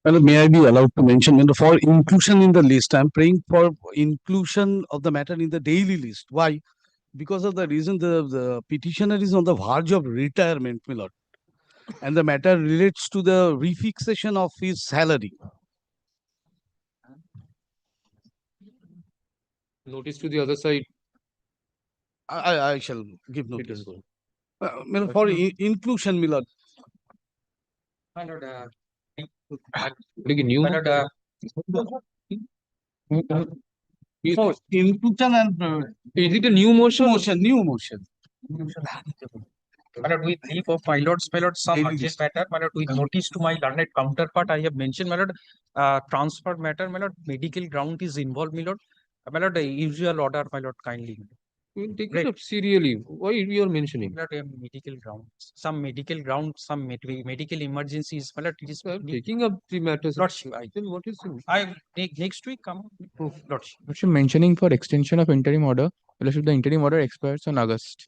Well, may I be allowed to mention, for inclusion in the list, I'm praying for inclusion of the matter in the daily list. Why? Because of the reason the petitioner is on the verge of retirement, my lord, and the matter relates to the refixation of his salary. Notice to the other side. I shall give It notice. is good. For inclusion, my lord. My lord, New. my lord, For inclusion and Is it a new motion? new motion. my lord, with leave of my lord, some Daily urgent matter, my lord, with notice to my learned counterpart, I have mentioned, my lord, transfer matter, my lord, medical ground is involved, my lord. My lord, the usual order, my lord, kindly. We'll take Right. it up serially. Why you are mentioning? My lord, medical grounds, some medical grounds, some medical emergencies, my lord, it is Taking up the matters. Lordship, Then what is it? I next week come, Lordship. Lordship, mentioning for extension of interim order. Lordship, the interim order expires on August.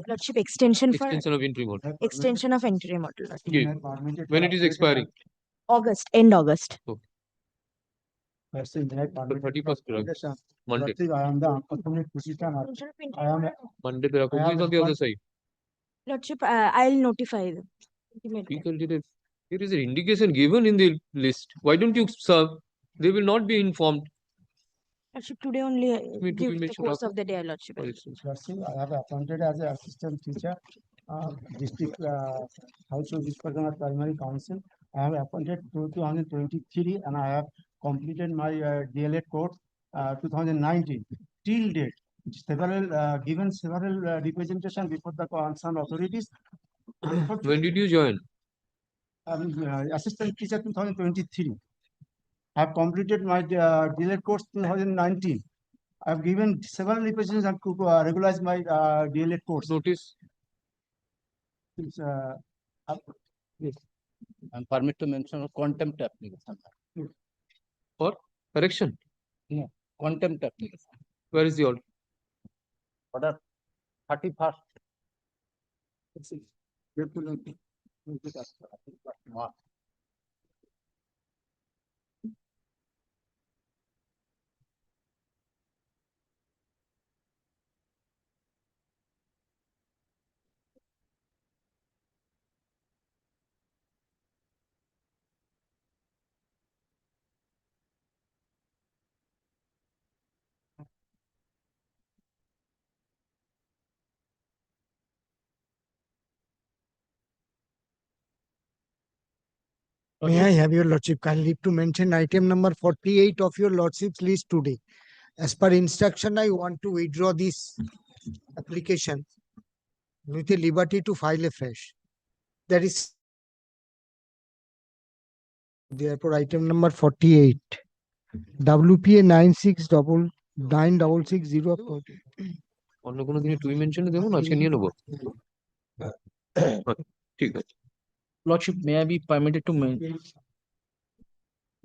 Lordship, extension Extension of interim order. extension of interim order. Okay. When it is expiring? August, end August. The 31st, Monday. Monday, there are copies on the other side. Lordship, I'll notify them. People did it. There is an indication given in the list. Why don't you serve? They will not be informed. Lordship, today only Me to due be to the mentioned course after. of the day, Lordship. For instance. I have appointed as an assistant teacher, district House of Dispersion Primary Council. I have appointed 2023 and I have completed my DLED course 2019 till date. Several given several representation before the concerned authorities. When did you join? Assistant teacher 2023. I have completed my DLED course 2019. I have given several representations to regularize my DLED course. Notice. It's, And permit to mention a contempt application. For correction. Contempt application. Where is the order? Order 31st. May I have your lordship kindly to mention item number 48 of your lordship's list today. As per instruction, I want to withdraw this application with a liberty to file afresh. That is therefore item number 48. WPA 96996660. অন্য কোনো দিনে তুই মেনশনে দেবো না আজকে নিয়ে নেবো ঠিক আছে Lordship, may I be permitted to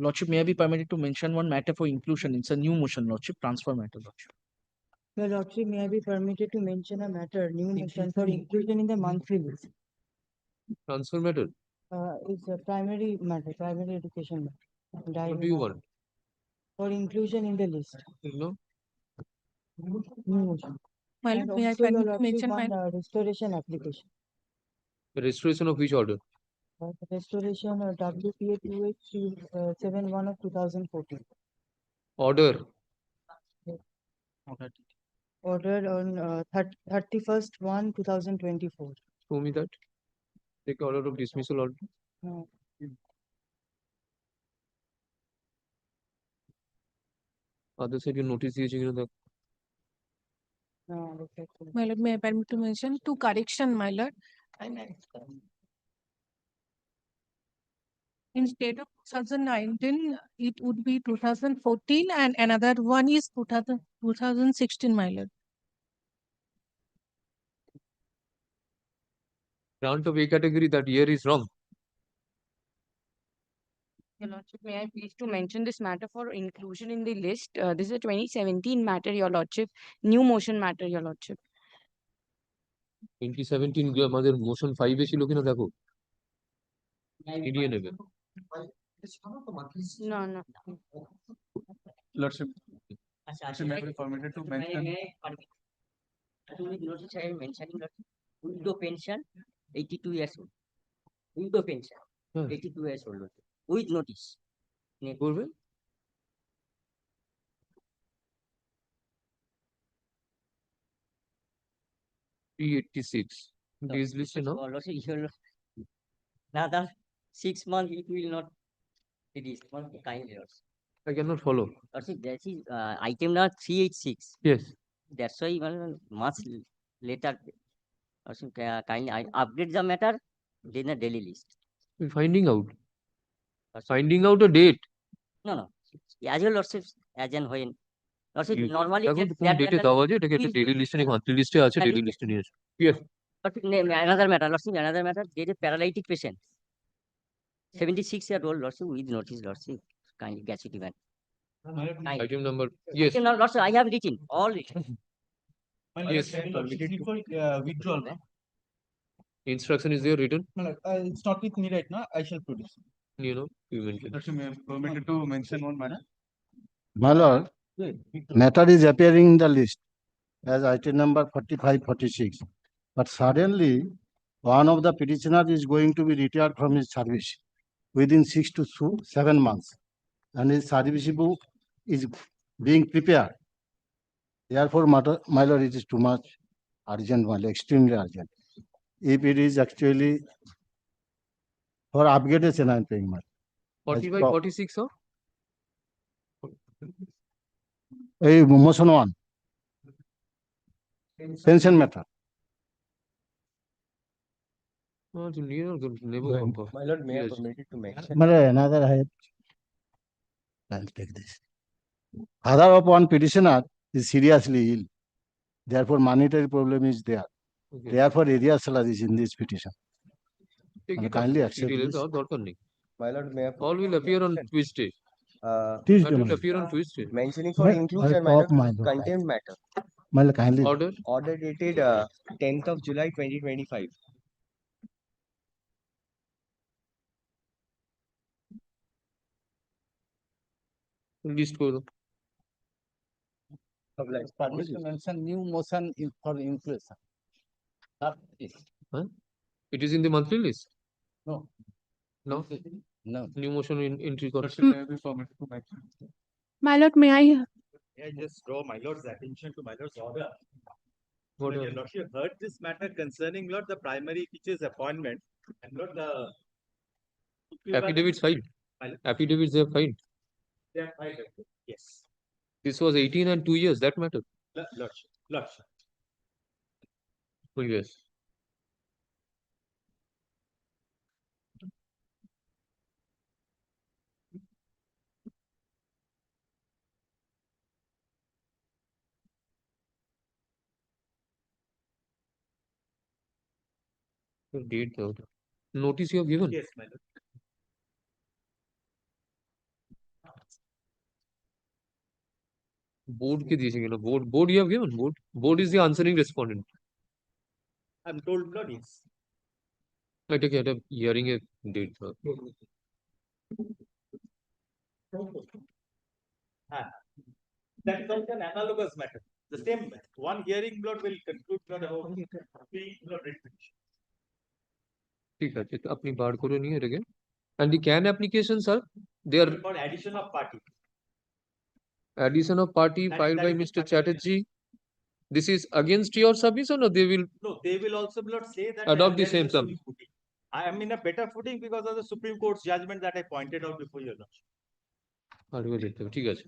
Lordship, may I be permitted to mention one matter for inclusion? It's a new motion, Lordship, transfer matter, Lordship. Your Lordship, may I be permitted to mention a matter, new motion for inclusion in the monthly list? transfer matter. It's a primary matter, primary education matter. What do you want? For inclusion in the list. No? New motion. Well, And may I also, your permit to Lordship, mention one my restoration application. The restoration of which order? Restoration WPA 2871 of 2014. Order. Ordered on 31st 1 2024. Show me that. Take order of dismissal order. Other side you notice দিয়েছে কিনা দেখ my lord, may I permit to mention two correction, my lord. Instead of 2019, it would be 2014, and another one is 2016, my lord. grant of A category that year is wrong. Your Lordship, may I please to mention this matter for inclusion in the list? This is a 2017 matter, Your Lordship. New motion matter, Your Lordship. 2017 আমাদের motion 5 এ ছিল কিনা দেখো এড়িয়ে নেবে No, no. Lordship, Acha, Lordship, may I be permitted to mention? Notice I am mentioning that widow pension, 82 years old. Widow pension, 82 years old. With notice. করবে 386 days list now. Another 6 months it will not. It is not kindly. I cannot follow. Also, that is item number 386. Yes. That's why much later. Also, kindly update the matter. Then a daily list. We're finding out. Finding out a date. No. As your lordship, as and when. Lordship normally. দেখো কোন ডেটে দেওয়া আছে এটাকে একটা daily লিস্টে নেই monthly লিস্টে আছে ডেইলি লিস্টে নিয়ে আসো yes Another matter, lordship, another matter. There is a paralytic patient. 76-year-old lordship with notice, lordship. Kindly get it even. item number yes Lordship, I have written all written. yes Withdrawal. instruction is there written It's not with me right now. I shall produce. you know you mentioned Lordship, may I be permitted to mention one matter? My lord, matter is appearing in the list as item number 4546. But suddenly, one of the petitioner is going to be retired from his service within 6 to 7 months. And his service book is being prepared. Therefore, my lord, it is too much urgent, my lord, extremely urgent. If it is actually for upgradation, I am paying my. 45 46 huh? A motion one. Pension matter. My lord, may I permit it to mention? My lord, another I have. I'll take this. Father of one petitioner is seriously ill. Therefore, monetary problem is there. Okay. Therefore, area salary is in this petition. Take it Kindly up. accept Details this. are দরকার নেই My lord, may I all will appear on Tuesday Tuesday, that will my appear on Tuesday mentioning for inclusion, my lord. content matter. My lord, kindly. order Order dated 10th of July 2025. list করে দাও Permission to mention new motion for inclusion. it is in the monthly list No. no No. new motion in entry করো Lordship, may I be permitted to mention? My lord, may I? I just draw my lord's attention to my lord's order. what Your lordship heard this matter concerning lord the primary teacher's appointment and lord the affidavits filed affidavits they have filed they are filed. Yes. this was 18 and 2 years that matter Lordship. oh yes the date out notice you have given Yes, my lord. board কে দিয়েছে কেন board you have given board is the answering respondent I'm told lord yes. এটাকে একটা hearing এর date That is also an analogous matter. The same one hearing lord will conclude lord about three lord writ petition. ঠিক আছে তো আপনি বার করে নিয়ে এটাকে and the can application sir they are For addition of party. addition of party That- filed that by is the Mr. party. Chatterjee this is against your service or no they will No, they will also lord say that Adopt the there is same a sum. civil footing. I am in a better footing because of the Supreme Court's judgment that I pointed out before your lordship. আরেকবার দেখতে হবে ঠিক আছে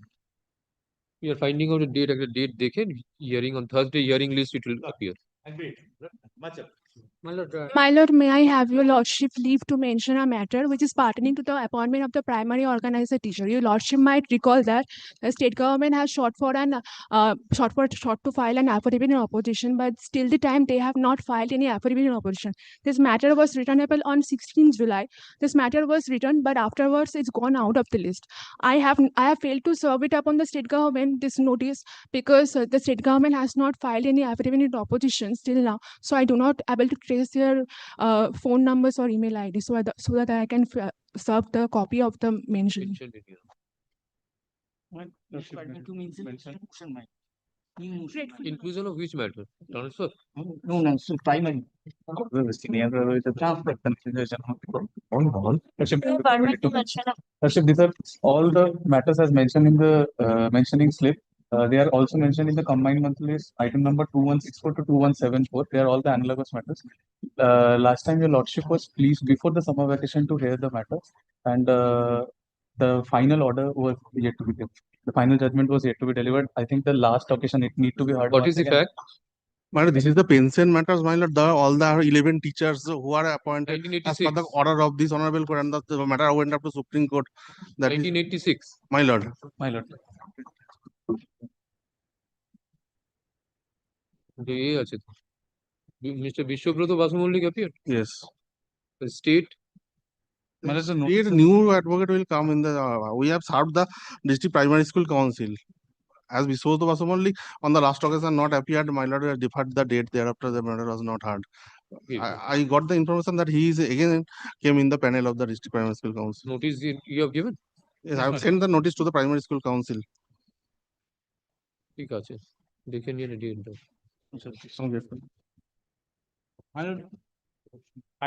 you are finding out a date একটা date দেখে hearing on Thursday hearing list it will appear Agreed. Much appreciated. My lord, may I have your lordship leave to mention a matter which is pertaining to the appointment of the primary organizer teacher. Your lordship might recall that the state government has sought to file an affidavit in opposition, but still the time they have not filed any affidavit in opposition. This matter was returnable on 16th July. This matter was returned, but afterwards it's gone out of the list. I have failed to serve it up on the state government this notice because the state government has not filed any affidavit in opposition still now. So I do not able to trace their phone numbers or email ID so that I can served the copy of the mention. Mentioned in here. Inclusion of which matter? Transfer. No, so primary. Worship, these are all the matters as mentioned in the mentioning slip. They are also mentioned in the combined monthly list, item number 2164 to 2174. They are all the analogous matters. Last time your lordship was pleased before the summer vacation to hear the matter, and the final order was yet to be given. The final judgment was yet to be delivered. I think the last occasion it need to be heard. What once is the again. fact? My lord, this is the pension matters, my lord. All the 11 teachers who are appointed as per the 1986. order of this honorable court, and the matter went up to Supreme Court. That is, 1986. my lord. My lord. Mr. Vishwabroto Basu Maulik appeared. Yes. The state. State new advocate will come in the. We have served the district primary school council. As Vishwabroto Basu Maulik on the last occasion not appeared, my lord has deferred the date. Thereafter, the matter was not heard. I got the information that he is again came in the panel of the district primary school council. Notice you have given? Yes, I have sent the notice to the primary school council. ঠিক আছে দেখে নিয়ে ready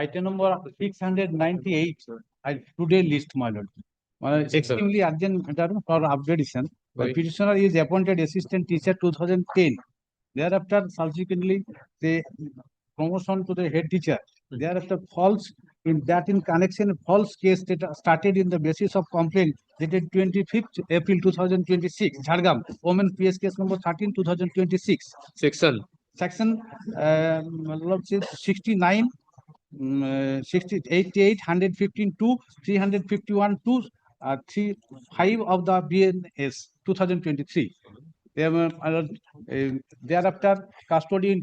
Item number 698, today list, my lord. Extremely urgent matter for upgradation. The Right. petitioner is appointed assistant teacher 2010. Thereafter, subsequently, the promotion to the head teacher. Thereafter, false in connection, false case data started in the basis of complaint dated 25th April 2026. Jhargam, Women PS case number 13, 2026. Section 69. 88, 115 to 351 to 35 of the BNS 2023. Thereafter, custody in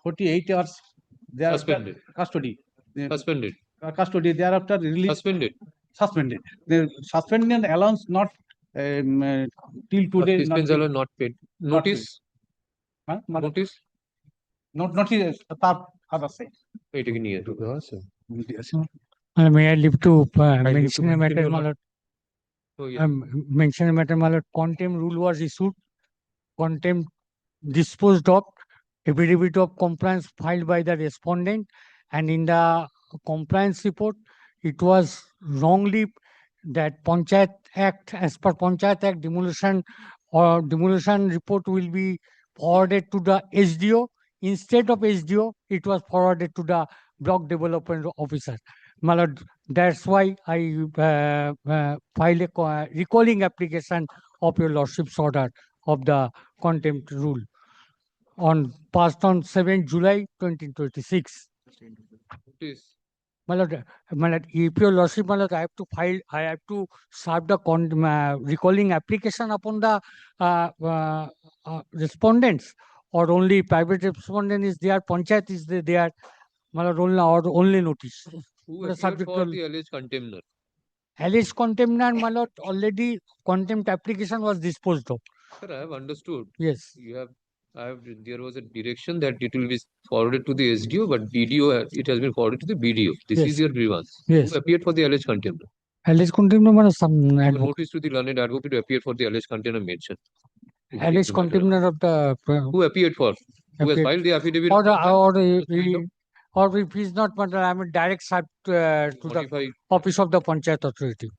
48 hours. Suspended. Custody. Suspended. Custody. Thereafter, release. Suspended. The suspended allowance not till today. Suspense allowance not paid. Notice. Notice. Not notice. Other side. এটাকে নিয়ে ঢুকে আছে May I leave to mention a matter, my lord? Oh, yeah. Mention a matter, my lord. Contempt rule was issued. Contempt disposed of. Affidavit of compliance filed by the respondent, and in the compliance report, it was wrongly that Panchayat Act, as per Panchayat Act, demolition report will be forwarded to the SDO. Instead of SDO, it was forwarded to the block development officer. My lord, that's why I filed a recalling application of your lordship's order of the contempt rule passed on 7 July 2026. Notice. My lord, if your lordship, my lord, I have to serve the recalling application upon the respondents, or only private respondent is there, Panchayat is there, my lord, only notice. Who appeared for the alleged contemner? Alleged contemner, my lord, already contempt application was disposed of. Sir, I have understood. Yes. There was a direction that it will be forwarded to the SDO, but BDO, it has been forwarded to the BDO. This Yes. is your grievance. Yes. Who appeared for the alleged contemner? Alleged contemner, my lord, some Notice to the learned advocate to appear for the alleged contemner mentioned. alleged contemner of the Who appeared for? Who has filed the affidavit? Or if he is not, but I am direct served to the office of the Panchayat authority.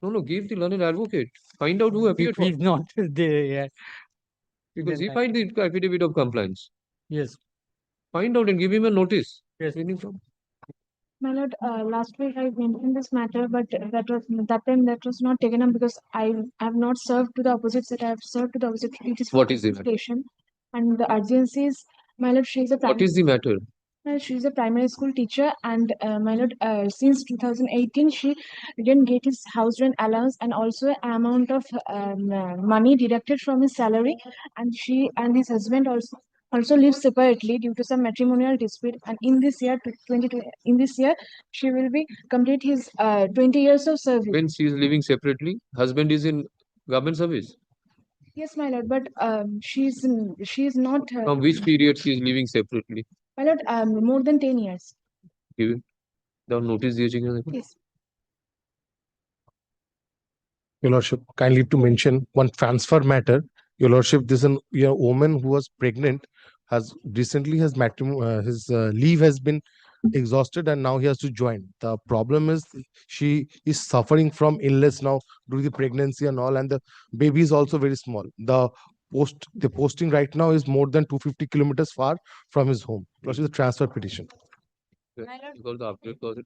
No, give the learned advocate. Find out who appeared for. He is not there. Because he filed the affidavit of compliance. Yes. Find out and give him a notice. Yes. My lord, last week I mentioned this matter, but that time that was not taken up because I have not served to the opposite side. I have served to the opposite. It is What is the matter? station, and the urgency is, my lord, she is a What is the matter? She is a primary school teacher, and my lord, since 2018, she didn't get his house rent allowance and also amount of money deducted from his salary, and she and his husband also live separately due to some matrimonial dispute. And in this year, she will be complete his 20 years of service. When she is living separately, husband is in government service. Yes, my lord, but she is not. From which period she is living separately? My lord, more than 10 years. Give him the notice. Yes. Your Lordship, kindly to mention one transfer matter. Your Lordship, this is a woman who was pregnant, has recently his leave has been exhausted and now he has to join. The problem is she is suffering from illness now due to the pregnancy and all, and the baby is also very small. The posting right now is more than 250 kilometers far from his home. Plus the transfer petition. Go to the update, go to-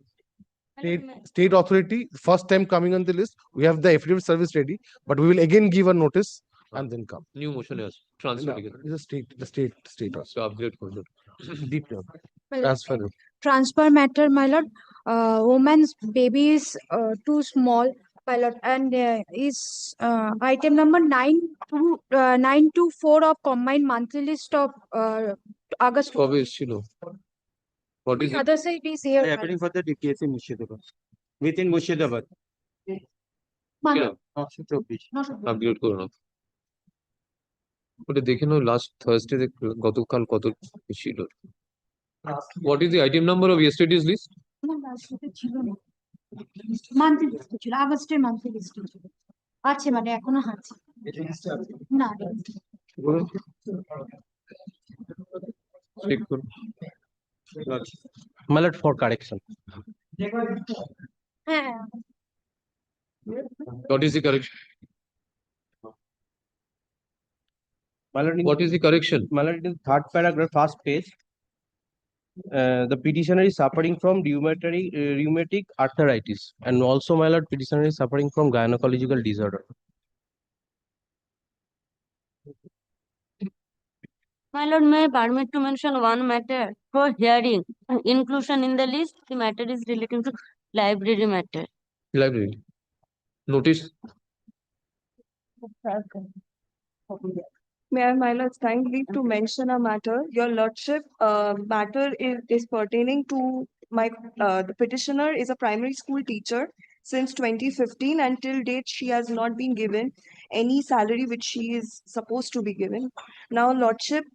State authority, first time coming on the list, we have the affidavit service ready, but we will again give a notice and then come. New motion is transfer. No, it's a state also. So upgrade for Deep down. Well, Transfer. Transfer matter, my lord. Woman's baby is too small, my lord, and is item number 924 of combined monthly list of August. কবে এসেছিল? What is it? Other side is here. my Happening for the DPSC Murshidabad. Within Murshidabad. lord. কেন? 924 upgrade করে নাও। ওটা দেখে নাও last Thursday গতকাল কত ছিল। What is the item number of yesterday's list? Monthly list ছিল, আগস্টের মান্থলি লিস্ট ছিল, আছে মানে এখনো আছে না। Check করুন। My lord, for correction. হ্যাঁ, What is the correction? My lord, What is the correction? my lord, in third paragraph, first page, the petitioner is suffering from rheumatic arthritis, and also, my lord, petitioner is suffering from gynecological disorder. My lord, may I permit to mention one matter for hearing inclusion in the list? The matter is relating to library matter. Library. Notice. May I, my lords, kindly to mention a matter. Your lordship, matter is pertaining to the petitioner is a primary school teacher since 2015. Until date, she has not been given any salary which she is supposed to be given. Now, lordship,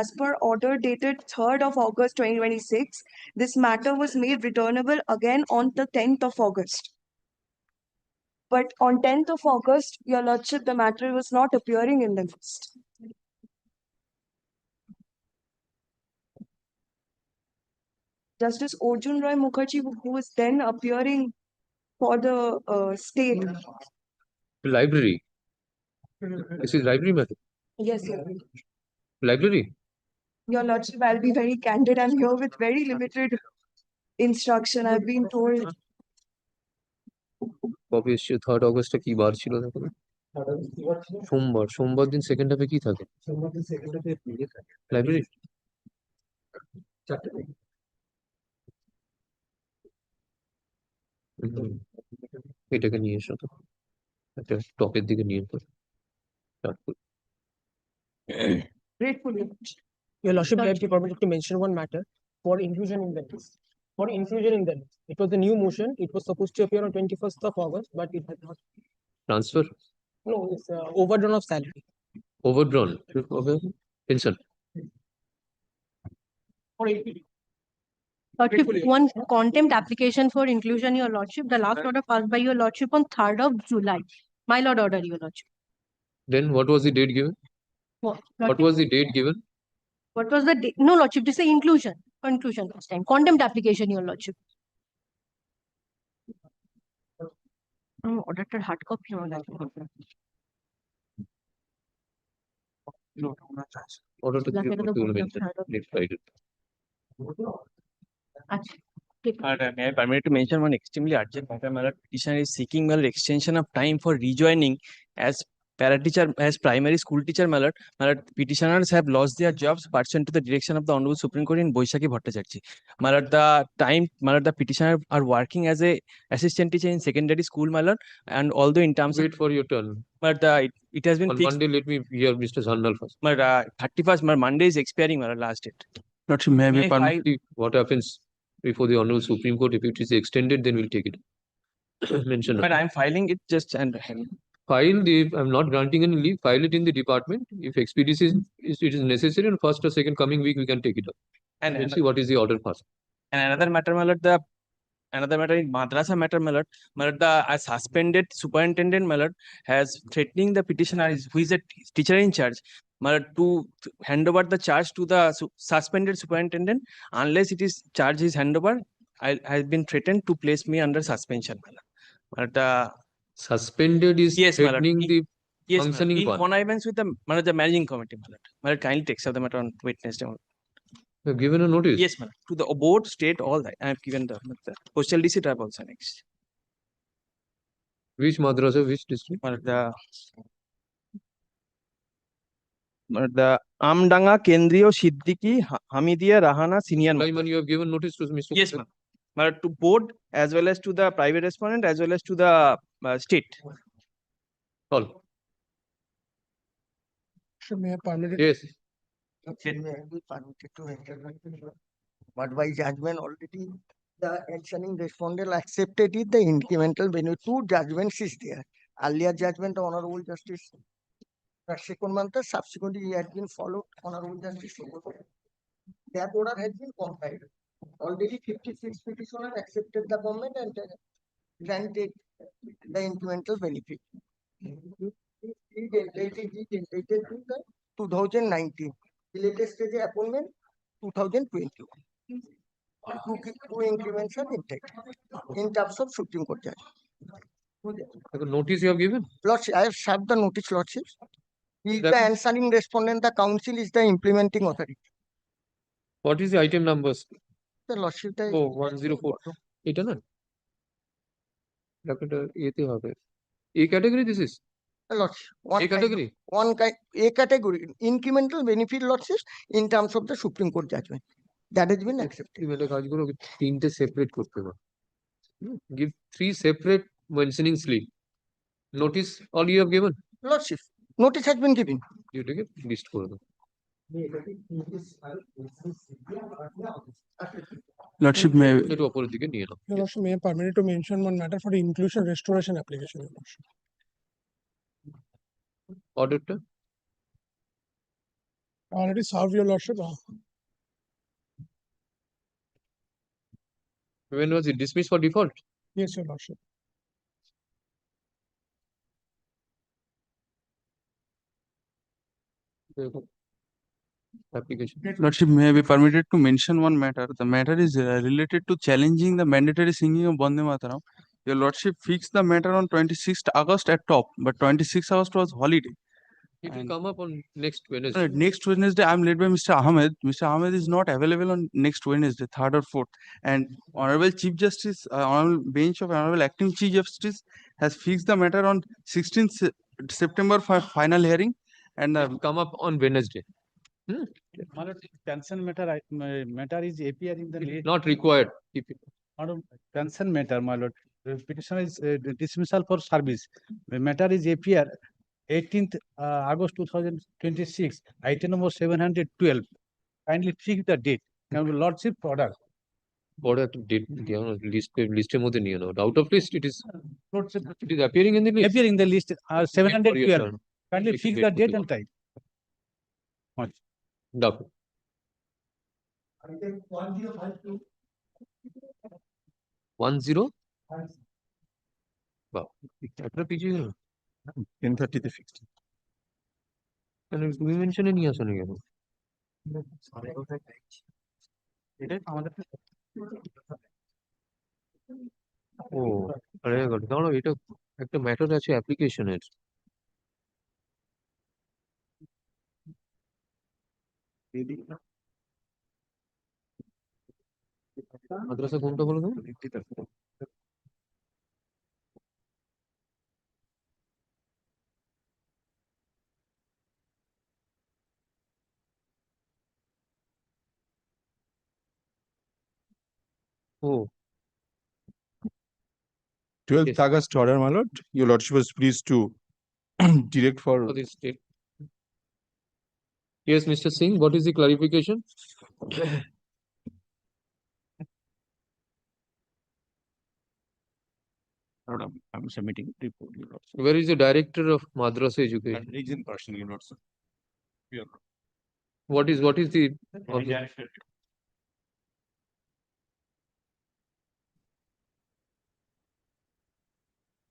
as per order dated 3rd of August 2026, this matter was made returnable again on the 10th of August. But on 10th of August, your lordship, the matter was not appearing in the list. Justice Arjun Roy Mukherjee, who was then appearing for the state. Library. This is library matter. Yes, sir. Library. Your lordship, I'll be very candid. I'm here with very limited instruction. I've been told. কবে এসছে? 3rd অগস্টে কি বার ছিল দেখো। সোমবার। সোমবার দিন second হাফে কি থাকে? লাইব্রেরি। এটাকে নিয়ে এসো তো, একটা টপের দিকে নিয়ে এসো। Start করো। Gratefully. Your Lordship, may I be permitted to mention one matter for inclusion in the list. For inclusion in the list, it was a new motion. It was supposed to appear on 21st of August, but it has not. Transfer. No, it's overdrawn of salary. Overdrawn. Pension. For APD. Lordship, one contempt application for inclusion, your lordship. The last order passed by your lordship on 3rd of July. My lord order, your lordship. Then what was the date given? What was the date given? What was the date? No, lordship, this is inclusion. Inclusion last time. Contempt application, your lordship. Audited hard copy. Order to next Friday. May I permit to mention one extremely urgent matter? My lord, petitioner is seeking, my lord, extension of time for rejoining as para-teacher, as primary school teacher, my lord. My lord, petitioners have lost their jobs pursuant to the direction of the Honorable Supreme Court in Boishaki Bhattacharjee. My lord, the petitioner are working as a assistant teacher in secondary school, my lord, and although in terms Wait for your turn. but it has been On fixed. Monday, let me hear Mr. Zhandal first. But 31st, Monday is expiring, my lord, last date. Lordship, may I be permitted? What happens before the Honorable Supreme Court? If it is extended, then we'll take it. Mention. But I'm filing it just and File the. I'm not granting any leave. File it in the department. If expediency it is necessary, on first or second coming week we can take it up. And we'll see what is the order first. And another matter, my lord, the another matter in Madrasa matter, my lord. My lord, the suspended superintendent, my lord, has threatening the petitioner, who is a teacher in charge, my lord, to hand over the charge to the suspended superintendent unless it is charge is hand over. I have been threatened to place me under suspension, my lord. My lord, Suspended is yes, my lord. threatening the Yes, my lord. functioning In one. connivance with the, my lord, the managing committee, my lord. My lord, kindly take up the matter on Wednesday. My lord. You have given a notice. Yes, madam. To the board, state, all that. I have given the postal receipt. I have also next. Which madrasa, which district? The Amdanga Kendriyo Siddiqui Hamidia Rahana Senior. Sulaiman, you have given notice to Mr. Yes, ma'am. But to board as well as to the private respondent as well as to the state. Call. May I permit? Yes. May I be permitted to enter? But by judgment already, the actioning respondent accepted it, the incremental benefit. Two judgments is there. Earlier judgment, Honorable Justice Rashikun Manta, subsequently he had been followed, Honorable Justice. That order has been complied. Already 56 petitioners accepted the government and granted the incremental benefit. He dated to the 2019. The latest stage appointment 2021. Two increments are intact in terms of Supreme Court judge. The notice you have given? Lordship, I have served the notice, Lordship. He is the answering respondent, the council is the implementing authority. What is the item numbers? The Lordship, Oh, 104. It is not. A category this is? Lordship, A category? A category, incremental benefit, Lordship, in terms of the Supreme Court judgment. That has been accepted. Separate. Give 3 separate mentioning slip. Notice all you have given? Lordship, notice has been given. You take it, list for them. Lordship, may Your Lordship, may I permit to mention one matter for the inclusion restoration application, Your Lordship. Auditor? Already served, Your Lordship. When was it dismissed for default? Yes, Your Lordship. Application. Lordship, may I be permitted to mention one matter? The matter is related to challenging the mandatory singing of Bande Mataram. Your Lordship fixed the matter on 26th August at top, but 26th August was holiday. It will come up on next Wednesday. Next Wednesday, I'm led by Mr. Ahmed. Mr. Ahmed is not available on next Wednesday, 3rd or 4th. And Honorable Chief Justice, Honorable Bench of Honorable Acting Chief Justice has fixed the matter on 16th September for final hearing. And it will come up on Wednesday. Consent matter is appearing the late. Not required. Consent matter, my lord. The petition is dismissal for service. The matter is appear 18th August 2026. Item number 712. Kindly fix the date. Lordship order. Order to date. List out of list. It is appearing in the list. Appearing in the list 712. Kindly fix the date and time. Double. 10? Wow. 10:30 তে fixed. And তুমি মেনশনে নিয়ে আসো না কেন? ও আরে দাঁড়াও, এটা একটা ম্যাটার আছে অ্যাপ্লিকেশনের। মাদ্রাসা কোনটা বলো তো? Oh. 12th August order, my lord. Your lordship was pleased to direct for this state. Yes, Mr. Singh, what is the clarification? I'm submitting report. Where is the director of Madrasa Education? He's in person, Your Lordship. What is the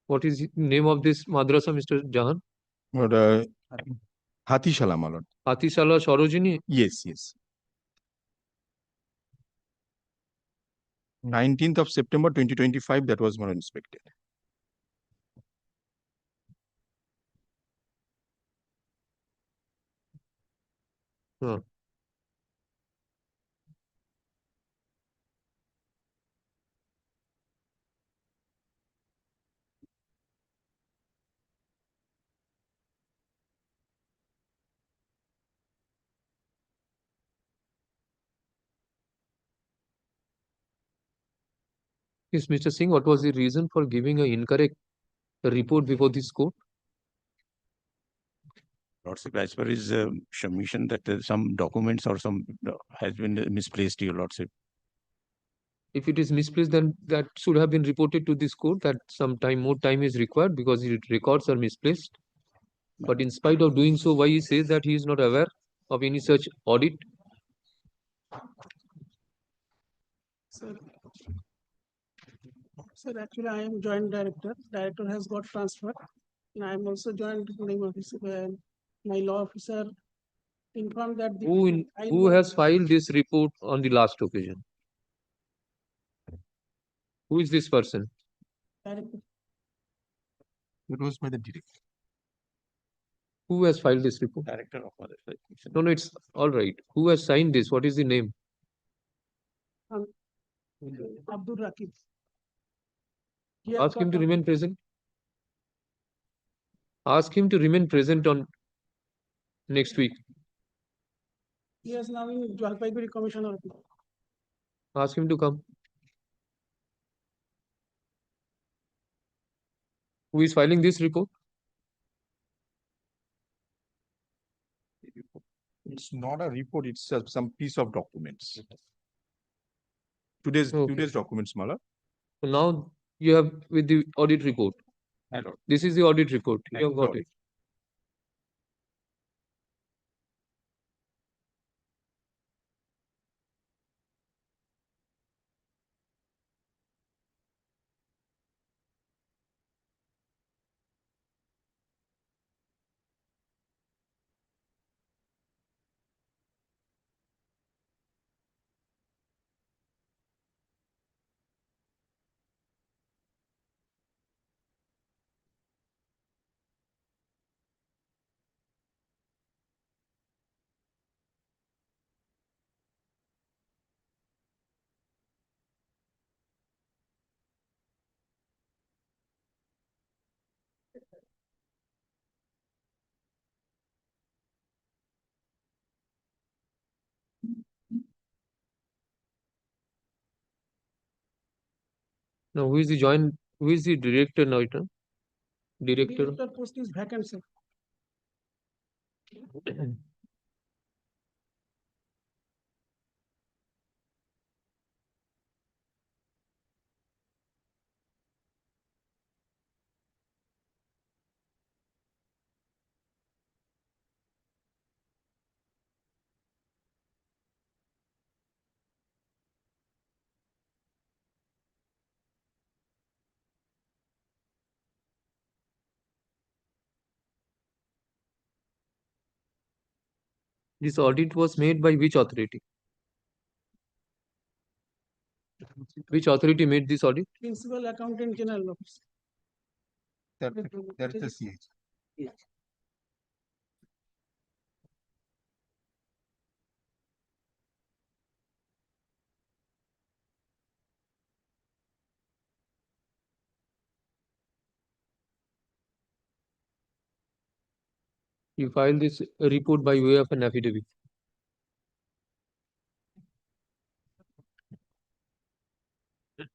What is the name of this madrasa, Mr. Jahan? Hatishala, my lord. Hatishala Sarojini? Yes, yes. 19th of September 2025, that was more inspected. Huh. Yes, Mr. Singh, what was the reason for giving an incorrect report before this court? Lordship, as per his submission that some documents or some has been misplaced, your Lordship. If it is misplaced, then that should have been reported to this court that more time is required because the records are misplaced. But in spite of doing so, why he says that he is not aware of any such audit? Sir, actually, I am joint director. Director has got transferred, and I am also joint reporting officer. And my law officer informed that Who has filed this report on the last occasion? Who is this person? Director. It was by the director. Who has filed this report? Director of Mothership. No, it's all right. Who has signed this? What is the name? Abdul Rakib. Ask him to remain present. Ask him to remain present on next week. He is now in Jalpaiguri Commissioner. Ask him to come. Who is filing this report? It's not a report, it's some piece of documents. Today's documents, Mala. So now you have with the audit report. This is the audit report. You have got it. Now, who is the director now? Director. Director post is vacant, sir. This audit was made by which authority? Which authority made this audit? Principal Accountant General Office. That's the CH. Yes. You filed this report by way of an affidavit.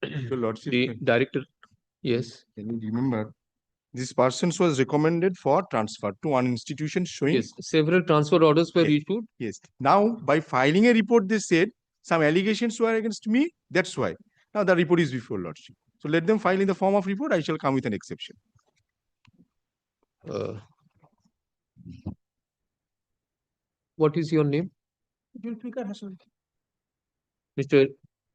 Your Lordship, The director, yes. Can you remember? This person was recommended for transfer to an institution showing. Yes, several transfer orders were issued. Yes. Now, by filing a report, they said some allegations were against me. That's why. Now the report is before Lordship. So let them file in the form of report. I shall come with an exception. What is your name? Julfikar Hassan. Mr.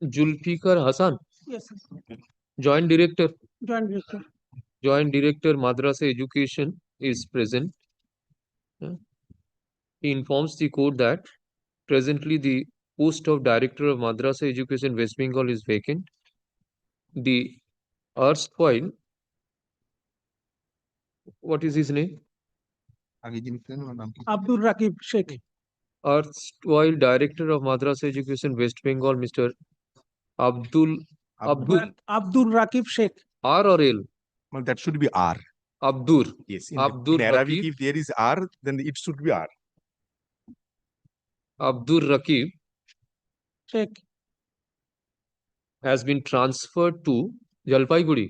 Julfikar Hassan, Yes, sir. Joint Director. Joint Director. Joint Director Madrasa Education is present. He informs the court that presently the post of Director of Madrasa Education West Bengal is vacant. The erstwhile, what is his name? Abdul Rakib Sheikh. Erstwhile Director of Madrasa Education West Bengal, Mr. Abdul Rakib Sheikh. R or L? Well, that should be R. Abdur. Yes. Abdur in Arabic, Rakib. if there is R, then it should be R. Abdur Rakib Sheikh. Has been transferred to Jalpaiguri.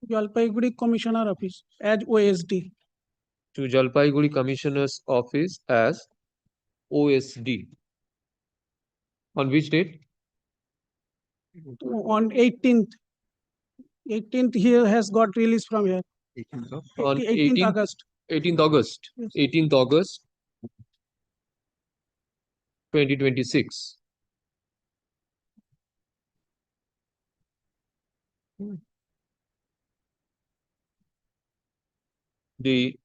Jalpaiguri Commissioner Office as OSD. To Jalpaiguri Commissioner's Office as OSD. On which date? On 18th. 18th he has got released from here. 18th of? On 18th August. 18th August. Yes. 18th August 2026. The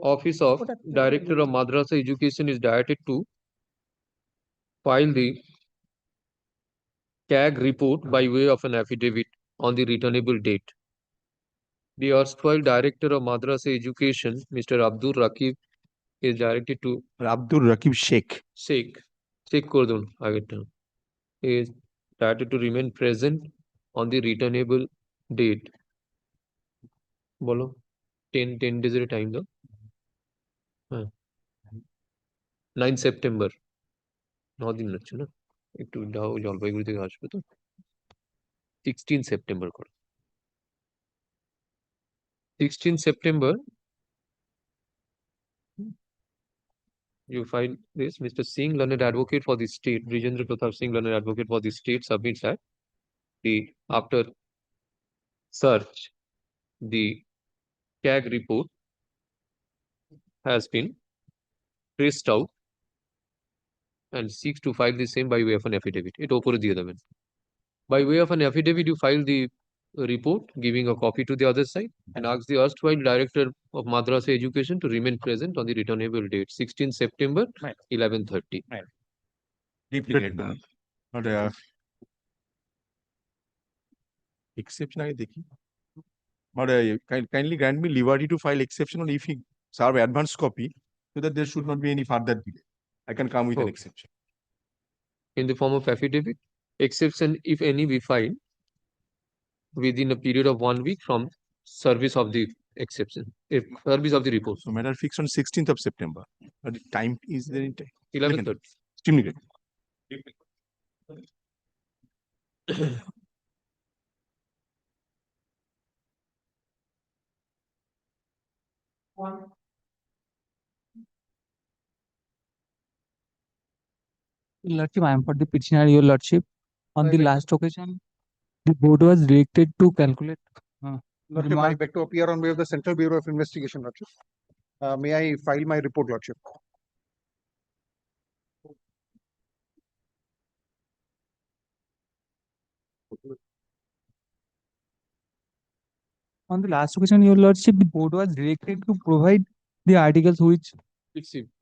Office of Director of Madrasa Education is directed to file the CAG report by way of an affidavit on the returnable date. The erstwhile Director of Madrasa Education, Mr. Abdur Rakib, is directed to Abdul Rakib Sheikh. Sheikh Kordun Ageta is directed to remain present on the returnable date. Bolo 10 days at a time though. 9 September. 9 দিন লাগছে না একটু যাও জলপাইগুড়ি থেকে আসবে তো 16 September করে 16 September you find this Mr. Singh, learned advocate for the state, Brijendra Pratap Singh, learned advocate for the state, submits that after search the CAG report has been traced out and seeks to file the same by way of an affidavit. It opore diye deben. By way of an affidavit, you file the report, giving a copy to the other side, and ask the erstwhile Director of Madrasa Education to remain present on the returnable date, 16 September, 11:30. Right. Deeply read that. But exception I dekhi. But kindly grant me liberty to file exception on if he serve advance copy, so that there should not be any further delay. I can come with an exception. In the form of affidavit, exception, if any, be filed within a period of 1 week from service of the exception, if service of the report. So matter fixed on 16th of September. But the time is there in time. 11:30. Extremely great. Lordship, I am for the petitioner, your lordship. On the last occasion, the board was directed to calculate. Lordship, I beg to appear on behalf of the Central Bureau of Investigation, Lordship. May I file my report, Lordship? On the last occasion, your lordship, the board was directed to provide the articles which.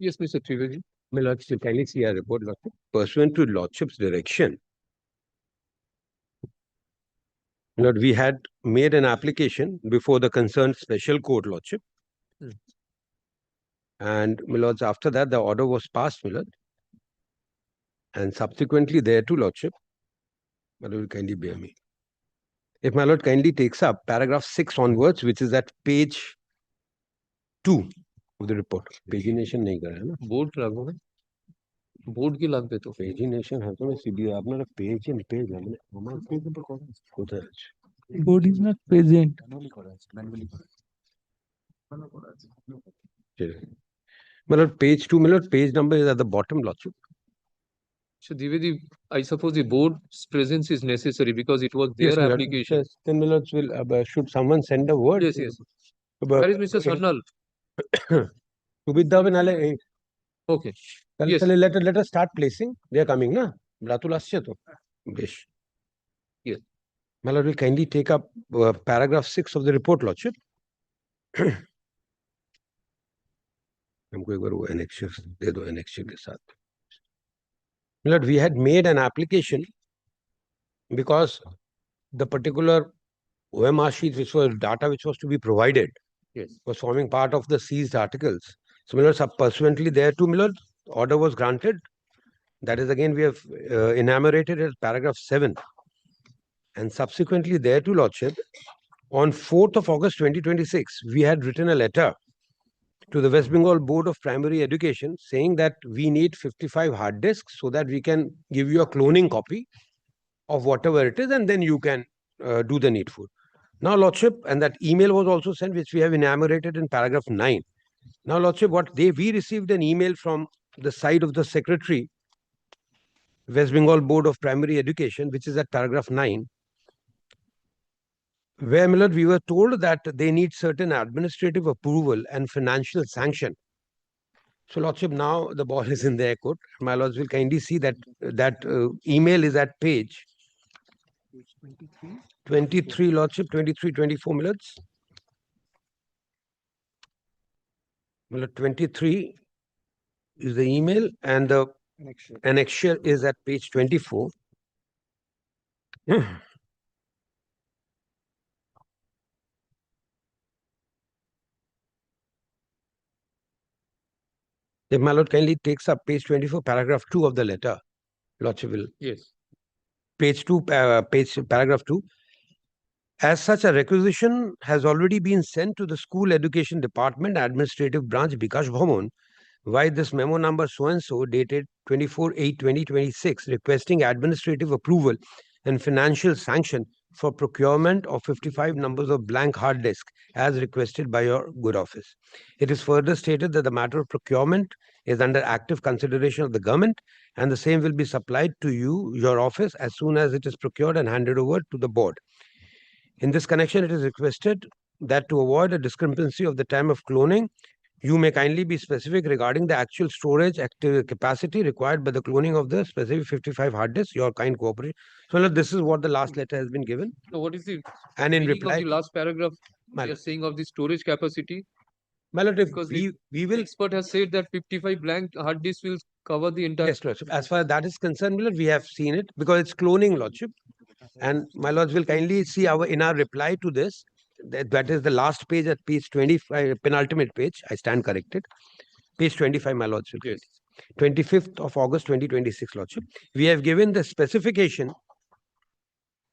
Yes, Mr. Trivedi. My lordship, kindly see our report, lordship. Pursuant to lordship's direction, Lord, we had made an application before the concerned special court, lordship. And, my lords, after that, the order was passed, my lord. And subsequently, there too, lordship. My lord, kindly bear me. If my lord kindly takes up paragraph 6 onwards, which is at page 2 of the report. Pagination nahi kara hai na. Board lagbo na. Board ki lagbe to. Pagination hai to na CBI. Apna page and page hai. Hamar page number kothay hai? Board is not present. My lord, page 2, my lord, page number is at the bottom, lordship. So Divedi, I suppose the board's presence is necessary because it was their Yes, my lord. application. Yes, then my lords will, should someone send a word? Yes, yes. Where is Mr. Sarnal? Subidha Vinale. Okay. Yes. Let us start placing. They are coming, na? Bratul asche to. Besh. Yes. My Lord will kindly take up paragraph 6 of the report, Lordship. हमको एक बार वो annexures दे दो annexure के साथ. My Lord, we had made an application because the particular OMR sheet, which was data which was to be provided, was forming part of the seized articles. So, my Lord, pursuantly thereto, my Lord, order was granted. That is again we have enumerated as paragraph 7. And subsequently thereto, Lordship, on 4th of August 2026, we had written a letter to the West Bengal Board of Primary Education saying that we need 55 hard disks so that we can give you a cloning copy of whatever it is, and then you can do the needful. Now, Lordship, and that email was also sent, which we have enumerated in paragraph 9. Now, Lordship, we received an email from the side of the Secretary, West Bengal Board of Primary Education, which is at paragraph 9, where, my Lord, we were told that they need certain administrative approval and financial sanction. So, Lordship, now the ball is in their court. My Lords will kindly see that email is at page 23, Lordship, 23, 24, my Lords. My Lord, 23 is the email, and the annexure is at page 24. If my Lord kindly takes up page 24, paragraph 2 of the letter, Lordship will. Yes. Page 2, paragraph 2. As such, a requisition has already been sent to the School Education Department Administrative Branch, Bikash Bhavan, via this memo number so-and-so dated 24/8/2026, requesting administrative approval and financial sanction for procurement of 55 numbers of blank hard disk as requested by your good office. It is further stated that the matter of procurement is under active consideration of the government, and the same will be supplied to you, your office, as soon as it is procured and handed over to the board. In this connection, it is requested that to avoid a discrepancy of the time of cloning, you may kindly be specific regarding the actual storage active capacity required by the cloning of the specific 55 hard disks. Your kind cooperation. So, this is what the last letter has been given. So, what is the And in meaning reply, of the last paragraph? My We are saying of the storage capacity. My Lord, if because we will. Expert has said that 55 blank hard disks will cover the entire. Yes, Lordship. As far as that is concerned, my Lord, we have seen it because it's cloning, Lordship. And my Lords will kindly see in our reply to this, that is the last page at page 25, penultimate page. I stand corrected. Page 25, my Lords. Yes. 25th of August 2026, Lordship. We have given the specification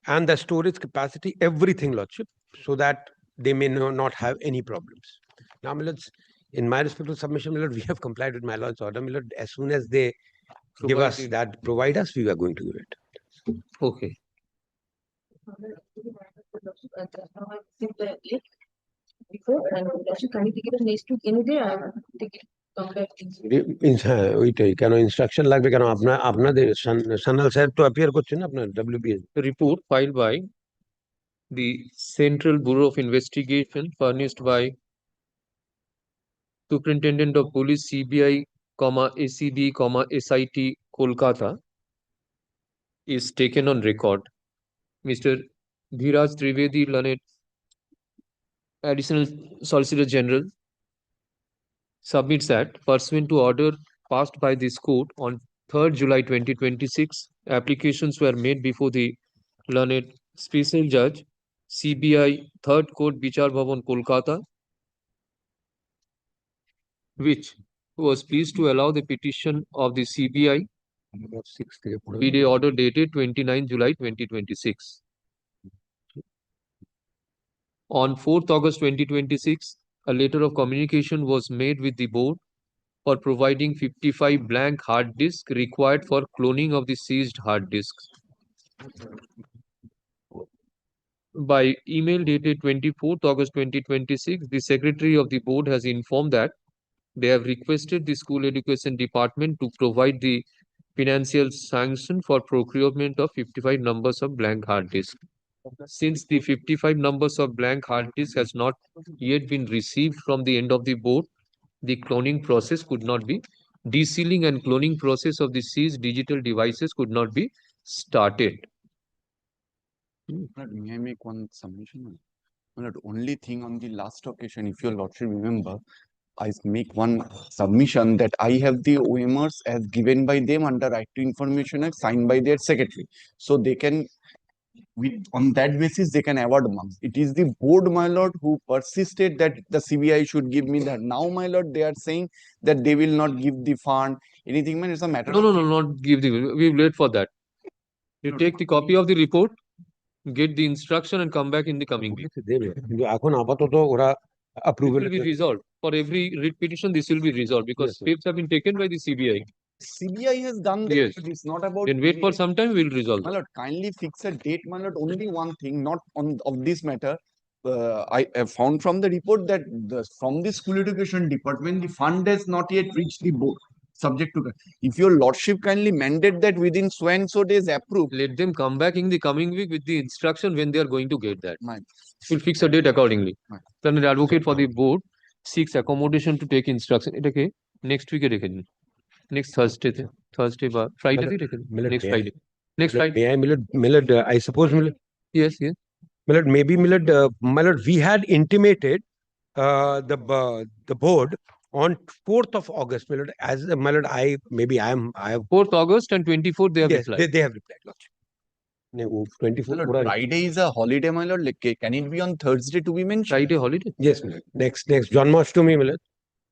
and the storage capacity, everything, Lordship, so that they may not have any problems. Now, my Lords, in my respectful submission, my Lord, we have complied with my Lord's order. My Lord, as soon as they provide us, we are going to give it. Okay. Before and Lordship, can you take it next week any day? I take it come back. ওইটাই কেন instruction লাগবে কেন আপনাদের সানাল সাহেব তো appear করছেন আপনার WBS report filed by the Central Bureau of Investigation furnished by Superintendent of Police CBI, ACB, SIT Kolkata is taken on record. Mr. Dhiraj Trivedi, Lanet, Additional Solicitor General, submits that pursuant to order passed by this court on 3rd July 2026, applications were made before the learned Special Judge, CBI 3rd Court, Bichar Bhavan, Kolkata, which was pleased to allow the petition of the CBI BD order dated 29 July 2026. On 4th August 2026, a letter of communication was made with the board for providing 55 blank hard disks required for cloning of the seized hard disks. By email dated 24th August 2026, the Secretary of the Board has informed that they have requested the School Education Department to provide the financial sanction for procurement of 55 numbers of blank hard disks. Since the 55 numbers of blank hard disks has not yet been received from the end of the board, the cloning process could not be, desealing and cloning process of the seized digital devices could not be started. Lord, may I make one submission? Lord, only thing on the last occasion, if your lordship remember, I make one submission that I have the OMRs as given by them under Right to Information Act signed by their secretary. So they can, on that basis, they can award marks. It is the board, my lord, who persisted that the CBI should give me that. Now, my lord, they are saying that they will not give the fund, anything, man, it's a matter No, no, no, not give the, we wait for that. You take the copy of the report, get the instruction and come back in the coming week. এখন আপাতত ওরা It approval will be resolved. For every writ petition, this will be resolved because steps have been taken by the CBI. CBI has done that. Yes. It's not about. Then wait for some time, we'll resolve My that. lord, kindly fix a date, my lord. Only one thing, not on of this matter. I have found from the report that from the school education department, the fund has not yet reached the board. Subject to that. If your lordship kindly mandate that within so and so days approve. Let them come back in the coming week with the instruction when they are going to get that. Right. We'll fix a date accordingly. Then the advocate for the board seeks accommodation to take instruction. Okay, next week next Thursday, Friday, next Friday. Next Friday. May I, Millard, I suppose, Millard? Yes, yes. Millard, maybe Millard, my lord, we had intimated the board on 4th of August, Millard. As my lord, I have 4th August and 24th they have yes, replied. they have replied, lordship. No, 24th. My lord, Friday is a holiday, my lord. Like, can it be on Thursday to be mentioned? Friday holiday? Yes, Millard. Next, Janmashtami, Millard.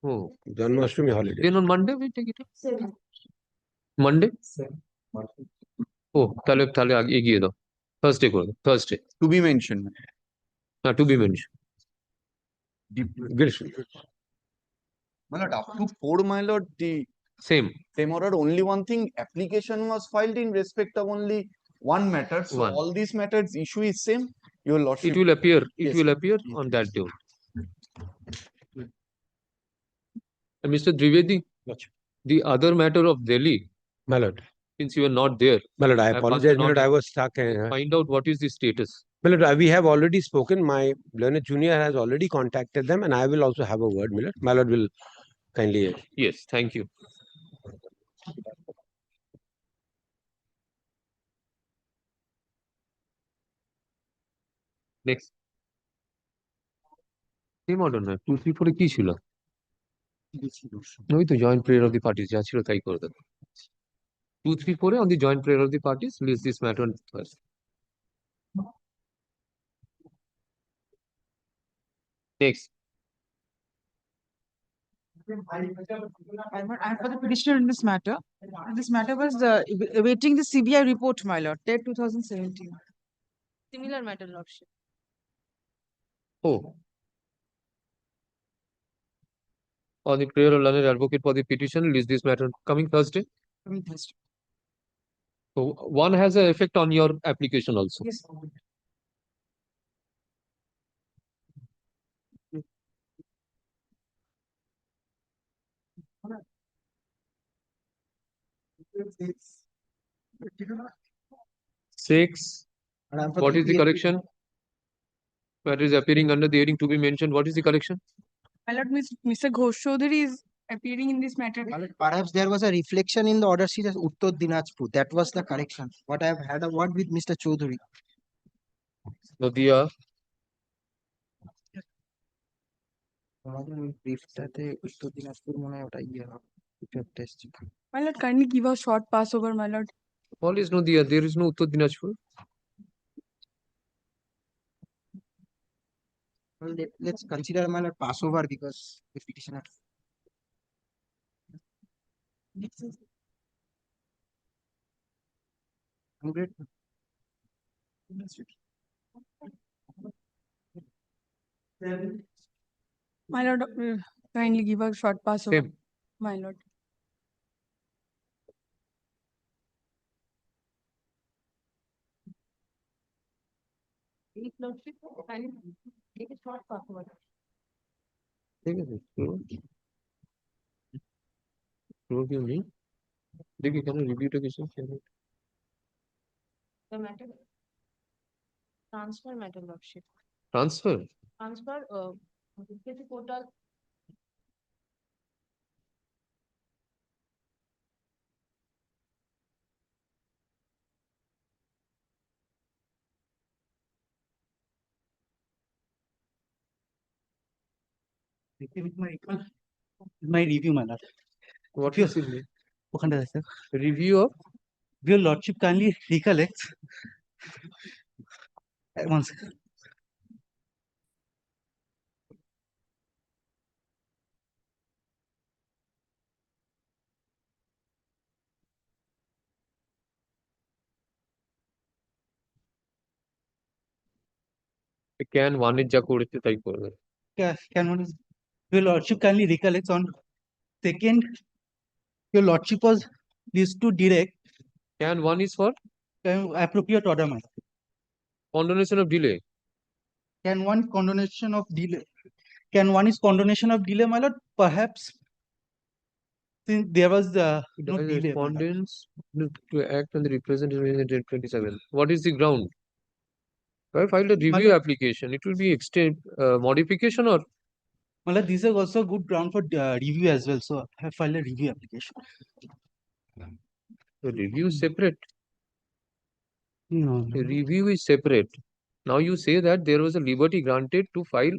Oh, Janmashtami holiday. then on Monday we take it up. Monday? Oh, তাহলে এগিয়ে দাও Thursday করে দাও Thursday. To be mentioned. To be mentioned. My lord, up to 4, my lord, the same order. Only one thing, application was filed in respect of only one matter. So One. all these matters issue is same. Your lordship. It will appear. It Yes. will appear on that day. And Mr. Trivedi, the other matter of Delhi. My lord. Since you are not there. My lord, I apologize, my lord, I was stuck. Find out what is the status. My lord, we have already spoken. My learned junior has already contacted them, and I will also have a word, my lord. My lord will kindly. Yes, thank you. Next. Same order না 2, 3, 4 কি ছিল? ওই তো joint prayer of the parties যা ছিল তাই করে দেবো 2, 3, 4 on the joint prayer of the parties list this matter first. Next. I'm for the petitioner in this matter. This matter was awaiting the CBI report, my lord, date 2017. Similar matter, lordship. Oh. On the prayer of learned advocate for the petition, list this matter coming Thursday. Coming Thursday. So one has an effect on your application also. Yes. Six. What is the correction? Matter is appearing under the heading to be mentioned. What is the correction? My lord, Mr. Ghosh Chaudhary is appearing in this matter. Perhaps there was a reflection in the order sheet as Uttar Dinajpur. That was the correction. What I have had a word with Mr. Chaudhary. Nadia. My lord, kindly give a short passover, my lord. All is Nadia. There is no Uttar Dinajpur. Well, let's consider my lord passover because the petitioner. I'm great. My lord, kindly give a short passover. Same. My lord. Please, lordship, kindly take a short passover. ठीक है क्यों क्यों नहीं देखिए क्या review तो किसने किया The matter. Transfer matter, lordship. Transfer Transfer, PKC portal. My review, my lord. What is it? ওখানটা আছে। Review of? Your lordship kindly recollects. One second. Can one যা করেছে তাই করবে। Can one your lordship kindly recollects on second your lordship was pleased to direct Can one is for appropriate order, my lord. condonation of delay. Can one condonation of delay? Can one is condonation of delay, my lord? Perhaps since there was no delay. my lord. Respondents to act on the representation in 27. What is the ground? If I filed a review application, it will be extend modification or My lord, these are also good ground for review as well. So I have filed a review application. the review is separate. No, The review is separate. Now you say that there was a liberty granted to file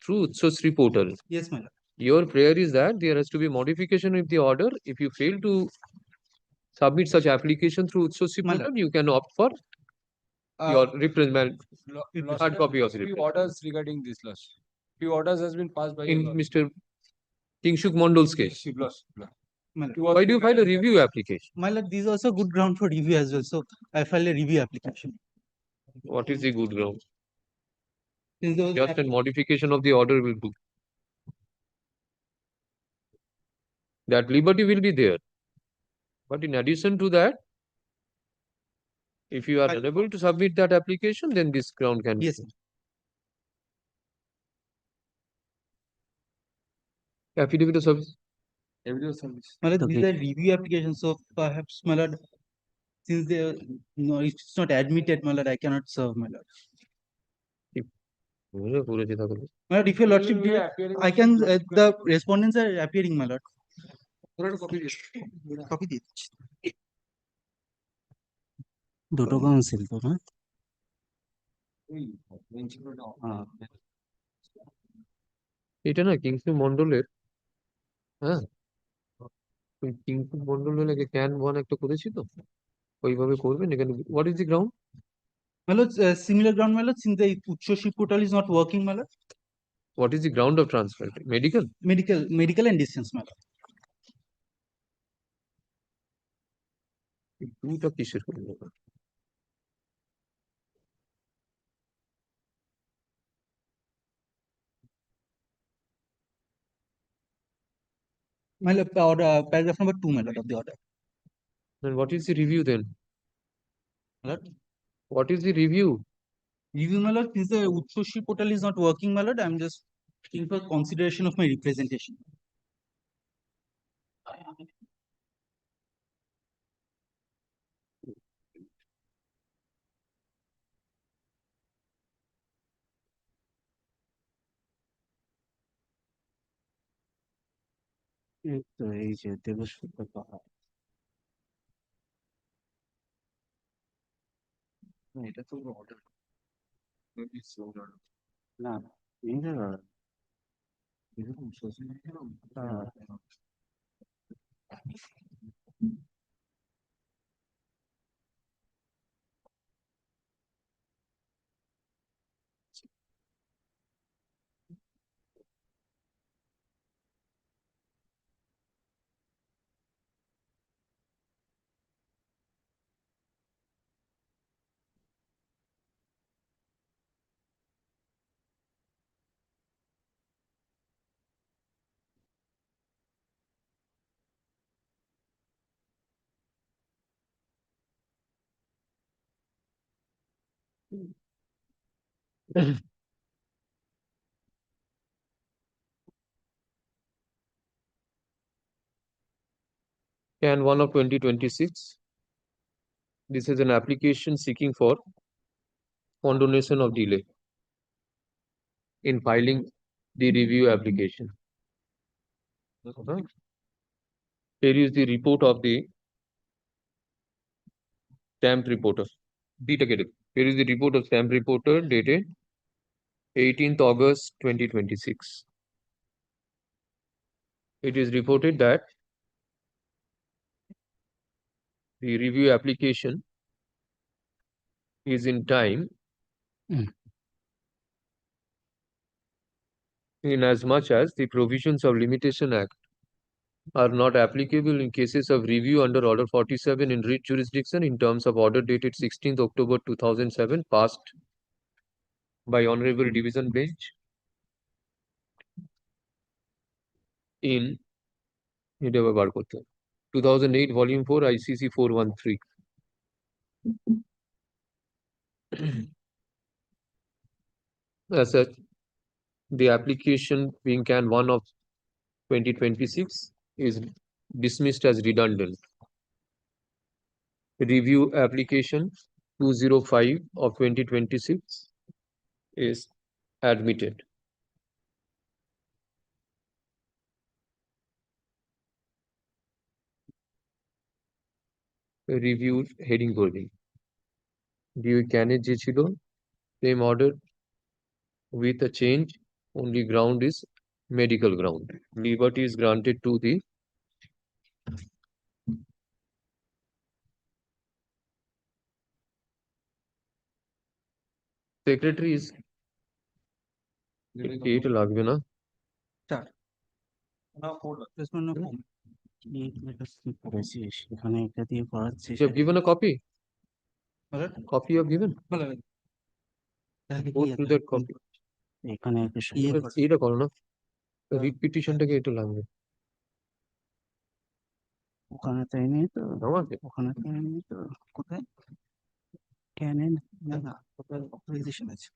through Utsos portal. Yes, my lord. Your prayer is that there has to be modification of the order. If you fail to submit such application through Utsos portal, you can opt for your represent hard copy of the Few orders regarding this loss. Few orders has been passed by in your Mr. Kingshuk Mondol's case. My lord. Why do you file a review application? My lord, these are also good ground for review as well. So I filed a review application. What is the good ground? Since those Just a modification of the order will do. That liberty will be there. But in addition to that, if you are unable to submit that application, then this ground can yes. Affidavit of service. Affidavit of service. My lord, these are review applications. So perhaps, my lord, since they no, it's not admitted, my lord, I cannot serve, my lord. My lord, if your lordship, I can. The respondents are appearing, my lord. Copy দিচ্ছি। দুটো council তো না এটা না কিংসু মন্ডলের হ্যাঁ কিংসু মন্ডলের আগে ক্যান ওয়ান একটা করেছি তো ওইভাবে করবেন এখানে what is the ground My lord, similar ground, my lord, since the Utsoshi portal is not working, my lord. What is the ground of transfer? Medical? Medical and distance, my lord. দুটা কিসের করবো My lord, paragraph number 2, my lord, of the order. Then what is the review then? My lord? What is the review? Review, my lord, since the Utsoshi portal is not working, my lord, I'm just looking for consideration of my representation. এই যে দেবস্বর পাহাড় এটা তো order না এইটা এরকম Can 1 of 2026. This is an application seeking for condonation of delay in filing the review application. Here is the report of the stamp reporter. Here is the report of stamp reporter dated 18th August 2026. it is reported that the review application is in time in as much as the provisions of Limitation Act are not applicable in cases of review under Order 47 in writ jurisdiction in terms of order dated 16th October 2007 passed by Honorable Division Bench in 2008 Volume 4 ICC 413. As such, the application being Can 1 of 2026 is dismissed as redundant. Review application 205 of 2026 is admitted. Review heading করবে review ক্যানের যে ছিল same order with a change, only ground is medical ground. Liberty is granted to the secretary is এটা লাগবে না You have given a copy? Copy you have given? Go through that copy. এটা করো না writ পিটিশনটাকে একটু লাগবে ওখানে তাই নেই তো ওখানে তাই নেই তো কোথায় ক্যানে না কোথায় অথরাইজেশন আছে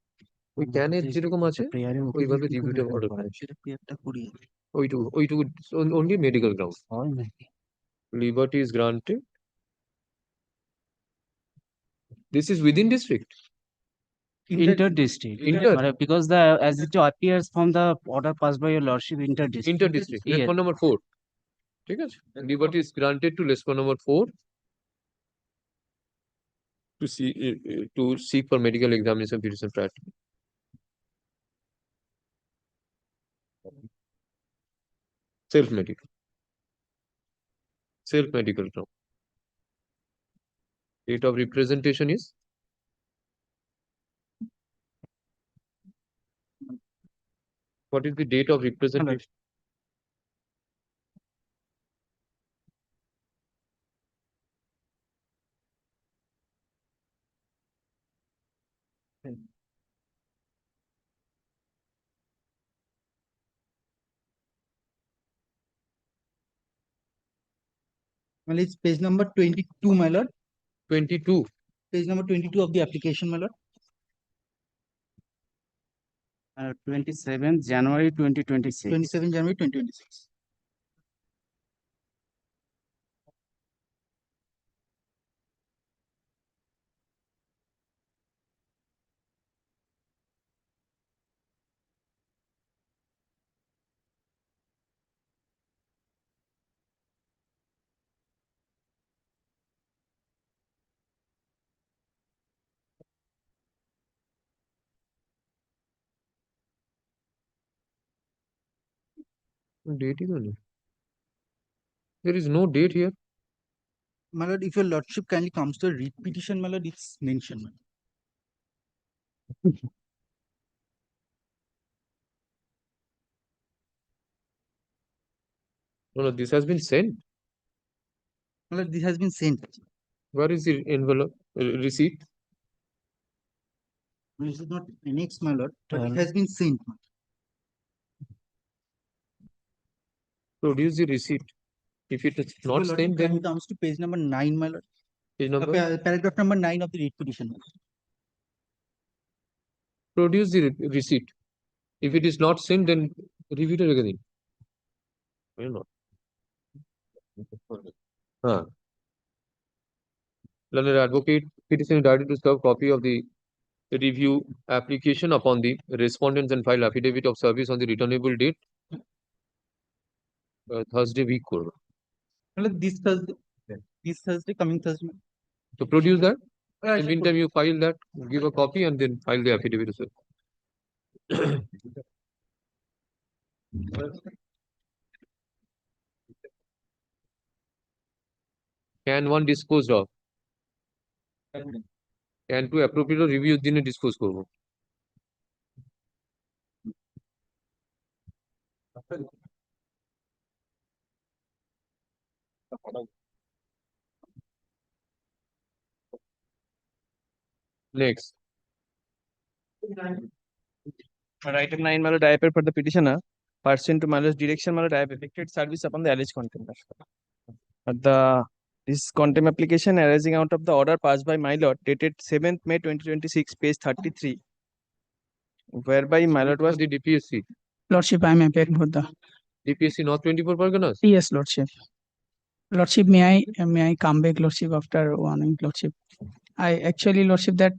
ওই ক্যানের যেরকম আছে ওইভাবে রিভিউটা অর্ডার করে সেটা প্রেয়ারটা করিয়ে ওইটুকু only medical ground. হয় নাকি Liberty is granted. This is within district. Inter-district. Because as it appears from the order passed by your lordship, inter-district. Inter-district. Yes. Response number 4. ঠিক আছে? Liberty is granted to response number 4 to seek for medical examination petition prior to self-medical ground. Date of representation is what is the date of representation? Well, it's page number 22, my lord. 22. Page number 22 of the application, my lord. 27 January 2026. 27 January 2026. Date is only. There is no date here. My lord, if your lordship kindly comes to a writ petition, my lord, it's mentioned. No, this has been sent. My lord, this has been sent. Where is the envelope receipt? This is not annexed, my lord, but it has been sent. Produce the receipt. If it is not sent, then it comes to page number 9, my lord. Page number? Paragraph number 9 of the writ petition. Produce the receipt. If it is not sent, then review it again. Why not? Learned advocate petition is directed to serve copy of the review application upon the respondents and file affidavit of service on the returnable date. Thursday week. This Thursday, coming Thursday. So produce that. In the meantime, you file that, give a copy, and then file the affidavit as well. Can 1 disposed of? Can 2 appropriate review দিনে dispose করব? Next. Item 9, my lord, I appear for the petitioner. Pursuant to my lord's direction, my lord, I have effected service upon the alleged contempt. This contempt application arising out of the order passed by my lord dated 7th May 2026, page 33, whereby my lord was the DPSC. Lordship, I am appearing for the DPSC North 24 Parganas? Yes, Lordship. Lordship, may I come back, Lordship, after warning, Lordship? I actually, Lordship, that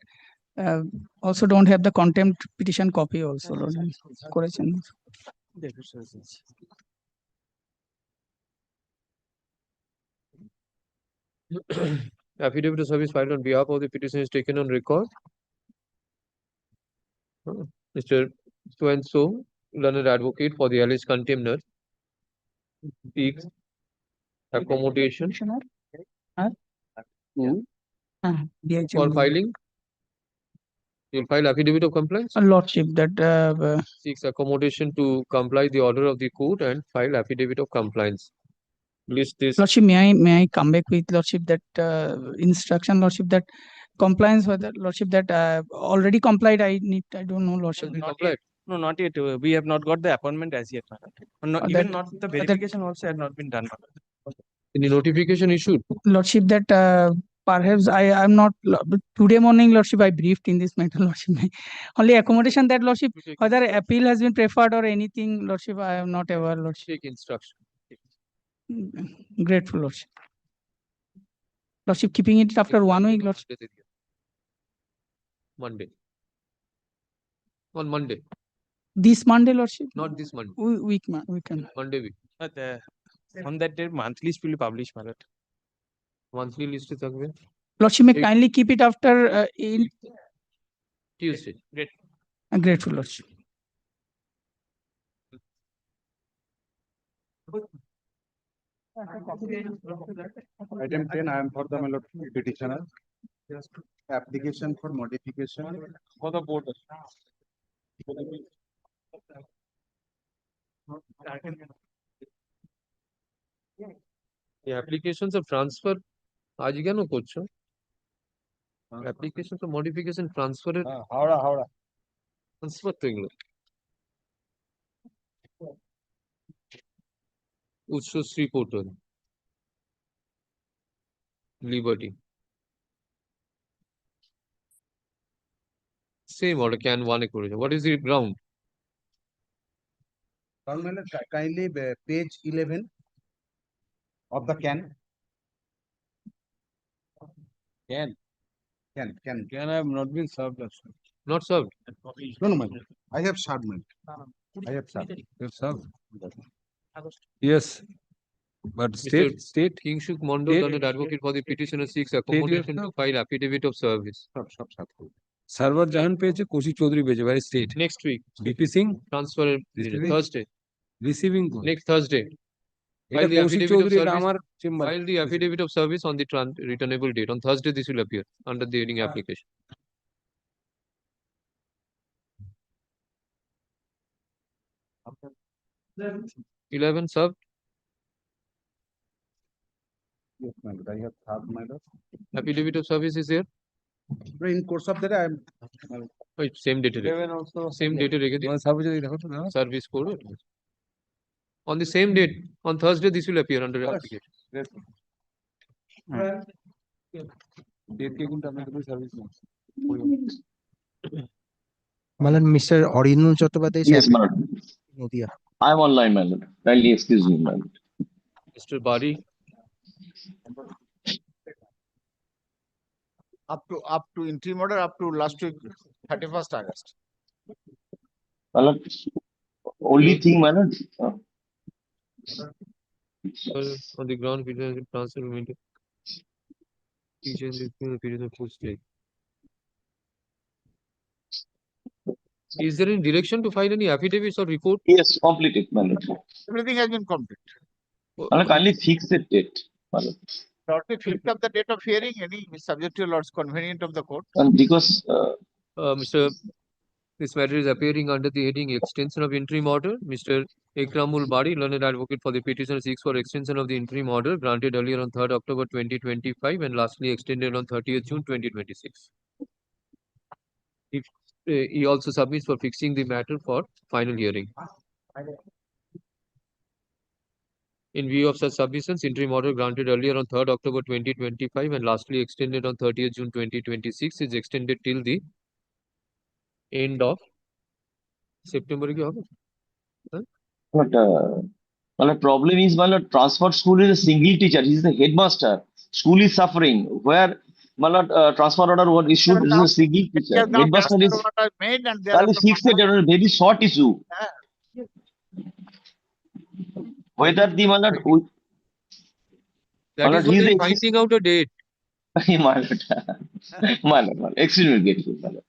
also don't have the contempt petition copy also, Lord. Correction. Affidavit of service filed on behalf of the petitioner is taken on record. Mr. So and so, learned advocate for the alleged contemner, seeks accommodation for filing. You'll file affidavit of compliance. Lordship, that Seeks accommodation to comply the order of the court and file affidavit of compliance. List this. Lordship, may I come back with Lordship that instruction, Lordship, that compliance with that, Lordship, that already complied. I don't know, Lordship. Not yet. No, not yet. We have not got the appointment as yet, madam. Not, even not the verification also had not been done, madam. Any notification issued? Lordship, that perhaps I am not today morning, Lordship, I briefed in this matter, Lordship. Only accommodation that, Lordship, whether appeal has been preferred or anything, Lordship, I am not aware, Lordship. Take instruction. Grateful, Lordship. Lordship, keeping it after 1 week, Lordship. Monday. On Monday. This Monday, Lordship? Not this Monday. Weekend. Monday week. But on that day, monthly list will be published, madam. Monthly list is থাকবে. Lordship, may kindly keep it after in Tuesday. Great. Grateful, Lordship. Item 10, I am for the my lord petitioner. Application for modification For the board. The applications of transfer আজ কেন করছো? Applications of modification transfer Howrah transfer তো এগুলো Utsashree portal liberty same order can 1 করেছে. What is the ground? Kindly page 11 of the can. Can I have not been served also? Not served. No, my lord. I have served, my lord. I have served. You have served. Yes. But state Kingshuk Mondo, learned advocate for the petitioner, seeks accommodation to file affidavit of service. server Jahan পেয়েছে কোশি চৌধুরী পেয়েছে by state. Next week. BP Singh Transfer Thursday. Receiving Next Thursday. এটা কৌশিক চৌধুরী এটা আমার File the affidavit of service on the returnable date. On Thursday, this will appear under the heading application. Eleven served. Yes, my lord. I have served, my lord. Affidavit of service is there. In course of that, I am. Wait, same date. Same date. Service code. On the same date, on Thursday, this will appear under application. Malan, Mr. Orinal Chattopadhyay. Yes, madam. I am online, madam. Kindly excuse me, madam. Mr. Bari. Up to interim order up to last week, 31st August. Madam, only thing, madam. On the ground, we transfer into teacher in period of post day. Is there any direction to file any affidavits or report? Yes, completed, madam. Everything has been completed. Madam, kindly fix the date, madam. Lordship, fifth of the date of hearing, any subject to your Lord's convenient of the court. Because Mr. This matter is appearing under the heading Extension of Interim Order. Mr. Ikramul Bari, learned advocate for the petitioner, seeks for extension of the interim order granted earlier on 3rd October 2025 and lastly extended on 30th June 2026. He also submits for fixing the matter for final hearing. In view of such submissions, interim order granted earlier on 3rd October 2025 and lastly extended on 30th June 2026 is extended till the end of September. but the problem is, transferred school is a single teacher. He is the headmaster. School is suffering. Where transfer order was issued is a single teacher. Headmaster is made and very short issue. Whether the that is why they're finding out a date. Extremely grateful.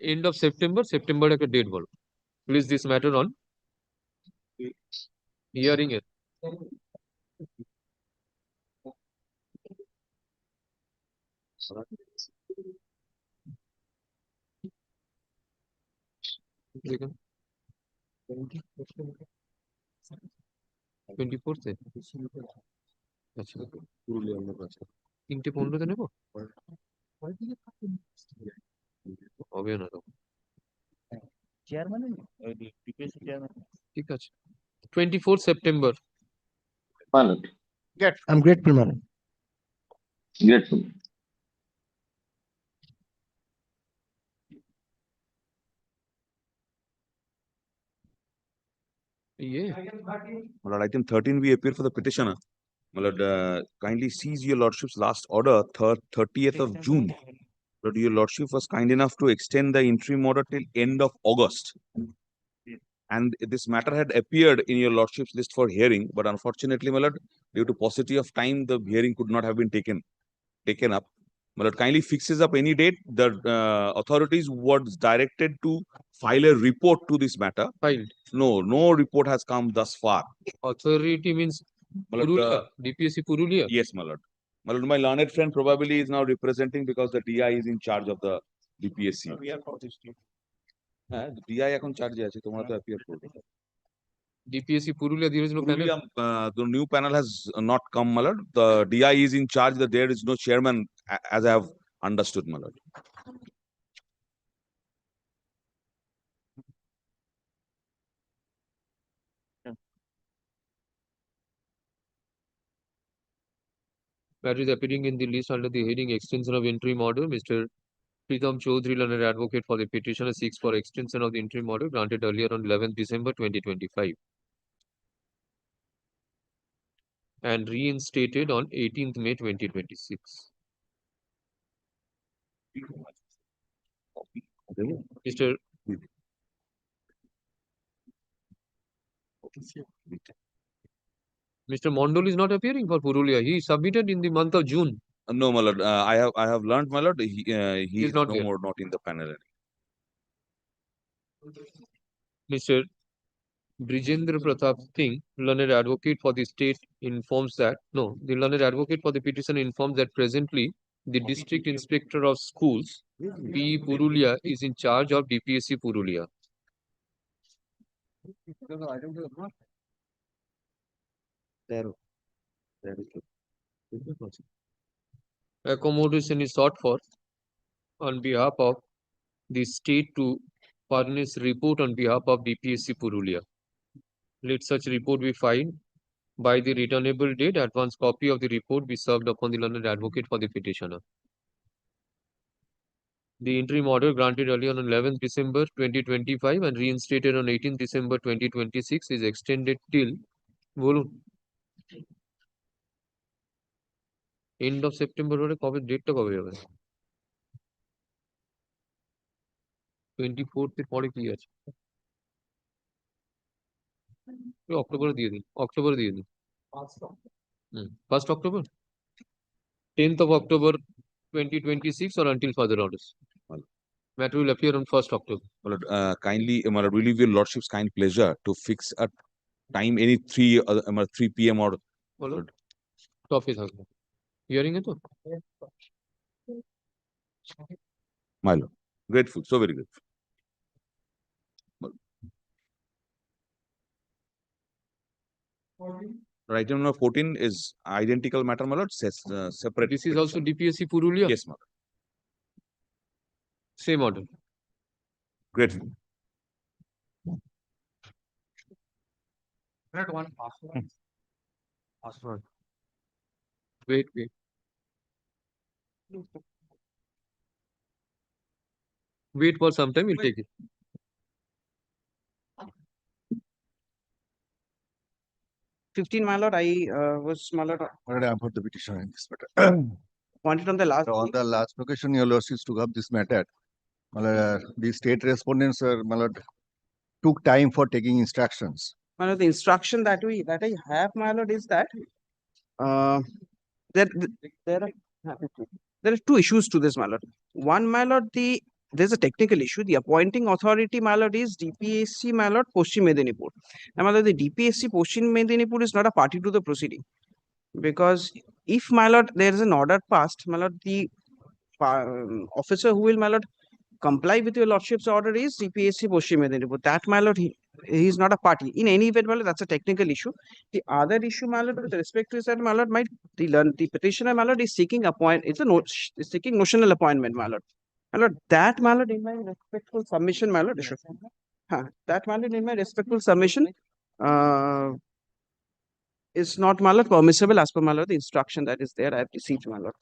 End of September, September a date bolo. Please this matter on hearing it. देखो 24th अच्छा তিনটে 15 নেব হবে না তো chairman DPSC chairman ঠিক আছে 24th September. I'm grateful, madam. Grateful. Yeah. My lord, item 13 we appear for the petitioner. My lord, kindly seize your lordship's last order, 30th of June. But your lordship was kind enough to extend the interim order till end of August. And this matter had appeared in your lordship's list for hearing, but unfortunately, my lord, due to paucity of time, the hearing could not have been taken up. My lord, kindly fixes up any date. The authorities was directed to file a report to this matter. Filed. No report has come thus far. Authority means Purulia, DPSC Purulia. Yes, my lord. My lord, my learned friend probably is now representing because the DI is in charge of the DPSC. We are for this team. DI এখন charge আছে তোমরা তো appear করবে DPSC Purulia, there is no panel. The new panel has not come, my lord. The DI is in charge. There is no chairman, as I have understood, my lord. Matter is appearing in the list under the heading Extension of Interim Order. Mr. Pritam Chaudhary, learned advocate for the petitioner, seeks for extension of the interim order granted earlier on 11th December 2025 and reinstated on 18th May 2026. Mr. Mondol is not appearing for Purulia. He submitted in the month of June. No, my lord. I have learned, my lord. He is not no here. more not in the panel. Mr. Brijendra Pratap Singh, learned advocate for the state, informs that the learned advocate for the petition informs that presently the district inspector of schools, P. Purulia, is in charge of DPSC Purulia. Accommodation is sought for on behalf of the state to furnish report on behalf of DPSC Purulia. Let such report be filed by the returnable date. Advance copy of the report be served upon the learned advocate for the petitioner. The interim order granted earlier on 11th December 2025 and reinstated on 18th December 2026 is extended till end of September হলে কবে ডেটটা কবে হবে 24th এর পরে কি আছে অক্টোবরে দিয়ে দিন First October 10th of October 2026 or until further orders. Matter will appear on 1st October. Well, kindly, will leave your lordship's kind pleasure to fix a time any 3 p.m. or টপে থাকবে Hearing it? My lord, grateful, so very grateful. Item number 14 is identical matter, my lord, separate. This is also DPSC Purulia? Yes, my lord. Same order. Grateful. One password. Password. Wait. Wait for some time, we'll take it. 15, my lord, I was, my lord, I've heard the petition in this matter. pointed on the last. On the last occasion, your lordships took up this matter. The state respondents, my lord, took time for taking instructions. My lord, the instruction that I have, my lord, is that there are two issues to this, my lord. One, my lord, there's a technical issue. The appointing authority, my lord, is DPSC, my lord, Paschim Medinipur. Now, my lord, the DPSC Paschim Medinipur is not a party to the proceeding, because if, my lord, there is an order passed, my lord, the officer who will, my lord, comply with your lordship's order is DPSC Paschim Medinipur. That, my lord, he is not a party. In any event, my lord, that's a technical issue. The other issue, my lord, with respect to is that, my lord, the petitioner, my lord, is seeking is seeking notional appointment, my lord. My lord, that, my lord, in my respectful submission, my lord, that, my lord, in my respectful submission, is not, my lord, permissible as per, my lord, the instruction that is there. I have received, my lord.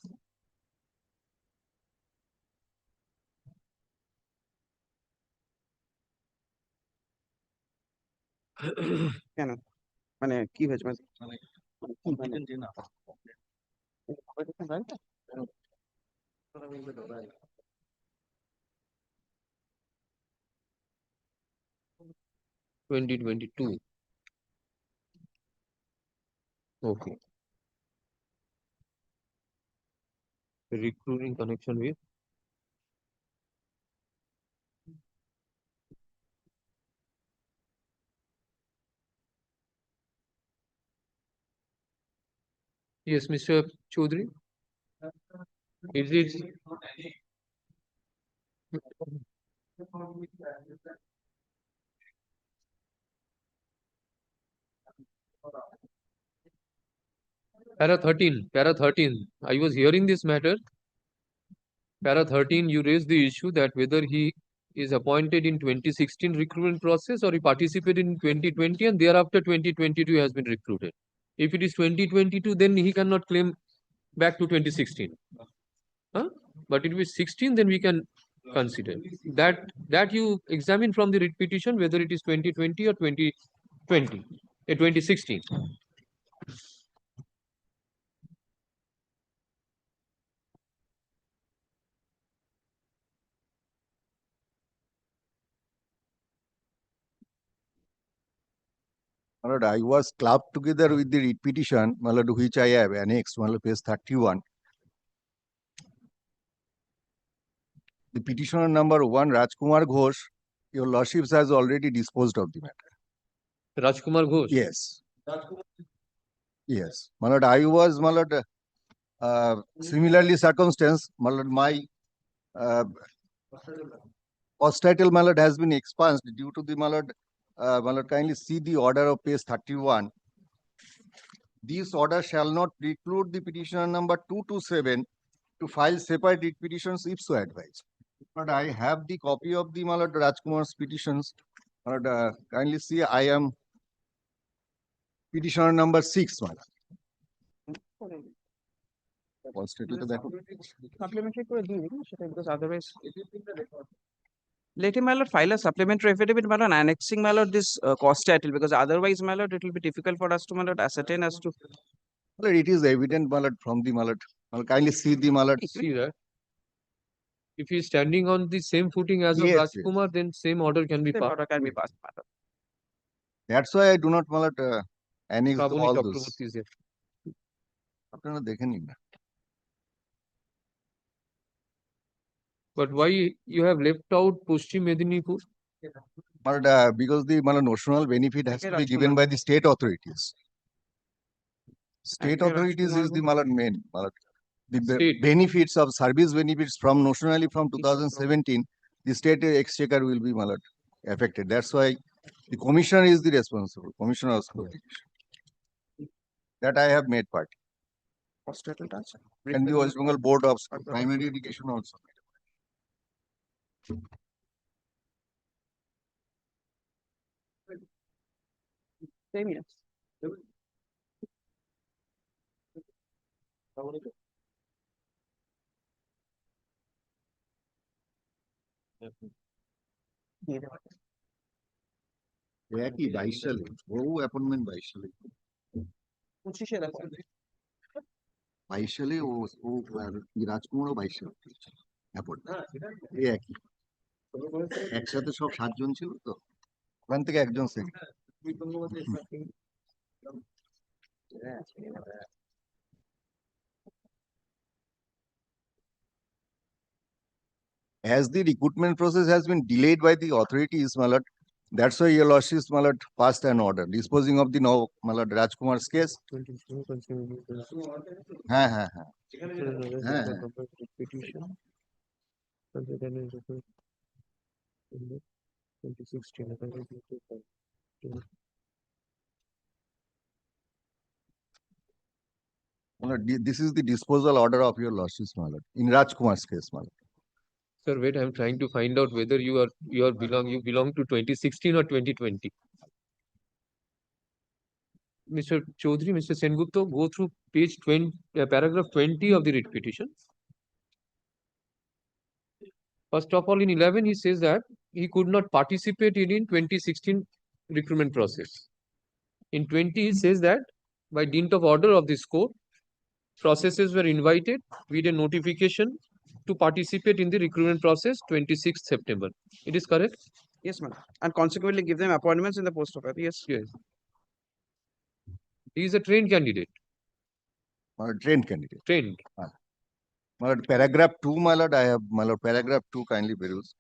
কেন মানে কি হয়েছে মানে 2022. Okay. Recruiting connection with yes, Mr. Chaudhary. Is it Para 13, I was hearing this matter. Para 13, you raised the issue that whether he is appointed in 2016 recruitment process or he participated in 2020 and thereafter 2022 has been recruited. If it is 2022, then he cannot claim back to 2016. But if it is 16, then we can consider that you examine from the writ petition whether it is 2020 or 2016. My lord, I was clubbed together with the writ petition, my lord, which I have annexed, my lord, page 31. The petitioner number 1, Rajkumar Ghosh, your lordships has already disposed of the matter. Rajkumar Ghosh? Yes. Yes. My lord, I was, my lord, similarly circumstanced, my lord, my post title, my lord, has been expunged due to the, my lord, kindly see the order of page 31. This order shall not preclude the petitioner number 227 to file separate writ petitions if so advised. But I have the copy of the, my lord, Rajkumar's petitions. My lord, kindly see, I am petitioner number 6, my lord. Supplementary করে দিই সেটা, because otherwise let him, my lord, file a supplementary affidavit, my lord, annexing, my lord, this cost title, because otherwise, my lord, it will be difficult for us to, my lord, ascertain as to. Well, it is evident, my lord, from the, my lord. Kindly see the, my lord. See that if he is standing on the same footing as of Yes, Rajkumar, then same order can be Same passed. order can be passed, my lord. That's why I do not, my lord, annex Shravani all those. Chakraborty is there. আপনারা দেখে নিন না। But why you have left out Paschim Medinipur? But because the notional benefit has to be given by the state authorities. State authorities is the main. the benefits of service benefits from notionally from 2017, the state exchequer will be, my lord, affected. That's why the commissioner is the responsible, commissioner of school education. That I have made part. And the West Bengal Board of Primary Education also. Same here. একই 22 সালে বহু appointment 22 সালে 22 সালে ও আর রাজকুমারও 22 সালে appointment এই একই একসাথে সব 7 জন ছিল তো ওখান থেকে একজন second. As the recruitment process has been delayed by the authorities, my lord, that's why your lordship, my lord, passed an order disposing of the now, my lord, Rajkumar's case. Ha ha ha. My lord, this is the disposal order of your lordship, my lord, in Rajkumar's case, my lord. Sir, wait, I'm trying to find out whether you belong to 2016 or 2020. Mr. Chaudhary, Mr. Sengupta, go through page 20, paragraph 20 of the writ petition. First of all, in 11, he says that he could not participate in 2016 recruitment process. In 20, he says that by dint of order of this court, processes were invited with a notification to participate in the recruitment process 26th September. It is correct? Yes, ma'am. And consequently give them appointments in the post of yes. Yes. He is a trained candidate. My lord, trained candidate. Trained. My lord, paragraph 2, my lord, I have, my lord, paragraph 2 kindly peruse.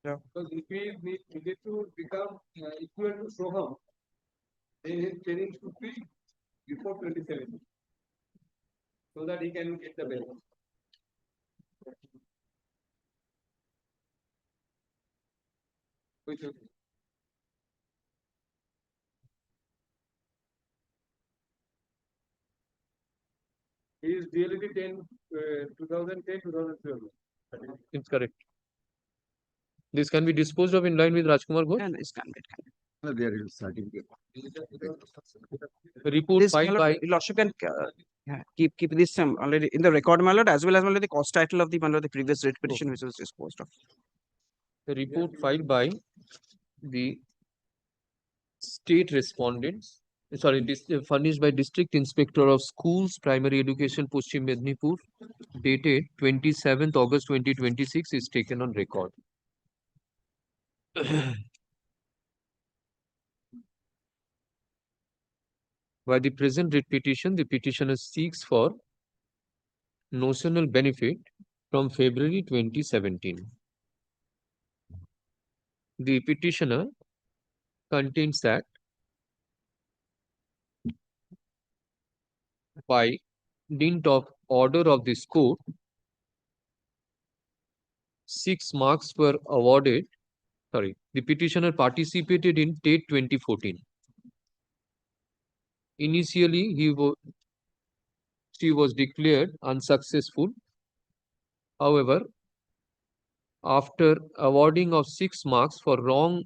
Because if we need to become equal to Soham, then his training should be before 27, so that he can get the benefit. Which he is DLED 10, 2010, 2012. It's correct. This can be disposed of in line with Rajkumar Ghosh? And it's can be. There is certificate. Report This, filed by lordship can keep this already in the record, my lord, as well as the cost title of the the previous writ petition which was disposed of. the report filed by the state respondents, furnished by District Inspector of Schools, Primary Education, Paschim Mednipur, dated 27th August 2026, is taken on record. By the present writ petition, the petitioner seeks for notional benefit from February 2017. The petitioner contains that by dint of order of this court, 6 marks were awarded. Sorry, the petitioner participated in TET 2014. Initially, she was declared unsuccessful. However, after awarding of 6 marks for wrong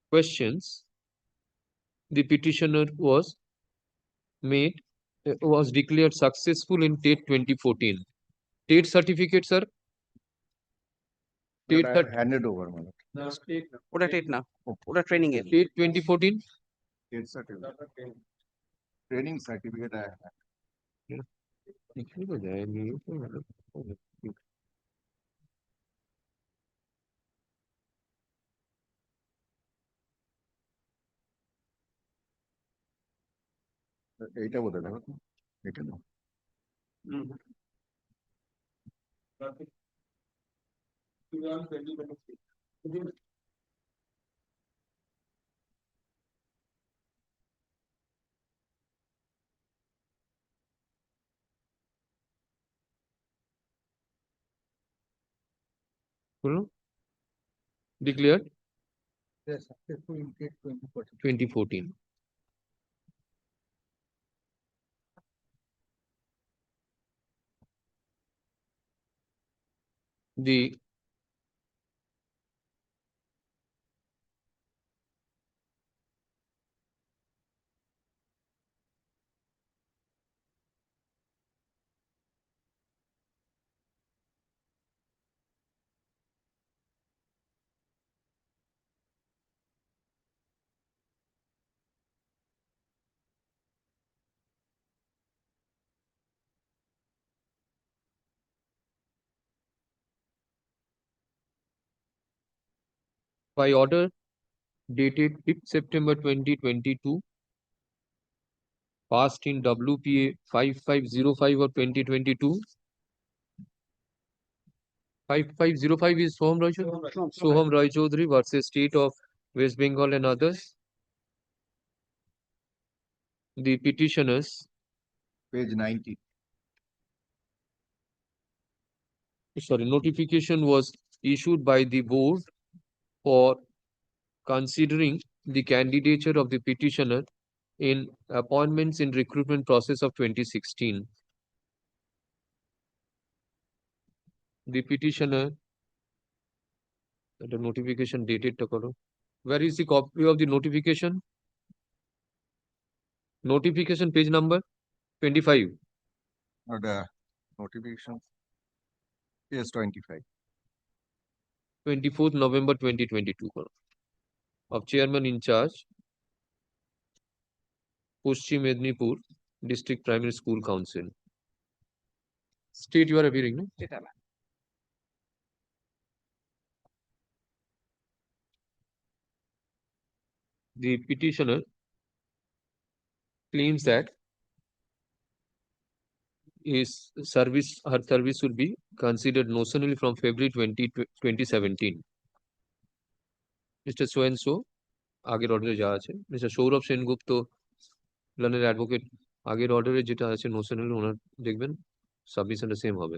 questions, the petitioner was declared successful in TET 2014. TET certificate, sir? TET handed over, my lord. ওটা TET না, ওটা training এর। TET 2014 Training certificate I have. লিখে তো দেয়নি এইটা বোধ হয় দেখো তো, এটা না। বলুন declare Yes, successful in TET 2014. 2014. The by order dated 5th September 2022, passed in WPA 5505 of 2022. 5505 is Soham Roy Chaudhary versus State of West Bengal and others. The petitioners, Page 90. notification was issued by the board for considering the candidature of the petitioner in appointments in recruitment process of 2016. The petitioner, the notification dated to karo. Where is the copy of the notification? Notification page number 25. The notification. Yes, 25. 24th November 2022 karo. Of chairman in charge, Paschim Mednipur District Primary School Council. State you are appearing, no? The petitioner claims that her service will be considered notionally from February 2017. Mr. So-and-so, আগের অর্ডারে যা আছে, Mr. Sourav Sengupta, learned advocate, আগের অর্ডারে যেটা আছে notional ওনার দেখবেন সাবমিশনটা same হবে।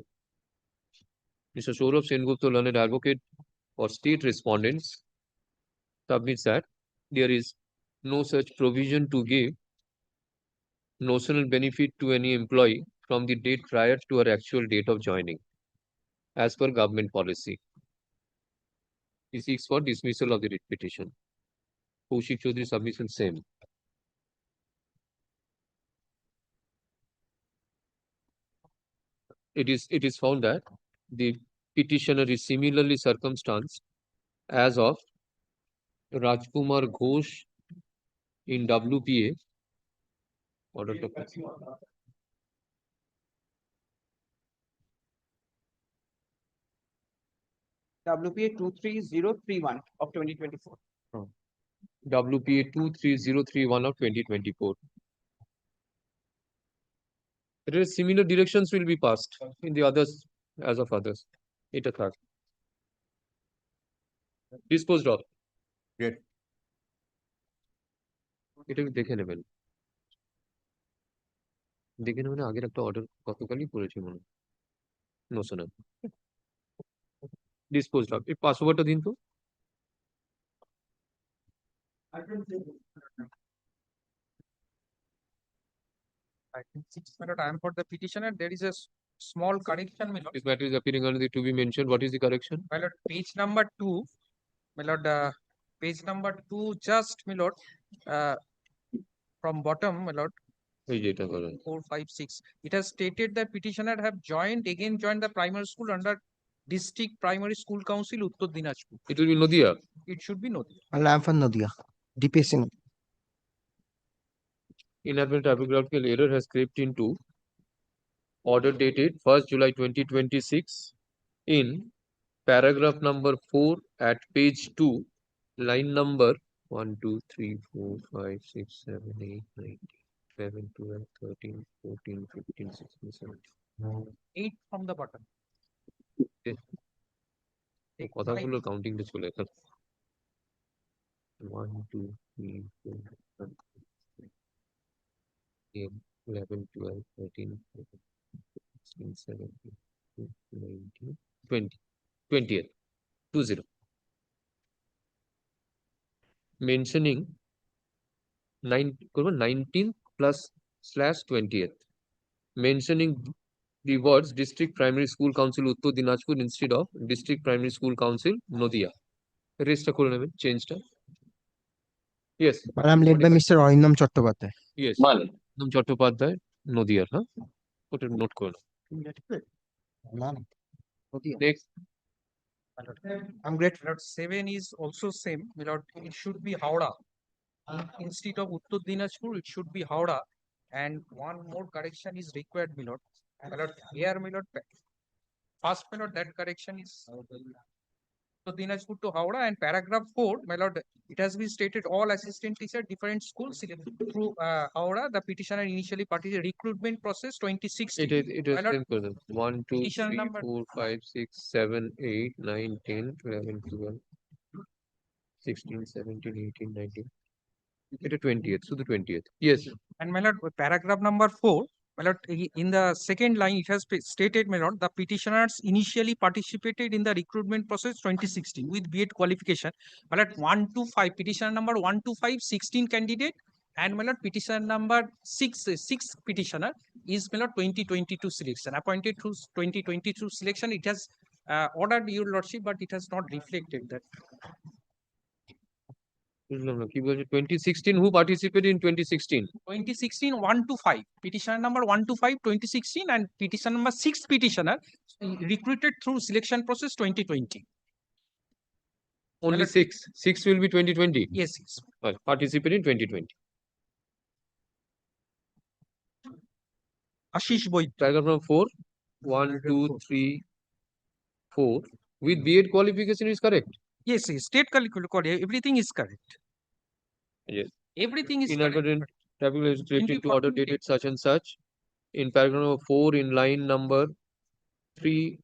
Mr. Sourav Sengupta, learned advocate for state respondents, submits that there is no such provision to give notional benefit to any employee from the date prior to her actual date of joining, as per government policy. He seeks for dismissal of the writ petition. Kaushik Chaudhary submission same. It is found that the petitioner is similarly circumstanced as of Rajkumar Ghosh in WPA. Order to WPA 23031 of 2024. WPA 23031 of 2024. There is similar directions will be passed in the others as of others. It attack. Disposed of. Great. এটা দেখে নেবেন আগের একটা order গতকালই করেছি মনে notional disposed of এই পাসওয়ার্ডটা দিন তো I think 6 minute I am for the petitioner. There is a small correction, my lord. This matter is appearing under the to be mentioned. What is the correction? My lord, page number 2, my lord, page number 2, just, my lord, from bottom, my lord, এই যেটা করেন 4, 5, 6. It has stated that petitioner have joined the primary school under District Primary School Council, Uttar Dinajpur. It will be Nadia. It should be Nadia. I am from Nadia. DPSC. Inadvertent typographical error has crept into order dated 1st July 2026 in paragraph number 4 at page 2, line number 1, 2, 3, 4, 5, 6, 7, 8, 9, 11, 12, 13, 14, 15, 16, 17. 8 from the bottom. এই কথাগুলো counting টা চলে এখন 1 2 3 4 5 10 11 12 13 14 16 17 19 20 20th 20 mentioning 19th plus slash 20th mentioning the words District Primary School Council Uttar Dinajpur instead of District Primary School Council Nadia. Rest করে নেবেন চেঞ্জটা yes I'm led by Mr. Oinam Chattopadhyay. yes নাম চট্টোপাধ্যায় নদিয়ার হ্যাঁ ওটা note করে নাও next I'm great. Lord, 7 is also same. Lord, it should be Howrah. Instead of Uttar Dinajpur, it should be Howrah. And one more correction is required, my lord. Lord, here, my lord, first, my lord, that correction is Uttar Dinajpur to Howrah. And paragraph 4, my lord, it has been stated all assistant teacher, different schools through Howrah. The petitioner initially participated recruitment process 2016. it is My lord, same করে দেন 1 2 petition 3 number 4 5 6 7 8 9 10 11 12 16 17 18 19 এটা 20th শুধু 20th yes And my lord, paragraph number 4, my lord, in the second line, it has stated, my lord, the petitioners initially participated in the recruitment process 2016 with B.Ed qualification. My lord, 1 to 5, petitioner number 1 to 5, 16 candidate. And my lord, petitioner number 6 petitioner is my lord 2022 selection. Appointed through 2022 selection, it has ordered your lordship, but it has not reflected that. বুঝলাম না কি বলছে 2016 who participated in 2016 2016 1 to 5 petitioner number 1 to 5 2016 and petition number 6 petitioner recruited through selection process 2020. only 6 will be 2020 Yes, yes. participate in 2020 Ashish Boy, paragraph number 4 1 2 3 4 with B.Ed qualification is correct yes, yes. State curriculum, everything is correct. yes Everything is inadvertent tabula is related to order 2014 dated such and such in paragraph number 4 in line number 3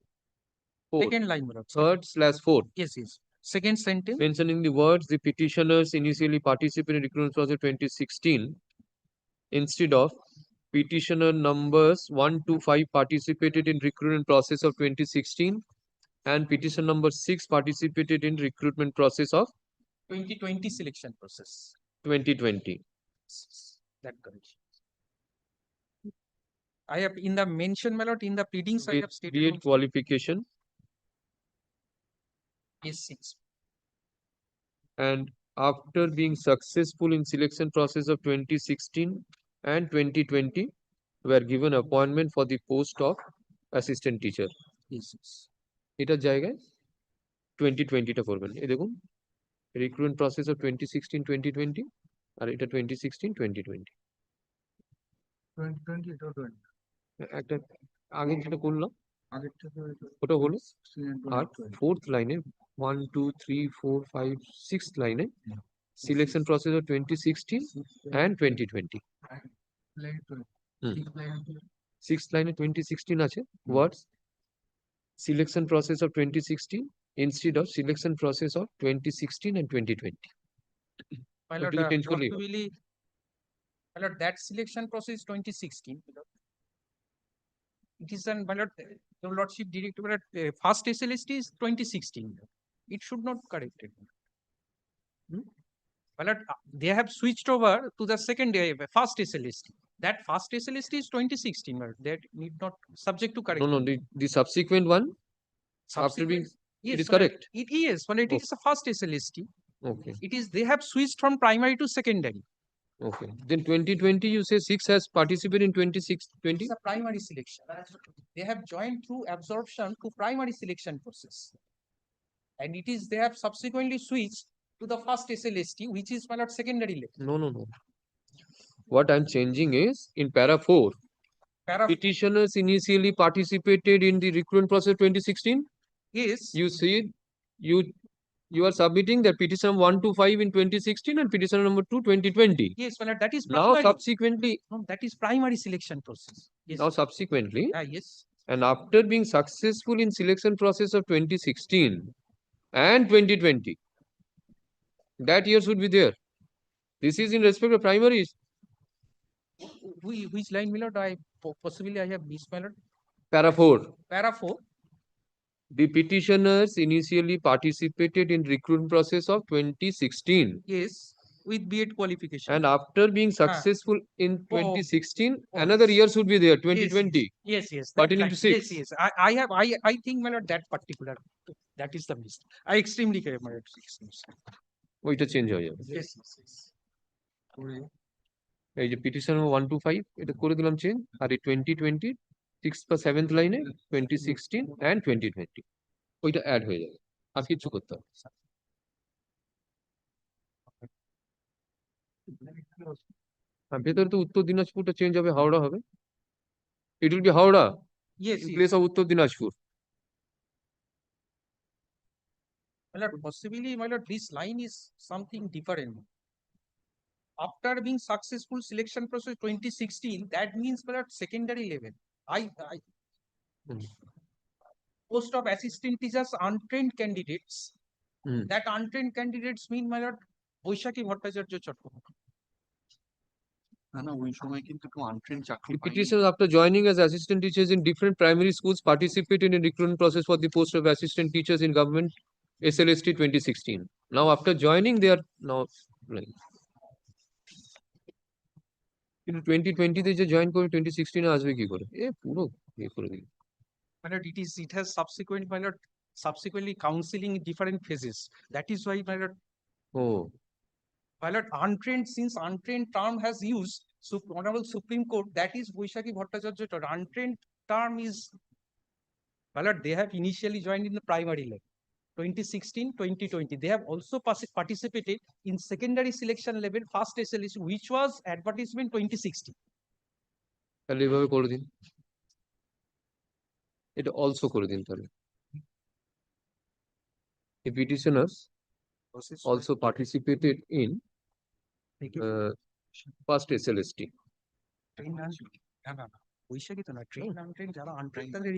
4 second line, my lord. third slash 4 Yes, yes. Second sentence. mentioning the words the petitioners initially participated in recruitment process 2016 instead of petitioner numbers 1 to 5 participated in recruitment process of 2016 and petition number 6 participated in recruitment process of 2020 selection process. 2020 That correction. I have in the mention, my lord, in the pleadings, I have stated B.Ed qualification yes, 6. and after being successful in selection process of 2016 and 2020 were given appointment for the post of assistant teacher Yes, yes. এটার জায়গায় 2020 টা করবেন এই দেখুন recruitment process of 2016 2020 আর এটা 2016 2020 2020 এটা 20 একটা আগে যেটা করলাম আগেরটা তো ওটা হলো 16 and আর 2020 ফোর্থ লাইনে 1 2 3 4 5 6 লাইনে selection process of 2016 and 2020 line 20 hmm six line 6th লাইনে 2016 আছে words selection process of 2016 instead of selection process of 2016 and 2020 My lord, ওইটুকু change করলেই হবে। possibly, my lord, that selection process 2016. my lord. It is an, my lord, your lordship director, my lord, first SLST is 2016. It should not correct it. My lord, they have switched over to the second first SLST. That first SLST is 2016. My lord. That need not subject to no correction. no the subsequent one after being Yes, it is my lord, correct It is, well, it is a first SLST. okay It is, they have switched from primary to secondary. Okay. Then 2020, you say 6 has participated in 2020? It's a primary selection. They have joined through absorption to primary selection process. And it is, they have subsequently switched to the first SLST, which is my lord secondary level. No. What I'm changing is in para 4, petitioners initially participated in the recruitment process 2016. Yes. You see, you are submitting that petition 1 to 5 in 2016 and petition number 2 2020. Yes, my lord, that is Now primary. subsequently, No, that is primary selection process. Yes. now subsequently, Yes. and after being successful in selection process of 2016 and 2020, that year should be there. This is in respect of primaries. Which line, my lord? Possibly I have missed, my lord. Para 4. Para 4. The petitioners initially participated in recruitment process of 2016. Yes, with B.Ed qualification. And after being successful in Oh, 2016, oh, another yes. year should be there, 2020. Yes. That Pertaining to line. 6. Yes. I think, my lord, that particular, that is the mistake. I extremely care, my lord. ওইটা change হয়ে যাবে Yes. এই যে petition 1 to 5 এটা করে দিলাম change আর এই 2020 6th বা 7th লাইনে 2016 and 2020 ওইটা অ্যাড হয়ে যাবে আর কিছু করতে হবে আর ভেতরে তো উত্তর দিনাজপুরটা চেঞ্জ হবে হাওড়া হবে it will be Howrah Yes. in place of উত্তর Dinajpur My lord, possibly, my lord, this line is something different. After being successful selection process 2016, that means, my lord, secondary level. I post of assistant teachers untrained candidates. That untrained candidates mean, my lord, বৈশাখী ভট্টাচার্য চট্টোপাধ্যায়. না ওই সময় কিন্তু কেউ untrained চাকরি The পায়নি। petitioners, after joining as assistant teachers in different primary schools, participated in recruitment process for the post of assistant teachers in government SLST 2016. Now, after joining, they are now like. কিন্তু 2020 তে যে join করে 2016 এ আসবে কি করে পুরো করে দিল My lord, it has subsequent, my lord, subsequently counseling in different phases. That is why, my lord. Oh. My lord, untrained, since untrained term has used Honorable Supreme Court, that is Boishaki Bhattacharya term. Untrained term is, my lord, they have initially joined in the primary level. 2016, 2020. They have also participated in secondary selection level, first SLST, which was advertisement 2016. তাহলে এইভাবে করে দিন এটা also করে দিন তাহলে The petitioners also participated in first SLST. বৈশাখী তো না ট্রেন আনট্রেন যারা আনট্রেন তাদের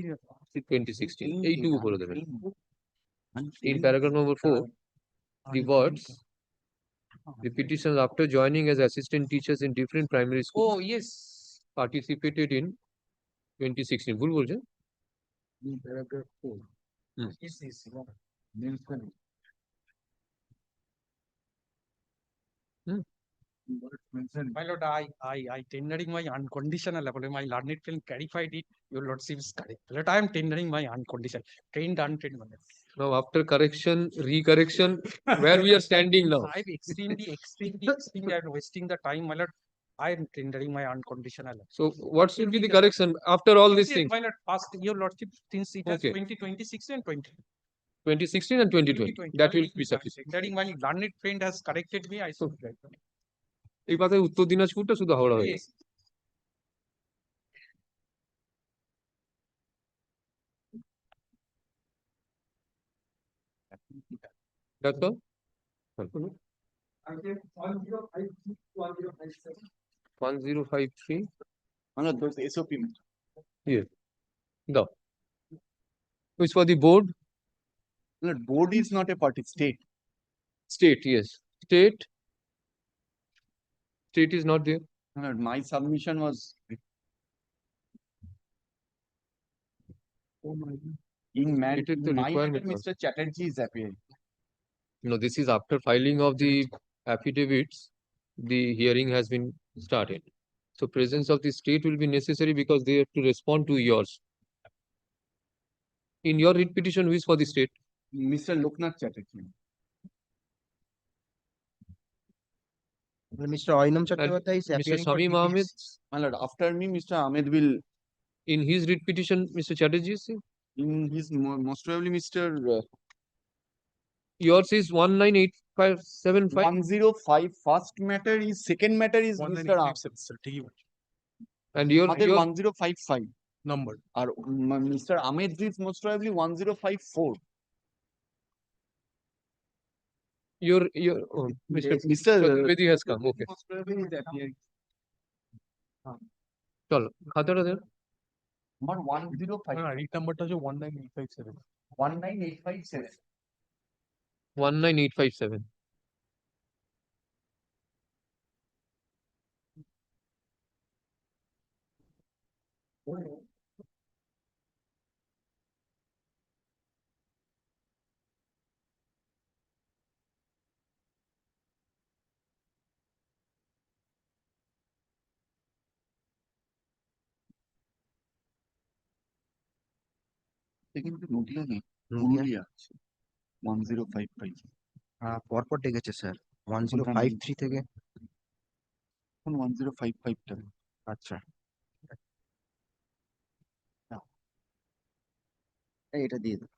2016 এইটুকু করে দেবেন In paragraph number 4, the words the petitioners after joining as assistant teachers in different primary schools. Oh yes. Participated in 2016. ভুল বলছেন? Paragraph 4. Yes. My lord, I tendering my unconditional apology. My learned friend clarified it. Your lordship is correct. But I am tendering my unconditional. Trained, untrained. Now, after correction, recorrection, where we are standing now? I'm extremely I'm wasting the time, my lord. I am tendering my unconditional. So, what should be the correction after all these things? My lord, past your lordship, since it has Okay. 2016 and 20. 2016 and 2020. That will be sufficient. Tendering my learned friend has corrected me. I should write. এই পাতায় উত্তর দিনাজপুরটা শুধু হাওড়া হয়ে গেছে That's all? 1053. Those SOP. Yes. No. Which for the board? No, board is not a party, state. State, yes. State is not there. No, my submission was in my requirement, Mr. Chatterjee is appearing. No, this is after filing of the affidavits, the hearing has been started. So presence of the state will be necessary because they have to respond to yours. In your writ petition, who is for the state? Mr. Loknath Chatterjee. Mr. Ainam And Chakravarti is Mr. appearing for Shamim DPS. Ahmed, My lord, after me, Mr. Ahmed will, in his writ petition, Mr. Chatterjee is saying? in his most probably Mr. Yours is 198575. 105 first matter is, second matter is Mr. And your Matter 1055 number. or Mr. Ahmed is most probably 1054. your Mr. Chaturvedi has come. Okay. Most probably is appearing. চলো খাতাটা দেন। Number 105. Read number টা যে 19857. 19857. 19857. কিন্তু নদিয়া নেই, পুরুলিয়া 1055 পরপর ডেকেছে sir 1053 থেকে 1055 টা। আচ্ছা এটা দিয়ে দাও।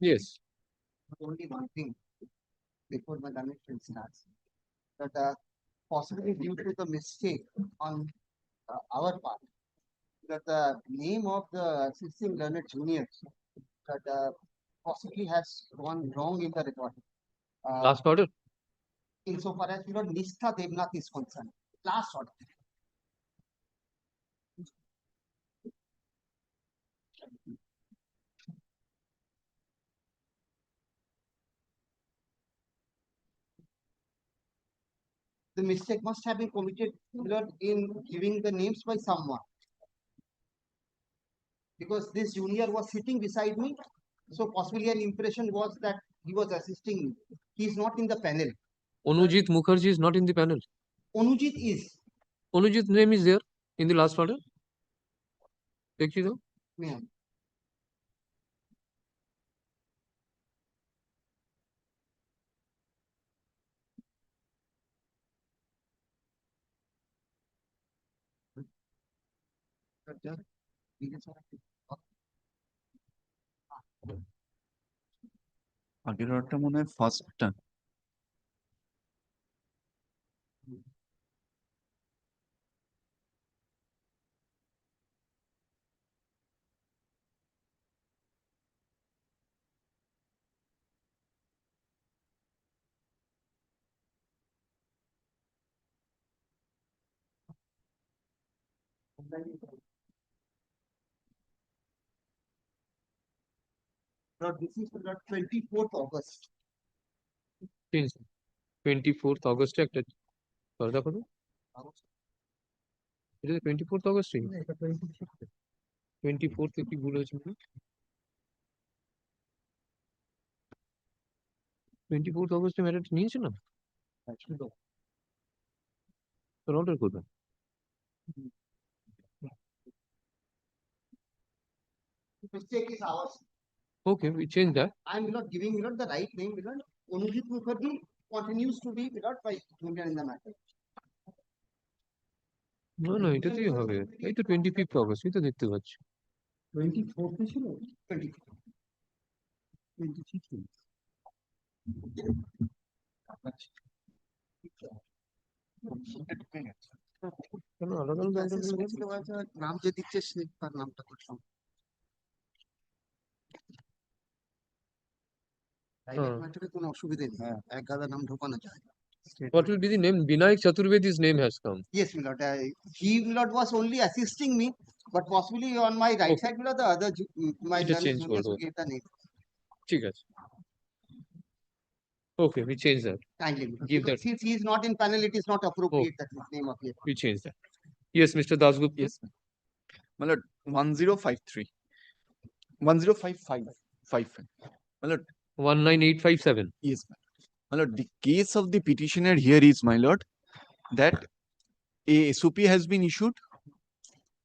Yes. Only one thing before the connection starts, that possibly due to the mistake on our part, that the name of the assisting learned juniors that possibly has gone wrong in the record. Last order. Insofar as Nistha Devnath is concerned, last order. The mistake must have been committed in giving the names by someone. Because this junior was sitting beside me, so possibly an impression was that he was assisting me. He is not in the panel. Anujit Mukherjee is not in the panel. Anujit is. Anujit's name is there in the last order. Take it out. Yeah. আগের অর্ডারটা মনে হয় ফার্স্টটা। This is the 24th August. 24th August একটা পর্দা করো। এটা 24th August 24th কি ভুল হয়েছে? 24th August ম্যারেজ নিয়েছে না? তোর অর্ডার করবে। Mistake is ours. Okay, we change that. I am not giving the right name. Anujit Mukherjee continues to be by junior in the matter. না এটাতেই হবে। এই তো 25th August এই তো দেখতে পাচ্ছি। 24th ছিল 23 কেন আলাদা আলাদা নাম যে দিচ্ছে তার নামটা করলাম। প্রাইভেট ম্যাটারে কোনো অসুবিধা নেই, এক গাদা নাম ঢোকানো যায়। What will be the name? Vinayak Chaturvedi's name has come. Yes, my lord. He was only assisting me, but possibly on my right side, the other my এটা change juniors করবো। will get the name. ঠিক আছে। Okay, we change that. Kindly. Give Because that. since he is not in panel, it is not appropriate that his name appears. We change that. Yes, Mr. Dasgupta. Yes, my lord. 1053. 1055. My lord. 19857. Yes, my lord. The case of the petitioner here is, my lord, that a SOP has been issued.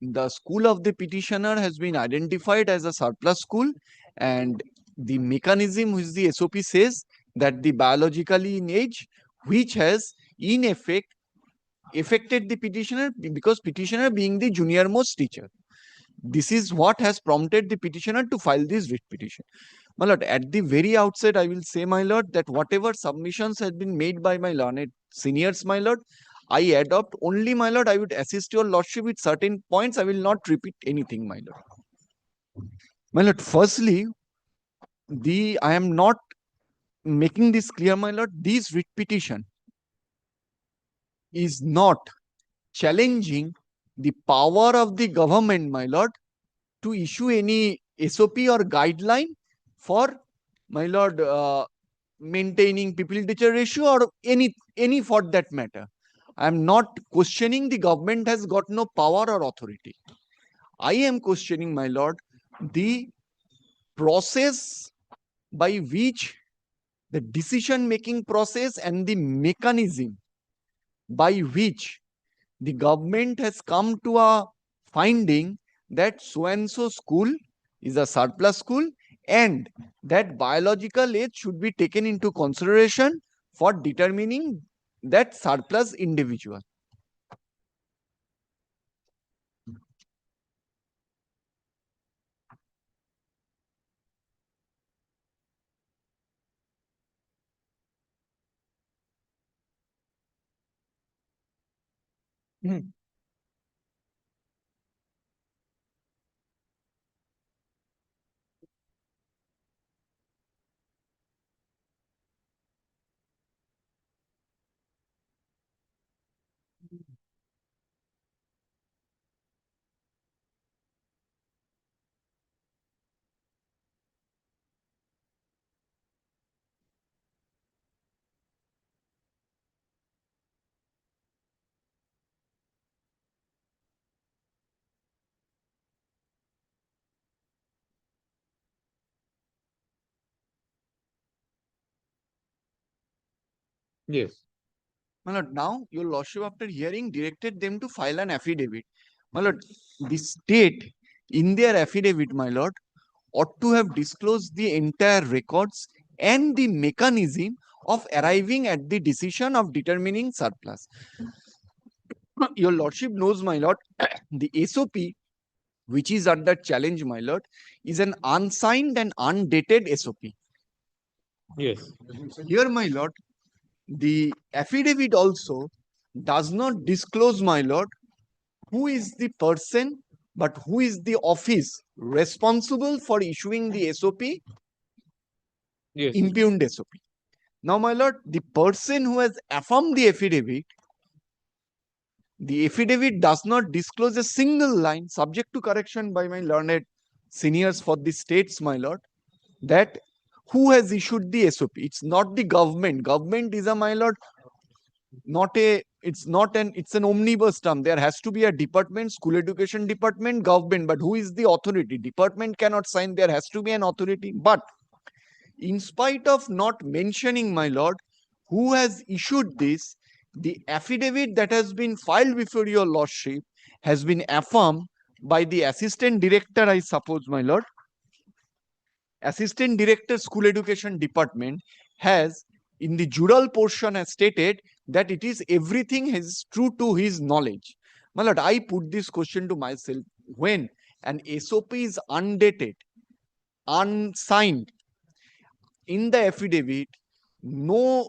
The school of the petitioner has been identified as a surplus school, and the mechanism which the SOP says that the biologically in age, which has in effect affected the petitioner because petitioner being the junior most teacher. This is what has prompted the petitioner to file this writ petition. My lord, at the very outset, I will say, my lord, that whatever submissions have been made by my learned seniors, my lord, I adopt only, my lord. I would assist your lordship with certain points. I will not repeat anything, my lord. My lord, firstly, I am not making this clear, my lord. This writ petition is not challenging the power of the government, my lord, to issue any SOP or guideline for, my lord, maintaining pupil-teacher ratio or any for that matter. I am not questioning the government has got no power or authority. I am questioning, my lord, the process by which the decision-making process and the mechanism by which the government has come to a finding that so and so school is a surplus school and that biological age should be taken into consideration for determining that surplus individual. Yes. My lord, now your lordship, after hearing, directed them to file an affidavit. My lord, the state in their affidavit, my lord, ought to have disclosed the entire records and the mechanism of arriving at the decision of determining surplus. Your lordship knows, my lord, the SOP which is under challenge, my lord, is an unsigned and undated SOP. Yes. Here, my lord, the affidavit also does not disclose, my lord, who is the person, but who is the office responsible for issuing the SOP, Yes. impugned SOP. Now, my lord, the person who has affirmed the affidavit does not disclose a single line, subject to correction by my learned seniors for the states, my lord, that who has issued the SOP. It's not the government. Government is a, my lord, it's an omnibus term. There has to be a department, school education department, government. But who is the authority? Department cannot sign. There has to be an authority. But in spite of not mentioning, my lord, who has issued this, the affidavit that has been filed before your lordship has been affirmed by the assistant director, I suppose, my lord. Assistant Director School Education Department has in the jural portion has stated that it is everything is true to his knowledge. My lord, I put this question to myself: when an SOP is undated, unsigned, in the affidavit, no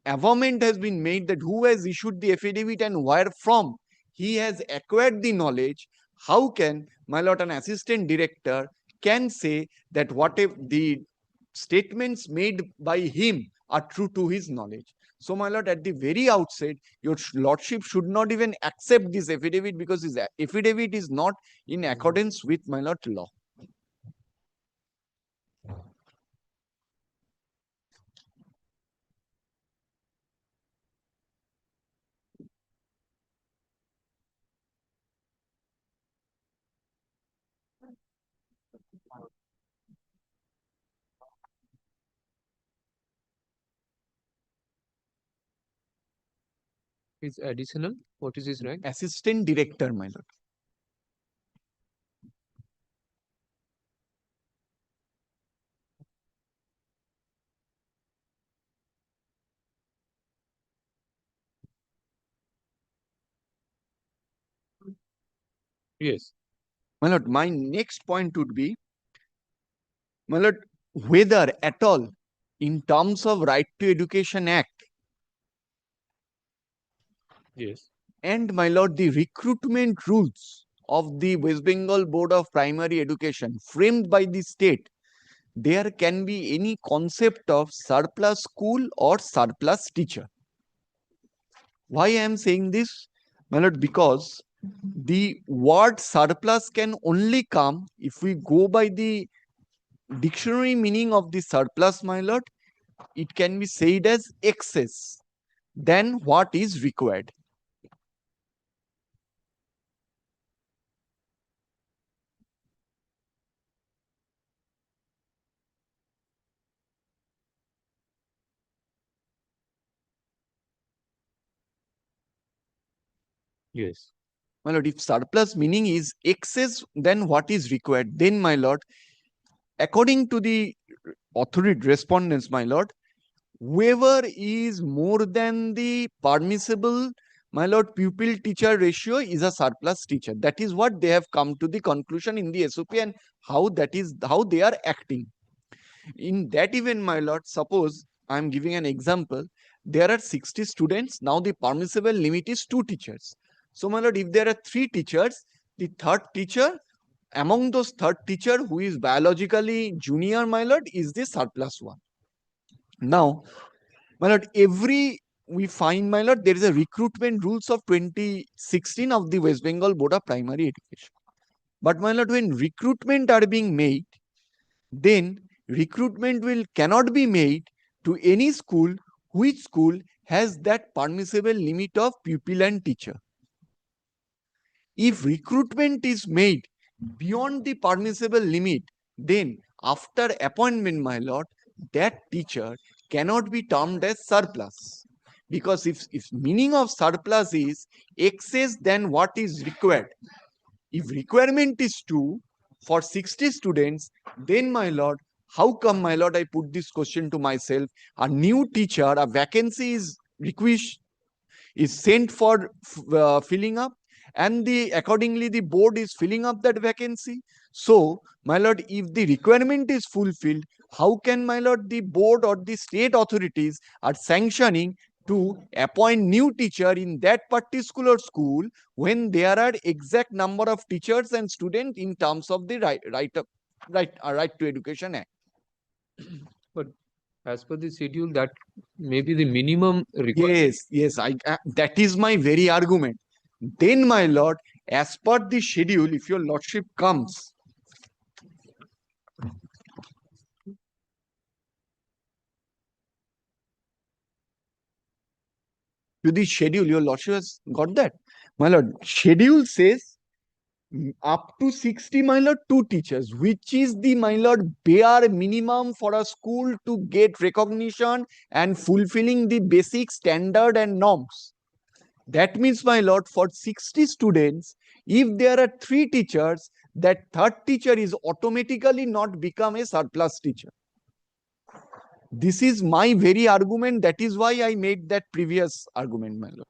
averment has been made that who has issued the affidavit and where from he has acquired the knowledge, how can, my lord, an assistant director can say that whatever the statements made by him are true to his knowledge? So, my lord, at the very outset, your lordship should not even accept this affidavit because his affidavit is not in accordance with, my lord, law. His additional, what is his rank? Assistant Director, my lord. Yes. My lord, my next point would be, my lord, whether at all in terms of Right to Education Act Yes. and my lord, the recruitment rules of the West Bengal Board of Primary Education framed by the state, there can be any concept of surplus school or surplus teacher. Why I am saying this? My lord, because the word surplus can only come if we go by the dictionary meaning of the surplus, my lord. It can be said as excess than what is required. Yes. My lord, if surplus meaning is excess than what is required, then my lord, according to the authority respondents, my lord, whoever is more than the permissible, my lord, pupil teacher ratio is a surplus teacher. That is what they have come to the conclusion in the SOP, and how they are acting. In that event, my lord, suppose I am giving an example. There are 60 students. Now the permissible limit is 2 teachers. So, my lord, if there are 3 teachers, the third teacher, among those third teacher who is biologically junior, my lord, is the surplus one. Now, my lord, we find, my lord, there is a recruitment rules of 2016 of the West Bengal Board of Primary Education. But my lord, when recruitment are being made, then recruitment cannot be made to any school which school has that permissible limit of pupil and teacher. If recruitment is made beyond the permissible limit, then after appointment, my lord, that teacher cannot be termed as surplus. Because if meaning of surplus is excess than what is required, if requirement is 2 for 60 students, then my lord, how come, my lord, I put this question to myself, a new teacher, a vacancy is sent for filling up, and accordingly the board is filling up that vacancy. So, my lord, if the requirement is fulfilled, how can, my lord, the board or the state authorities are sanctioning to appoint new teacher in that particular school when there are exact number of teachers and students in terms of the right to Education Act? But as per the schedule, that may be the minimum requirement. Yes, that is my very argument. Then, my lord, as per the schedule, if your lordship comes, to the schedule, your lordship has got that. My lord, schedule says up to 60, my lord, 2 teachers, which is the, my lord, bare minimum for a school to get recognition and fulfilling the basic standard and norms. That means, my lord, for 60 students, if there are 3 teachers, that third teacher is automatically not become a surplus teacher. This is my very argument. That is why I made that previous argument, my lord.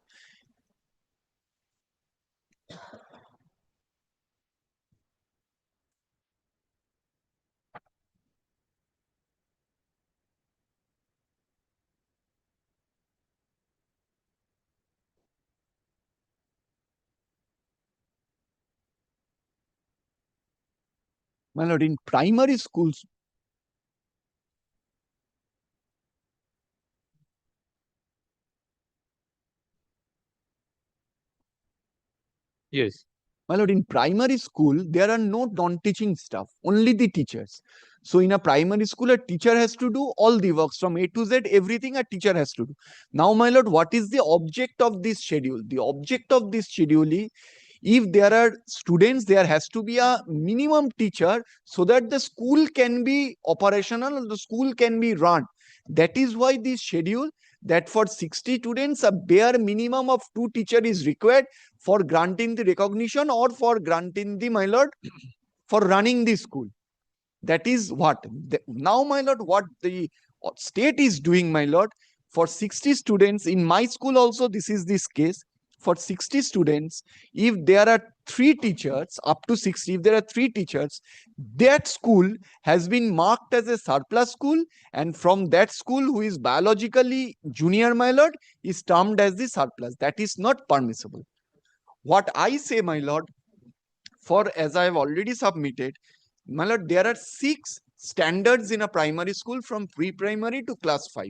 My lord, in primary schools, yes, my lord, in primary school, there are no non-teaching staff, only the teachers. So in a primary school, a teacher has to do all the works from A to Z, everything a teacher has to do. Now, my lord, what is the object of this schedule? The object of this schedule is, if there are students, there has to be a minimum teacher so that the school can be operational and the school can be run. That is why this schedule, that for 60 students, a bare minimum of 2 teachers is required for granting the recognition or for granting the, my lord, for running the school. That is what now, my lord, what the state is doing, my lord, for 60 students in my school also this is this case. For 60 students, if there are 3 teachers, up to 60, if there are 3 teachers, that school has been marked as a surplus school, and from that school who is biologically junior, my lord, is termed as the surplus. That is not permissible. What I say, my lord, for as I have already submitted, my lord, there are 6 standards in a primary school from pre-primary to class 5.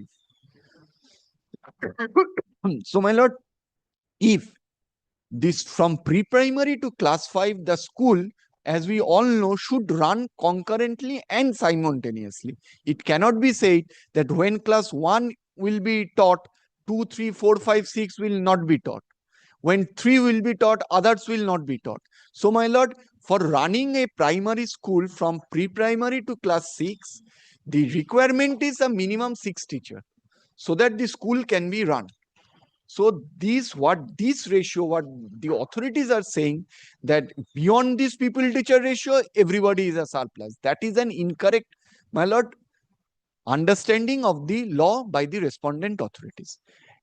So, my lord, if this from pre-primary to class 5, the school, as we all know, should run concurrently and simultaneously. It cannot be said that when class 1 will be taught, 2, 3, 4, 5, 6 will not be taught. When 3 will be taught, others will not be taught. So, my lord, for running a primary school from pre-primary to class 6, the requirement is a minimum 6 teachers, so that the school can be run. So this ratio, what the authorities are saying, that beyond this pupil-teacher ratio, everybody is a surplus. That is an incorrect, my lord, understanding of the law by the respondent authorities.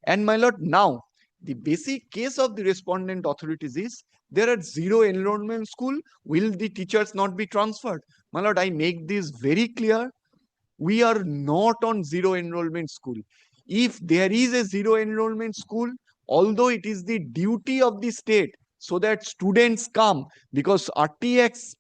And my lord, now the basic case of the respondent authorities is there are 0 enrollment school. Will the teachers not be transferred? My lord, I make this very clear. We are not on 0 enrollment school. If there is a 0 enrollment school, although it is the duty of the state so that students come, because RTX,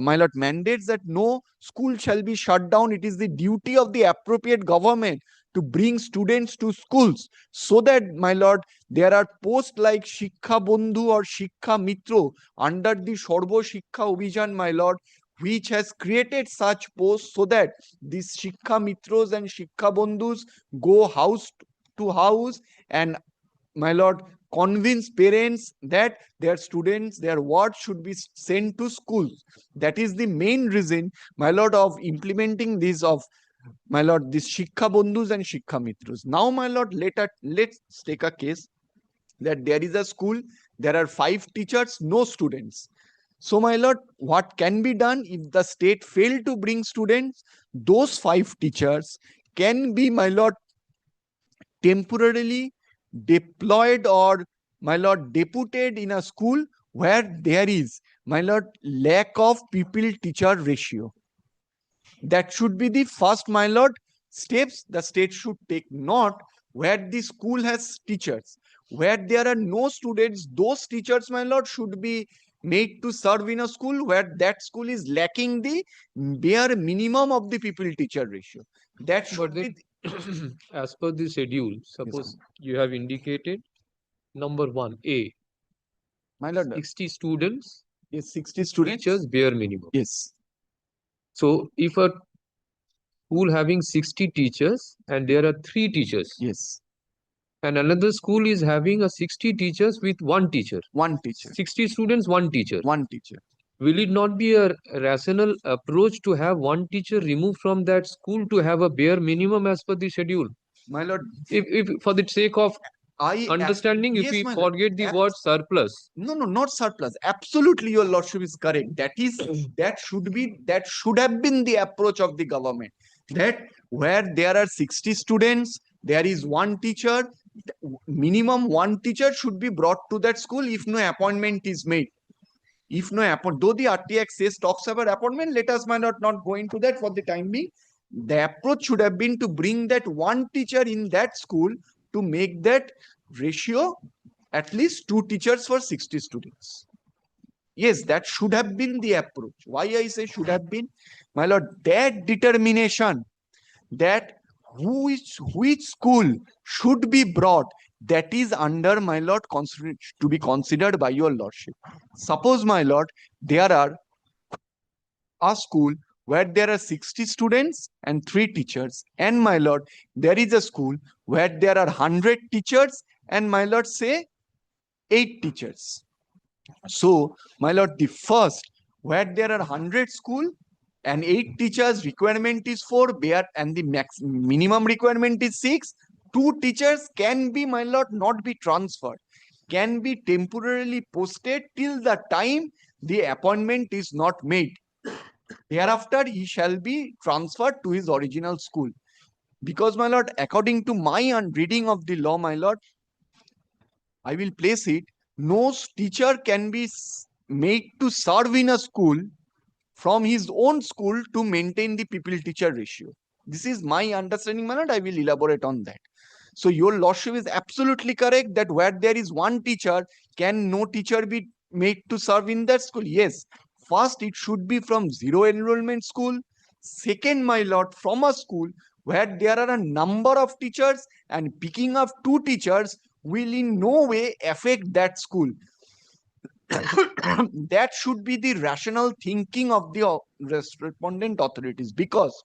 my lord, mandates that no school shall be shut down. It is the duty of the appropriate government to bring students to schools, so that, my lord, there are posts like Shiksha Bandhu or Shiksha Mitra under the Sarva Shiksha Abhijan, my lord, which has created such posts so that these Shiksha Mitras and Shiksha Bandhus go house to house and, my lord, convince parents that their students, their ward should be sent to schools. That is the main reason, my lord, of implementing this of, my lord, this Shiksha Bandhus and Shiksha Mitras. Now, my lord, let's take a case that there is a school, there are 5 teachers, no students. So, my lord, what can be done if the state failed to bring students? Those 5 teachers can be, my lord, temporarily deployed or, my lord, deputed in a school where there is, my lord, lack of pupil-teacher ratio. That should be the first, my lord, steps the state should take, not where the school has teachers. Where there are no students, those teachers, my lord, should be made to serve in a school where that school is lacking the bare minimum of the pupil-teacher ratio. That should be as per the schedule, suppose you have indicated number 1, A. My lord, 60 students. Yes, 60 students. Teachers bare minimum. Yes. So if a school having 60 teachers and there are 3 teachers. Yes. And another school is having a 60 teachers with 1 teacher. 1 teacher. 60 students, 1 teacher. 1 teacher. Will it not be a rational approach to have 1 teacher removed from that school to have a bare minimum as per the schedule? My lord, if for the sake of understanding, if yes, we my lord, forget the word surplus. No, not surplus. Absolutely, your lordship is correct. That should have been the approach of the government. That where there are 60 students, there is 1 teacher, minimum 1 teacher should be brought to that school if no appointment is made. If no appointment, though the RTX says talks about appointment, let us not go into that for the time being. The approach should have been to bring that 1 teacher in that school to make that ratio at least 2 teachers for 60 students. Yes, that should have been the approach. Why I say should have been? My lord, that determination that which school should be brought, that is under, my lord, to be considered by your lordship. Suppose, my lord, there are a school where there are 60 students and 3 teachers, and, my lord, there is a school where there are 100 teachers and, my lord, say 8 teachers. So, my lord, the first, where there are 100 school and 8 teachers, requirement is 4, and the minimum requirement is 6, two teachers can be, my lord, not be transferred, can be temporarily posted till the time the appointment is not made. Thereafter, he shall be transferred to his original school. Because, my lord, according to my reading of the law, my lord, I will place it, no teacher can be made to serve in a school from his own school to maintain the pupil-teacher ratio. This is my understanding, my lord. I will elaborate on that. So your lordship is absolutely correct that where there is one teacher, can no teacher be made to serve in that school? Yes. First, it should be from zero enrollment school. Second, my lord, from a school where there are a number of teachers, and picking up two teachers will in no way affect that school. That should be the rational thinking of the respondent authorities, because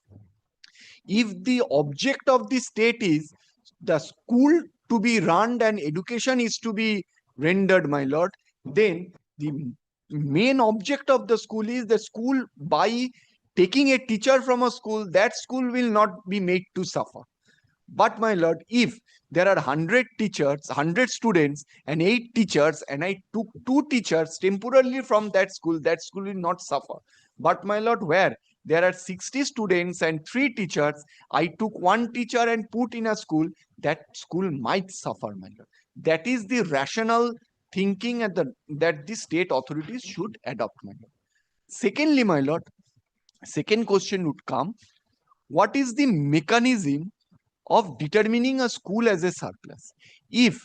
if the object of the state is the school to be run and education is to be rendered, my lord, then the main object of the school is the school, by taking a teacher from a school, that school will not be made to suffer. But, my lord, if there are 100 teachers, 100 students, and 8 teachers, and I took 2 teachers temporarily from that school will not suffer. But, my lord, where there are 60 students and 3 teachers, I took 1 teacher and put in a school, that school might suffer, my lord. That is the rational thinking that the state authorities should adopt, my lord. Secondly, my lord, second question would come, what is the mechanism of determining a school as a surplus? If,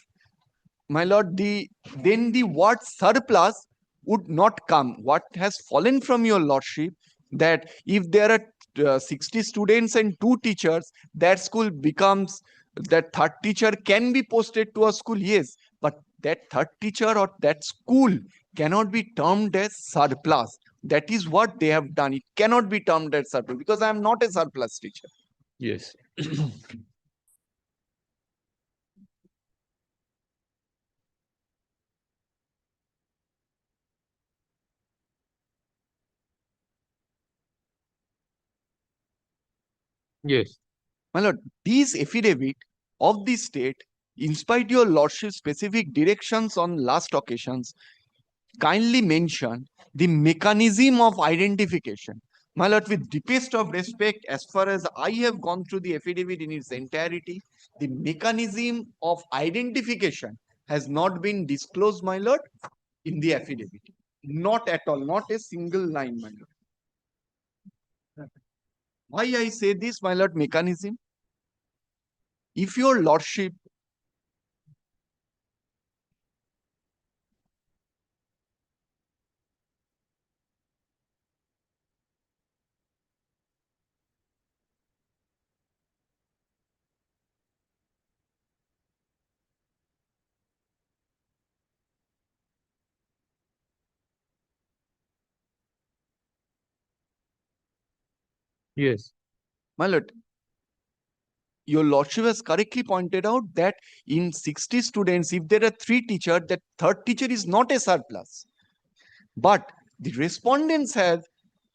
my lord, then the word surplus would not come. What has fallen from your lordship, that if there are 60 students and 2 teachers, that school becomes, that third teacher can be posted to a school, yes, but that third teacher or that school cannot be termed as surplus. That is what they have done. It cannot be termed as surplus, because I am not a surplus teacher. Yes. Yes. My lord, these affidavit of the state, in spite your lordship's specific directions on last occasions, kindly mention the mechanism of identification. My lord, with deepest of respect, as far as I have gone through the affidavit in its entirety, the mechanism of identification has not been disclosed, my lord, in the affidavit. Not at all, not a single line, my lord. Why I say this, my lord, mechanism? If your lordship Yes. My lord, your lordship has correctly pointed out that in 60 students, if there are 3 teachers, that third teacher is not a surplus. But the respondents have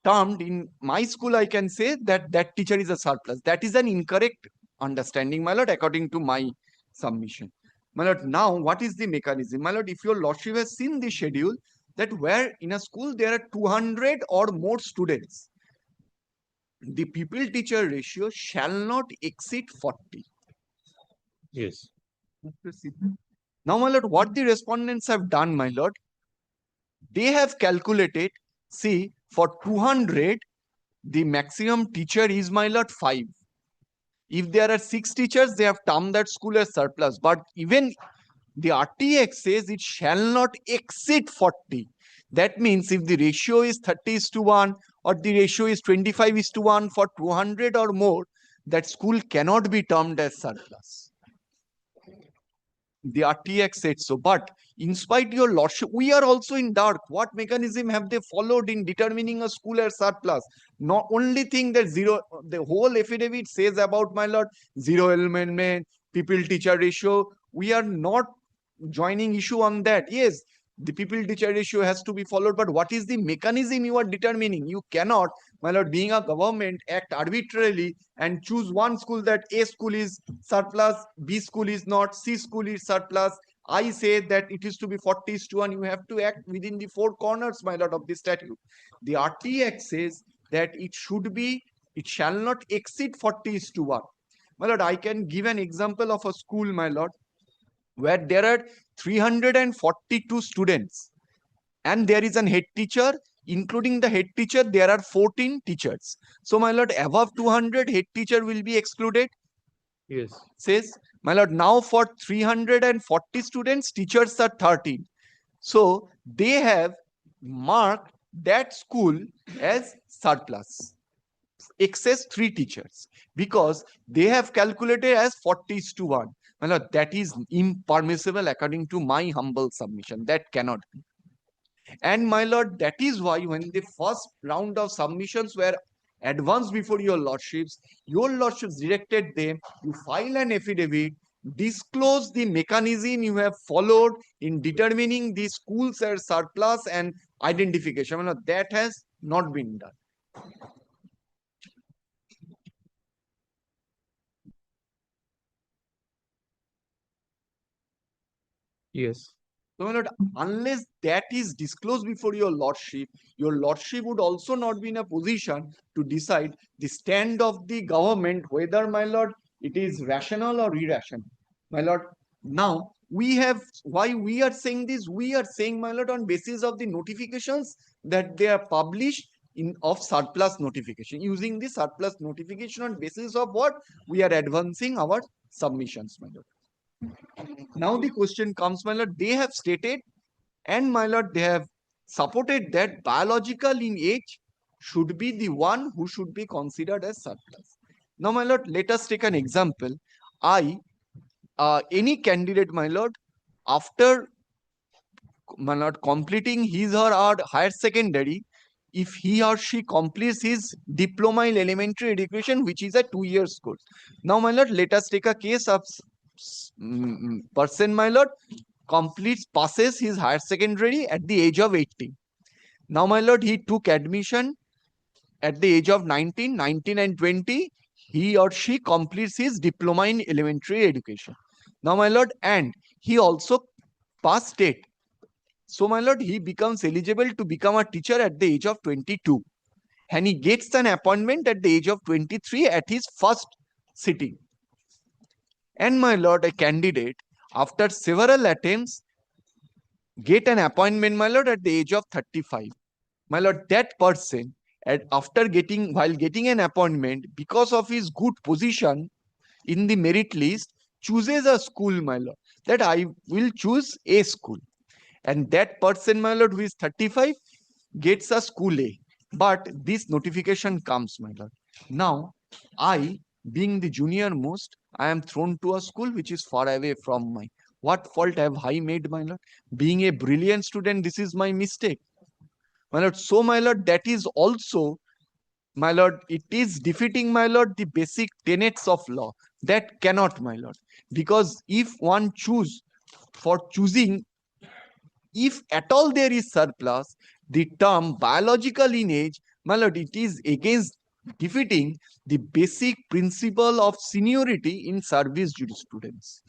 termed, in my school, I can say that that teacher is a surplus. That is an incorrect understanding, my lord, according to my submission. My lord, now what is the mechanism? My lord, if your lordship has seen the schedule, that where in a school there are 200 or more students, the pupil teacher ratio shall not exceed 40. Yes. Now, my lord, what the respondents have done, my lord, they have calculated, see, for 200, the maximum teacher is, my lord, 5. If there are 6 teachers, they have termed that school as surplus. But even the RTX says it shall not exceed 40. That means if the ratio is 30:1 or the ratio is 25:1 for 200 or more, that school cannot be termed as surplus. The RTX said so. But in spite your lordship, we are also in dark. What mechanism have they followed in determining a school as surplus? Not only thing that the whole affidavit says about, my lord, zero enrollment, pupil teacher ratio. We are not joining issue on that. Yes, the pupil teacher ratio has to be followed, but what is the mechanism you are determining? You cannot, my lord, being a government, act arbitrarily and choose one school that A school is surplus, B school is not, C school is surplus. I say that it is to be 40:1. You have to act within the four corners, my lord, of the statute. The RTX says that it should be, it shall not exceed 40:1. My lord, I can give an example of a school, my lord, where there are 342 students and there is an head teacher. Including the head teacher, there are 14 teachers. So, my lord, above 200, head teacher will be excluded. Yes. Says, my lord, now for 340 students, teachers are 13. So, they have marked that school as surplus, excess 3 teachers, because they have calculated as 40:1. My lord, that is impermissible according to my humble submission. That cannot be. And my lord, that is why when the first round of submissions were advanced before your lordships directed them, you file an affidavit, disclose the mechanism you have followed in determining the schools as surplus and identification. My lord, that has not been done. Yes. So, my lord, unless that is disclosed before your lordship would also not be in a position to decide the stand of the government, whether, my lord, it is rational or irrational. My lord, now we have, why we are saying this? We are saying, my lord, on basis of the notifications that they are published in of surplus notification. Using the surplus notification, on basis of what we are advancing our submissions, my lord. Now the question comes, my lord, they have stated, and my lord, they have supported that biological in age should be the one who should be considered as surplus. Now, my lord, let us take an example. Any candidate, my lord, after, my lord, completing his or her higher secondary, if he or she completes his diploma in elementary education, which is a 2-year course. Now, my lord, let us take a case of person, my lord, passes his higher secondary at the age of 18. Now, my lord, he took admission at the age of 19 and 20. He or she completes his diploma in elementary education. Now, my lord, and he also passed state. So, my lord, he becomes eligible to become a teacher at the age of 22. And he gets an appointment at the age of 23 at his first sitting. And, my lord, a candidate, after several attempts, get an appointment, my lord, at the age of 35. My lord, that person, while getting an appointment, because of his good position in the merit list, chooses a school, my lord, that I will choose a school. And that person, my lord, who is 35, gets a school A. But this notification comes, my lord. Now, I, being the junior most, I am thrown to a school which is far away from my. What fault have I made, my lord? Being a brilliant student, this is my mistake. My lord, so, my lord, that is also, my lord, it is defeating, my lord, the basic tenets of law. That cannot, my lord. Because if one choosing, if at all there is surplus, the term biological in age, my lord, it is against defeating the basic principle of seniority in service jurisprudence.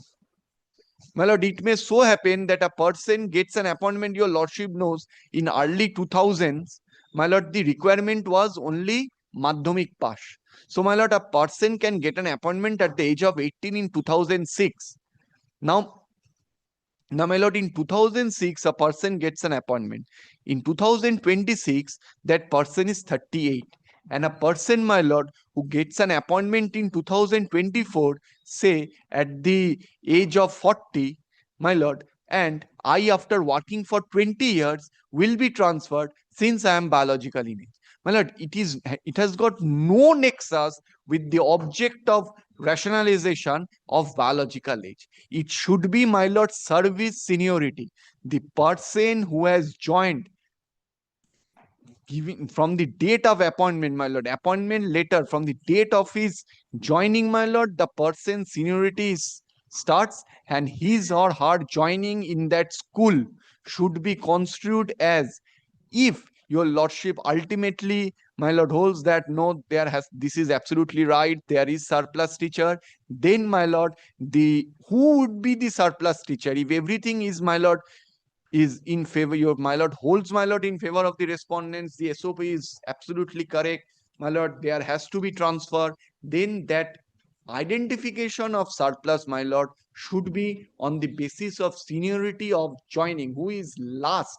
My lord, it may so happen that a person gets an appointment, your lordship knows, in early 2000s, my lord, the requirement was only Madhyamik pass. So, my lord, a person can get an appointment at the age of 18 in 2006. Now, my lord, in 2006, a person gets an appointment. In 2026, that person is 38. And a person, my lord, who gets an appointment in 2024, say at the age of 40, my lord, and I, after working for 20 years, will be transferred since I am biological in age. My lord, it has got no nexus with the object of rationalization of biological age. It should be, my lord, service seniority. The person who has joined, giving from the date of appointment, my lord, appointment letter, from the date of his joining, my lord, the person's seniority is starts, and his or her joining in that school should be construed as, if your lordship ultimately, my lord, holds that no, this is absolutely right, there is surplus teacher, then my lord, who would be the surplus teacher? If everything is, my lord, is in favor, your my lord holds, my lord, in favor of the respondents, the SOP is absolutely correct, my lord, there has to be transfer, then that identification of surplus, my lord, should be on the basis of seniority of joining, who is last,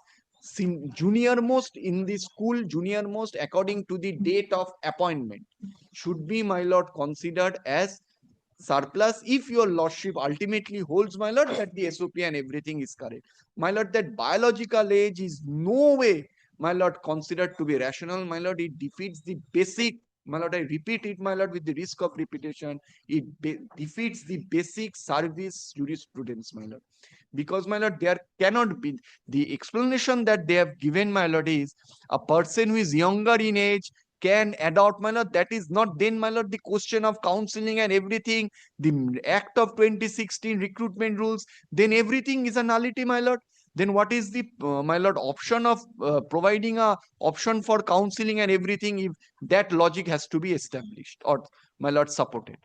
junior most in the school, junior most according to the date of appointment, should be, my lord, considered as surplus, if your lordship ultimately holds, my lord, that the SOP and everything is correct. My lord, that biological age is no way, my lord, considered to be rational, my lord, it defeats the basic, my lord, I repeat it, my lord, with the risk of repetition, it defeats the basic service jurisprudence, my lord. Because, my lord, there cannot be, the explanation that they have given, my lord, is a person who is younger in age can adopt, my lord, that is not then, my lord, the question of counseling and everything, the Act of 2016 recruitment rules, then everything is a nullity, my lord. Then what is the, my lord, option of providing a option for counseling and everything, if that logic has to be established or, my lord, supported?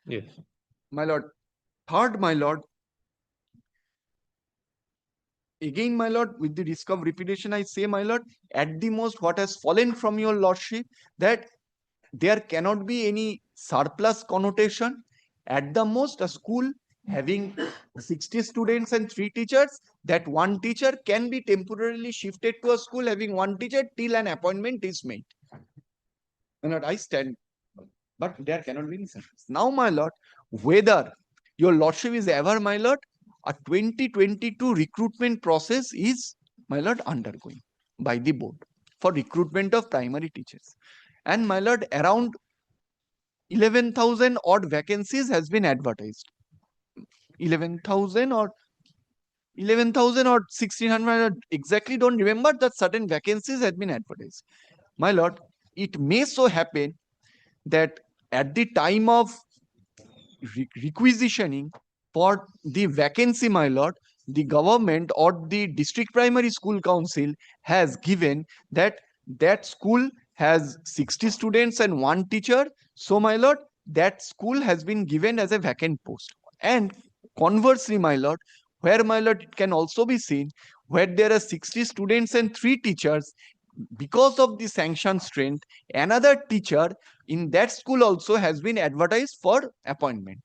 Yes. My lord, third, my lord, again, my lord, with the risk of repetition, I say, my lord, at the most, what has fallen from your lordship, that there cannot be any surplus connotation. At the most, a school having 60 students and 3 teachers, that one teacher can be temporarily shifted to a school having one teacher till an appointment is made. My lord, I stand, but there cannot be any surplus. Now, my lord, whether your lordship is ever, my lord, a 2022 recruitment process is, my lord, undergoing by the board for recruitment of primary teachers. And, my lord, around 11,000 odd vacancies has been advertised. 11,000 or 1,600, exactly don't remember, that certain vacancies have been advertised. My lord, it may so happen that at the time of requisitioning for the vacancy, my lord, the government or the district primary school council has given that that school has 60 students and 1 teacher. So, my lord, that school has been given as a vacant post. And conversely, my lord, where, my lord, it can also be seen where there are 60 students and 3 teachers, because of the sanction strength, another teacher in that school also has been advertised for appointment.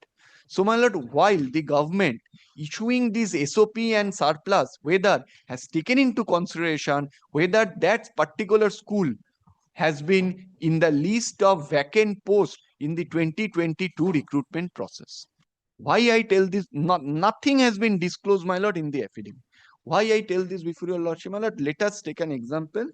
So, my lord, while the government issuing this SOP and surplus, whether has taken into consideration whether that particular school has been in the list of vacant posts in the 2022 recruitment process. Why I tell this? Nothing has been disclosed, my lord, in the affidavit. Why I tell this before your lordship, my lord? Let us take an example.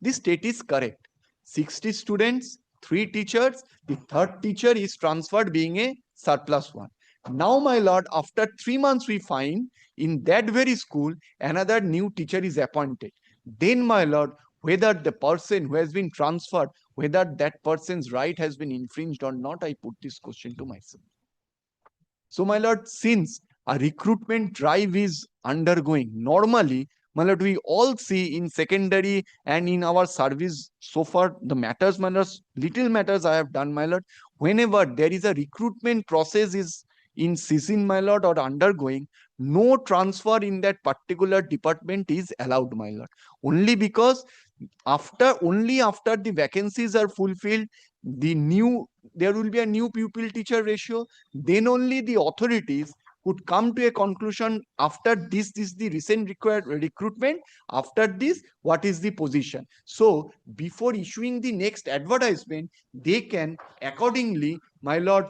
The state is correct. 60 students, 3 teachers, the 3rd teacher is transferred being a surplus one. Now, my lord, after 3 months, we find in that very school another new teacher is appointed. Then, my lord, whether the person who has been transferred, whether that person's right has been infringed or not, I put this question to myself. So, my lord, since a recruitment drive is undergoing, normally, my lord, we all see in secondary and in our service so far, the matters, my lord, little matters I have done, my lord. Whenever there is a recruitment process is in season, my lord, or undergoing, no transfer in that particular department is allowed, my lord. Only because only after the vacancies are fulfilled, there will be a new pupil teacher ratio, then only the authorities could come to a conclusion after this is the recent required recruitment, after this what is the position. So before issuing the next advertisement, they can accordingly, my lord,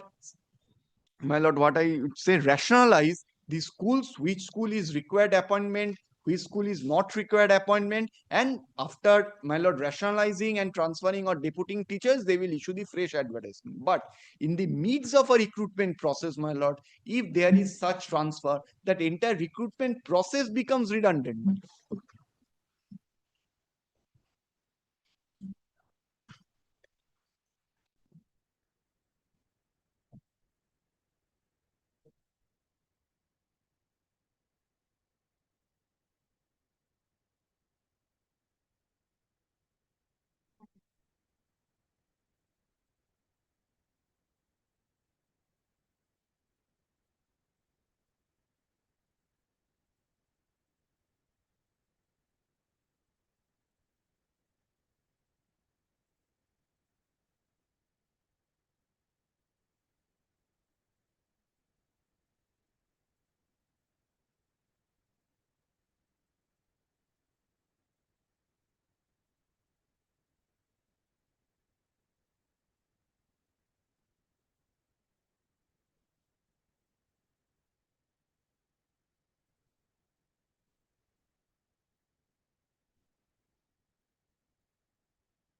what I would say, rationalize the schools, which school is required appointment, which school is not required appointment, and after, my lord, rationalizing and transferring or deputing teachers, they will issue the fresh advertisement. But in the midst of a recruitment process, my lord, if there is such transfer, that entire recruitment process becomes redundant.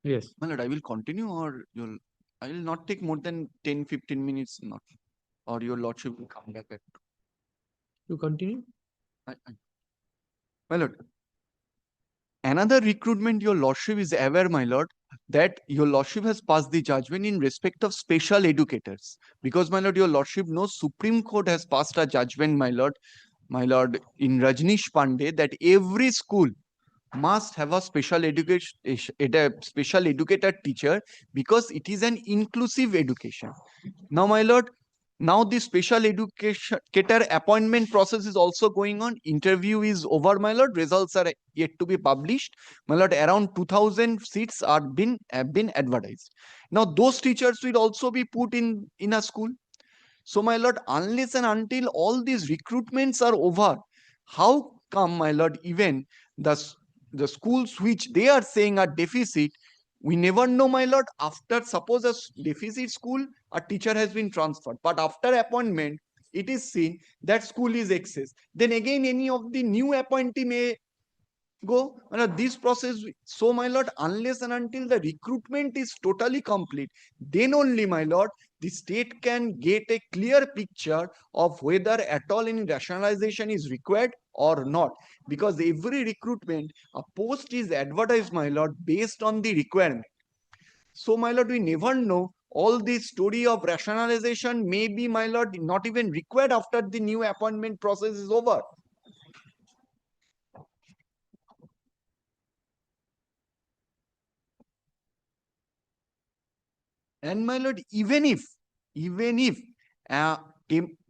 Yes. My lord, I will continue or I will not take more than 10-15 minutes, not, or your lordship will come back at. You continue. My lord, another recruitment your lordship is aware, my lord, that your lordship has passed the judgment in respect of special educators. Because, my lord, your lordship knows Supreme Court has passed a judgment, my lord, in Rajneesh Pandey, that every school must have a special special educator teacher because it is an inclusive education. Now, my lord, now the special educator appointment process is also going on. Interview is over, my lord. Results are yet to be published. My lord, around 2,000 seats have been advertised. Now, those teachers will also be put in a school. So, my lord, unless and until all these recruitments are over, how come, my lord, even the schools which they are saying are deficit, we never know, my lord, after suppose a deficit school, a teacher has been transferred, but after appointment, it is seen that school is excess. Then again, any of the new appointee may go. This process. So, my lord, unless and until the recruitment is totally complete, then only, my lord, the state can get a clear picture of whether at all any rationalization is required or not. Because every recruitment, a post is advertised, my lord, based on the requirement. So, my lord, we never know. All this story of rationalization may be, my lord, not even required after the new appointment process is over. And, my lord, even if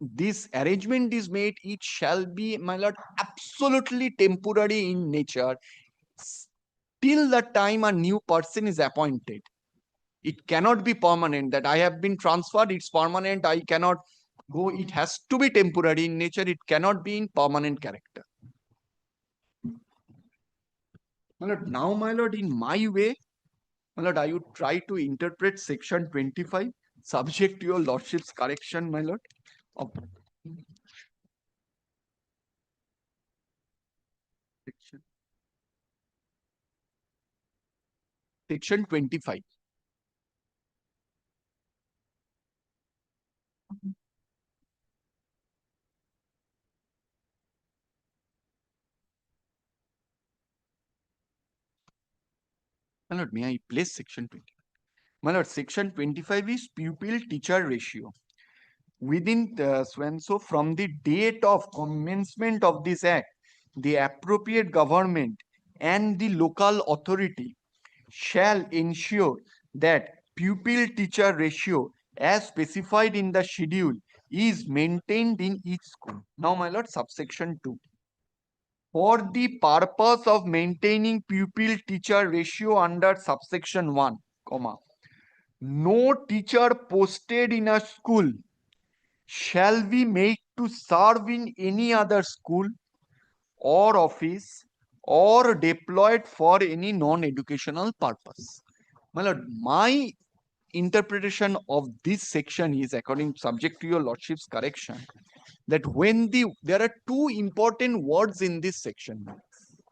this arrangement is made, it shall be, my lord, absolutely temporary in nature till the time a new person is appointed. It cannot be permanent that I have been transferred, it's permanent, I cannot go. It has to be temporary in nature. It cannot be in permanent character. My lord, now, my lord, in my way, my lord, I would try to interpret section 25, subject to your lordship's correction, my lord. Section 25. My lord, may I place section 25? My lord, section 25 is pupil-teacher ratio. Within so from the date of commencement of this act, the appropriate government and the local authority shall ensure that pupil-teacher ratio as specified in the schedule is maintained in each school. Now, my lord, subsection 2. For the purpose of maintaining pupil-teacher ratio under subsection 1, no teacher posted in a school shall be made to serve in any other school or office or deployed for any non-educational purpose. My lord, my interpretation of this section is, according subject to your lordship's correction, that when there are two important words in this section.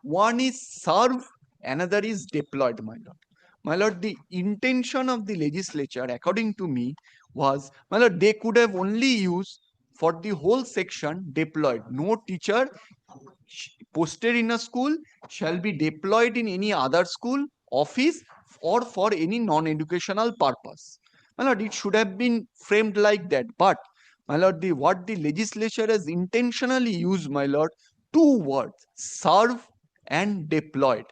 One is serve, another is deployed, my lord. My lord, the intention of the legislature, according to me, was, my lord, they could have only used for the whole section deployed. No teacher posted in a school shall be deployed in any other school, office, or for any non-educational purpose. My lord, it should have been framed like that. But, my lord, what the legislature has intentionally used, my lord, two words, serve and deployed.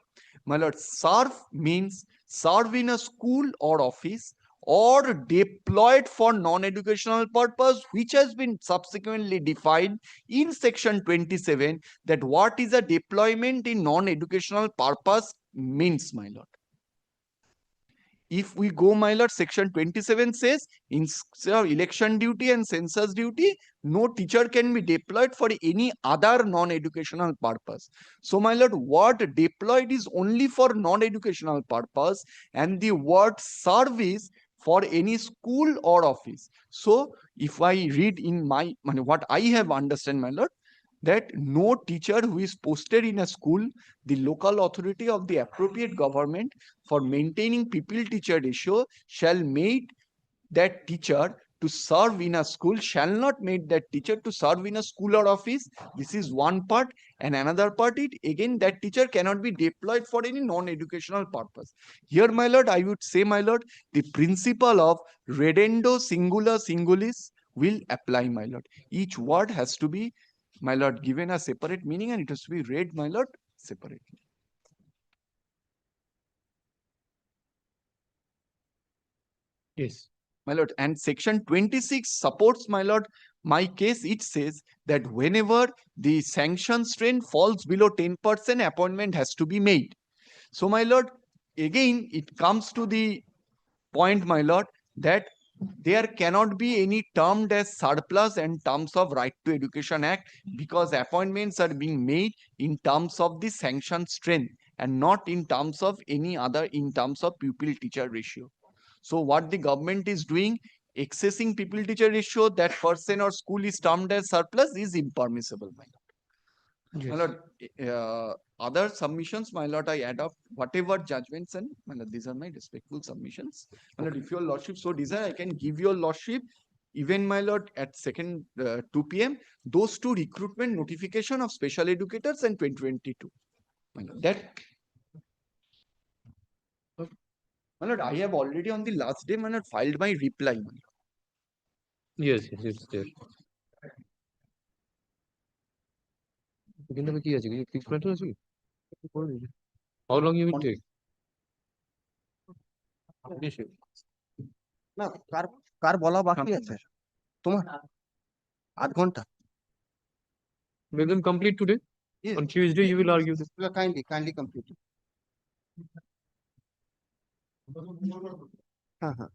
My lord, serve means serve in a school or office or deployed for non-educational purpose, which has been subsequently defined in section 27, that what is a deployment in non-educational purpose means, my lord. If we go, my lord, section 27 says, instead of election duty and census duty, no teacher can be deployed for any other non-educational purpose. So, my lord, word deployed is only for non-educational purpose, and the word service for any school or office. So, if I read in what I have understand, my lord, that no teacher who is posted in a school, the local authority of the appropriate government for maintaining pupil-teacher ratio shall make that teacher to serve in a school, shall not make that teacher to serve in a school or office. This is one part. And another part, it again, that teacher cannot be deployed for any non-educational purpose. Here, my lord, I would say, my lord, the principle of redendo singula singulis will apply, my lord. Each word has to be, my lord, given a separate meaning, and it has to be read, my lord, separately. Yes. My lord, and section 26 supports, my lord, my case. It says that whenever the sanction strength falls below 10%, appointment has to be made. So, my lord, again, it comes to the point, my lord, that there cannot be any termed as surplus in terms of Right to Education Act, because appointments are being made in terms of the sanction strength and not in terms of any other, in terms of pupil teacher ratio. So what the government is doing, accessing pupil teacher ratio, that person or school is termed as surplus, is impermissible, my lord. My lord, other submissions, my lord, I adopt whatever judgments, and my lord, these are my respectful submissions. My lord, if your lordship so desire, I can give your lordship, even my lord, at second 2 p.m. those two recruitment notification of special educators and 2022. My lord, that. My lord, I have already on the last day, my lord, filed my reply, my lord. Yes, yes, it's there. এখানে কি আছে কি fix matter আছে how long you will take না কার কার বলা বাকি আছে তোমার আধ ঘন্টা Make them complete today. Yes. On Tuesday, you will argue this. kindly complete it. হ্যাঁ হ্যাঁ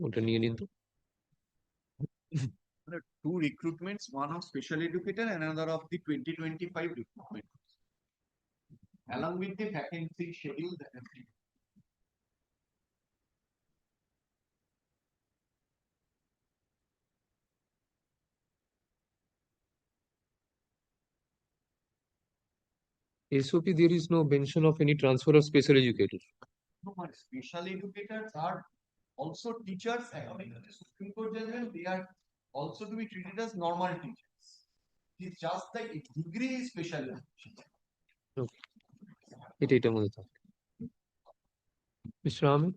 ওটা নিয়ে নিন তো। There are two recruitments, one of special educator and another of the 2025 recruitment. Along with the vacancy schedule that has been. SOP, there is no mention of any transfer of special educators. No, but special educators are also teachers according to the Supreme Court judgment. They are also to be treated as normal teachers. It's just the degree is special education. Okay. এটার মধ্যে থাকে। Mr. Ahmed,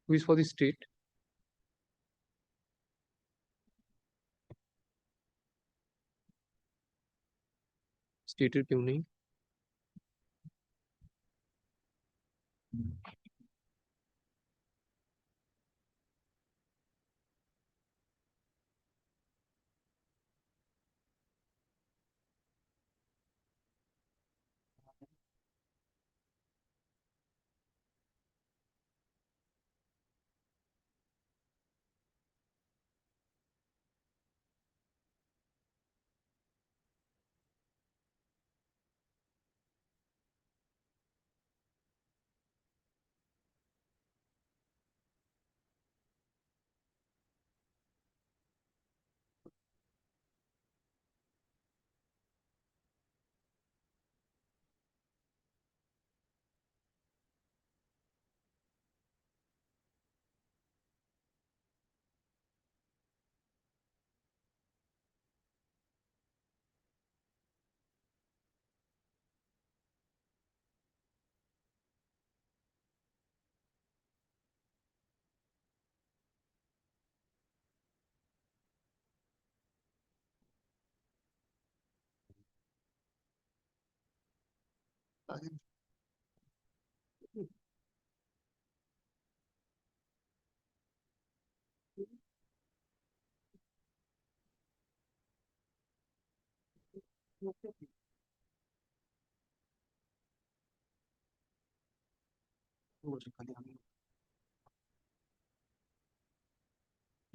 who is for the state? স্টেটের কেউ নেই।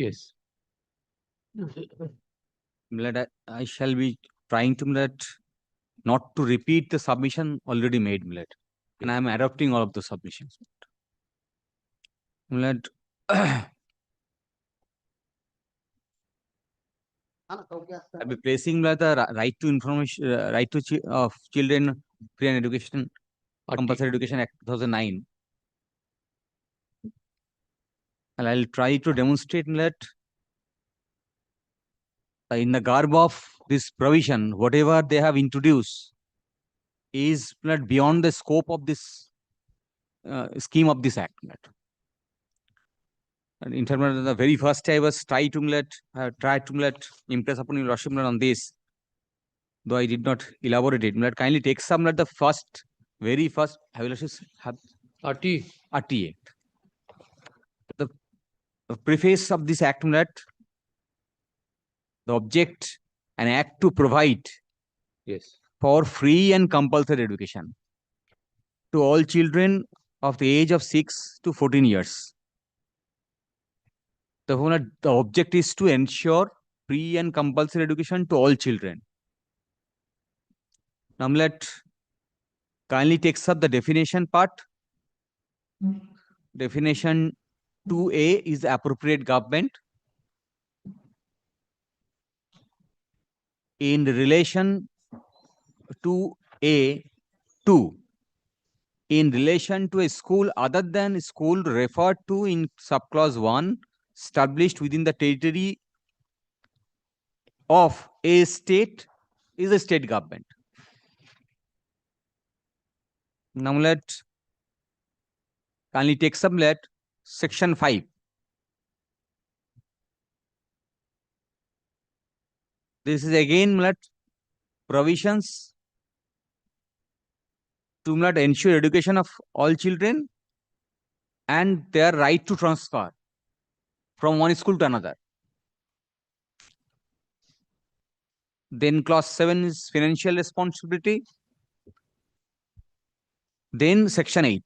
Yes. I shall be trying to not to repeat the submission already made, and I am adopting all of the submissions. I'll be placing the right to information, right to of children free and education, compulsory education Act 2009. And I'll try to demonstrate that in the garb of this provision, whatever they have introduced is beyond the scope of this scheme of this act. And in terms of the very first, I was try to impress upon your lordship on this, though I did not elaborate it. Kindly take some the first, very first, have RT. Act. The preface of this act, the object, an act to provide for free and compulsory education to all children of the age of 6 to 14 years. The object is to ensure free and compulsory education to all children. Now let kindly takes up the definition part. Definition 2A is appropriate government in relation to A2 in relation to a school other than school referred to in subclause 1 established within the territory of a state is a state government. Now let kindly take some section 5. This is again provisions to ensure education of all children and their right to transfer from one school to another. Then clause 7 is financial responsibility. Then section 8.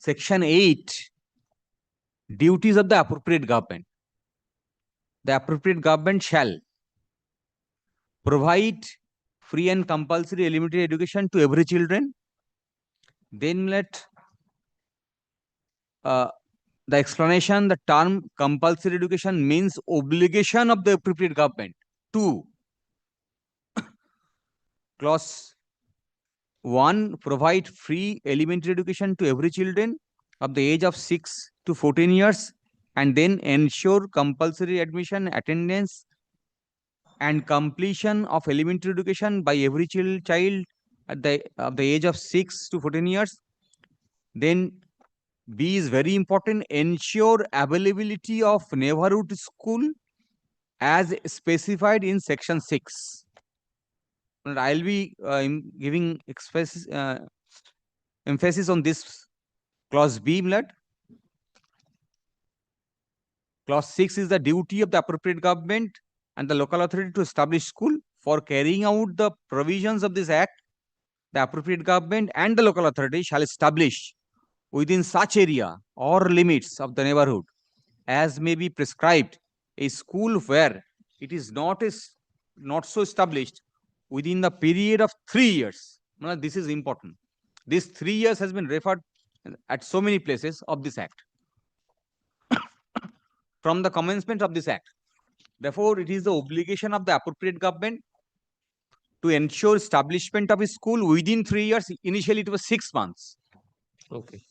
Section 8, duties of the appropriate government. The appropriate government shall provide free and compulsory elementary education to every children. Then let the explanation, the term compulsory education means obligation of the appropriate government to clause 1, provide free elementary education to every children of the age of 6 to 14 years, and then ensure compulsory admission, attendance, and completion of elementary education by every child at the age of 6 to 14 years. Then B is very important, ensure availability of neighborhood school as specified in section 6. And I'll be giving emphasis on this clause B. Clause 6 is the duty of the appropriate government and the local authority to establish school. For carrying out the provisions of this act, the appropriate government and the local authority shall establish within such area or limits of the neighborhood as may be prescribed a school where it is not so established within the period of 3 years. Now, this is important. This 3 years has been referred at so many places of this act from the commencement of this act. Therefore, it is the obligation of the appropriate government to ensure establishment of a school within 3 years. Initially, it was 6 months. Okay.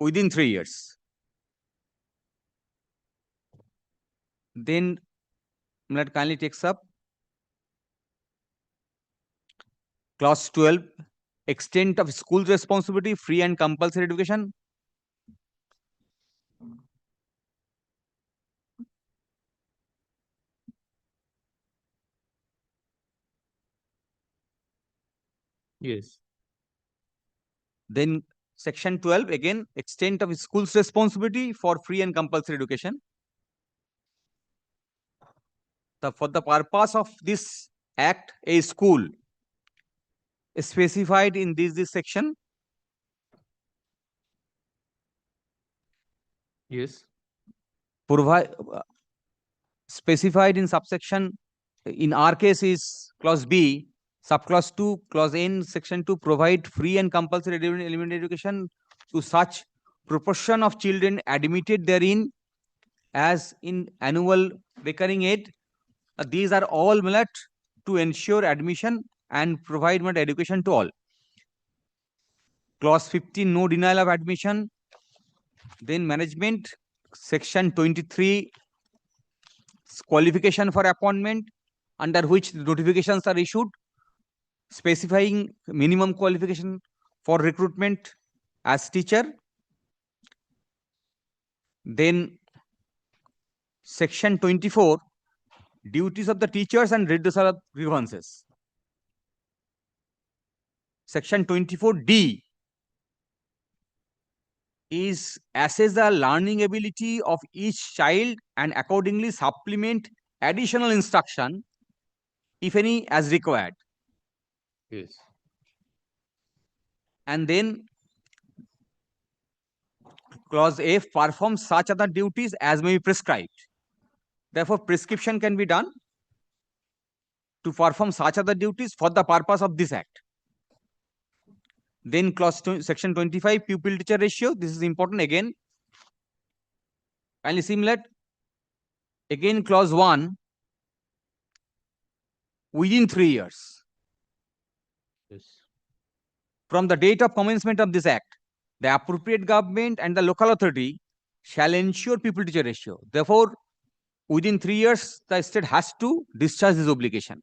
Within 3 years. Then let kindly takes up clause 12, extent of school's responsibility, free and compulsory education. Yes. Then section 12, again, extent of school's responsibility for free and compulsory education. For the purpose of this act, a school is specified in this section. Yes. Provide specified in subsection, in our case is clause B, subclause 2, clause N, section 2, provide free and compulsory elementary education to such proportion of children admitted therein as in annual recurring aid. These are all to ensure admission and provide education to all. Clause 15, no denial of admission. Then management, section 23, qualification for appointment, under which the notifications are issued specifying minimum qualification for recruitment as teacher. Then section 24, duties of the teachers and redressal of grievances. Section 24D is assess the learning ability of each child and accordingly supplement additional instruction, if any, as required. Yes. And then clause F, perform such other duties as may be prescribed. Therefore, prescription can be done to perform such other duties for the purpose of this act. Then section 25, pupil teacher ratio. This is important again. Kindly simulate. Again, clause 1, within 3 years. Yes. From the date of commencement of this act, the appropriate government and the local authority shall ensure pupil teacher ratio. Therefore, within 3 years, the state has to discharge this obligation.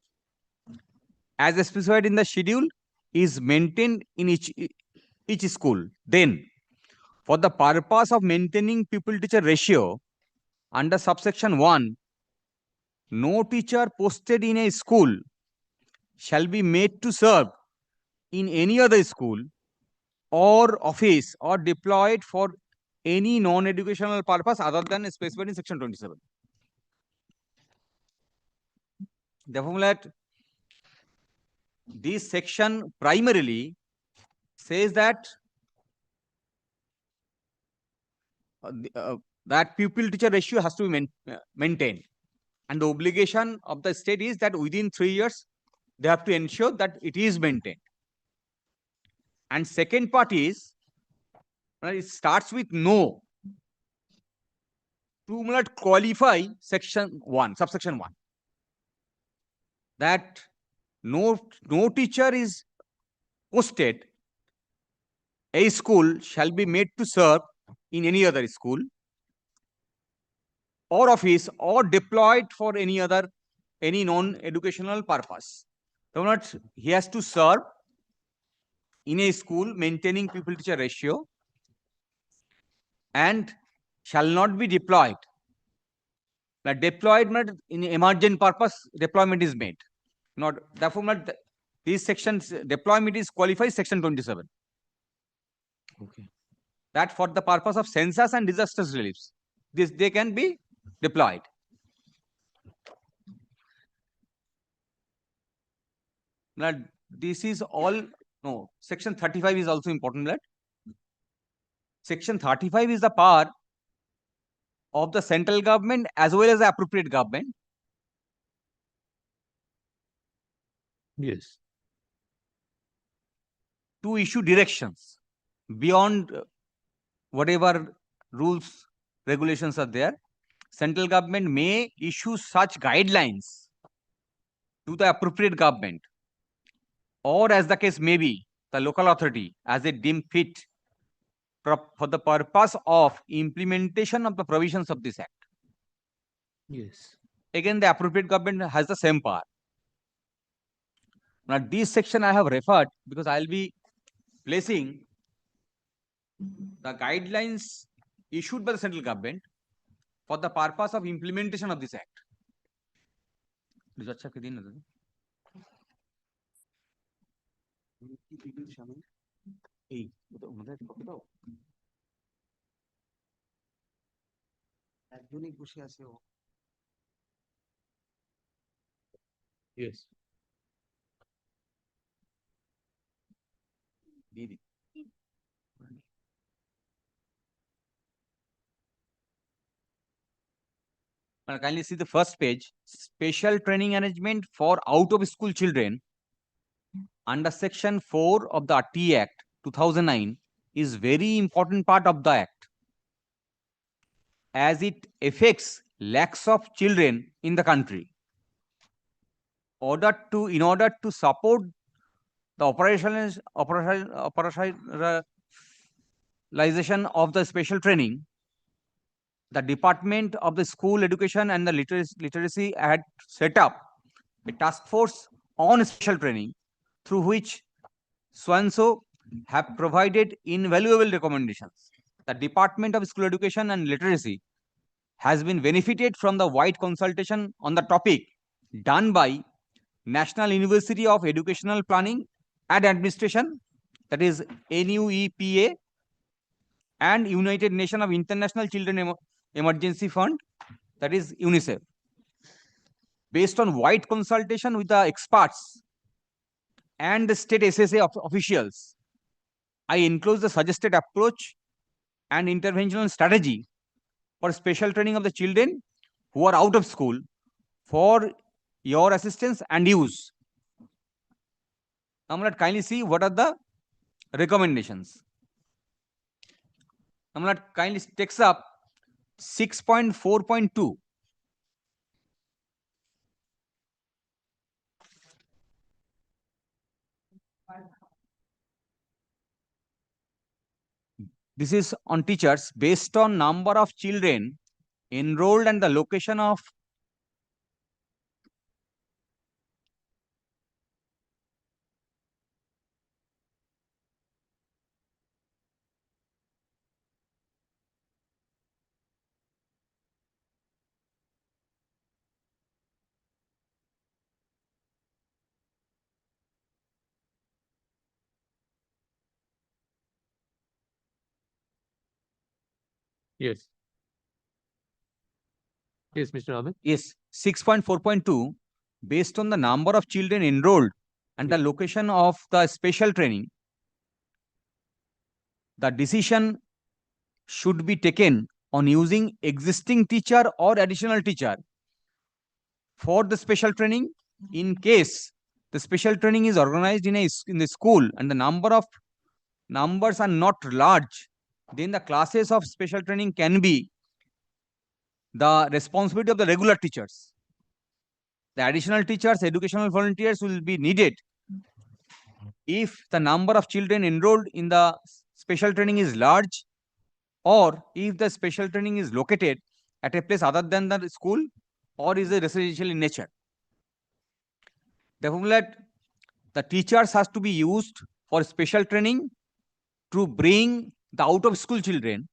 As specified in the schedule, is maintained in each school. Then, for the purpose of maintaining pupil teacher ratio, under subsection 1, no teacher posted in a school shall be made to serve in any other school or office or deployed for any non-educational purpose other than specified in section 27. Therefore, this section primarily says that that pupil teacher ratio has to be maintained, and the obligation of the state is that within 3 years they have to ensure that it is maintained. And second part is it starts with no to qualify section 1, subsection 1, that no teacher is posted, a school shall be made to serve in any other school or office or deployed for any non-educational purpose. So he has to serve in a school maintaining pupil teacher ratio and shall not be deployed. Now, deployment in emergent purpose, deployment is made. Not therefore, these sections deployment is qualifies section 27. Okay. That for the purpose of census and disasters reliefs, they can be deployed. Now, this is all. No, section 35 is also important. Right? Section 35 is the power of the central government as well as the appropriate government. Yes. To issue directions beyond whatever rules, regulations are there. Central government may issue such guidelines to the appropriate government, or as the case may be, the local authority as it deem fit for the purpose of implementation of the provisions of this act. Yes. Again, the appropriate government has the same power. Now, this section I have referred because I will be placing the guidelines issued by the central government for the purpose of implementation of this act. Yes. Kindly see the first page. Special training arrangement for out of school children under section 4 of the RT Act 2009 is very important part of the act, as it affects lakhs of children in the country. In order to support the operationalization of the special training, the Department of the School Education and the Literacy had set up a task force on special training, through which so have provided invaluable recommendations. The Department of School Education and Literacy has been benefited from the wide consultation on the topic done by National University of Educational Planning and Administration, that is NUEPA, and United Nations of International Children Emergency Fund, that is UNICEF. Based on wide consultation with the experts and the state SSA officials, I enclose the suggested approach and interventional strategy for special training of the children who are out of school for your assistance and use. Now, let's kindly see what are the recommendations. Now, let's kindly takes up 6.4.2. This is on teachers based on number of children enrolled and the location of Yes. Yes, Mr. Ahmed. Yes, 6.4.2, based on the number of children enrolled and the location of the special training, the decision should be taken on using existing teacher or additional teacher for the special training. In case the special training is organized in the school and the numbers are not large, then the classes of special training can be the responsibility of the regular teachers. The additional teachers, educational volunteers will be needed if the number of children enrolled in the special training is large, or if the special training is located at a place other than the school or is residential in nature. Therefore, the teachers has to be used for special training to bring the out of school children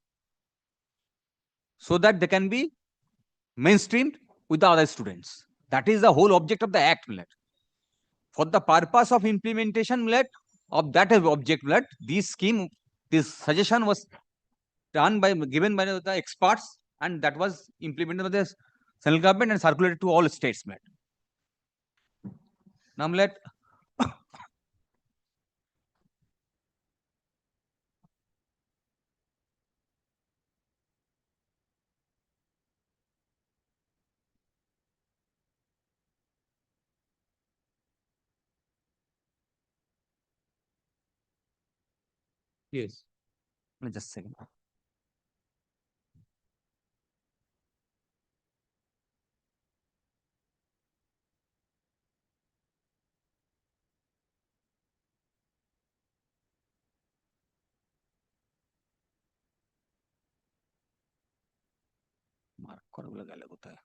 so that they can be mainstreamed with the other students. That is the whole object of the act. For the purpose of implementation of that object, this scheme, this suggestion was given by the experts, and that was implemented by the central government and circulated to all states. Now let Yes. just a second. Mark करो लगा अलग होता है.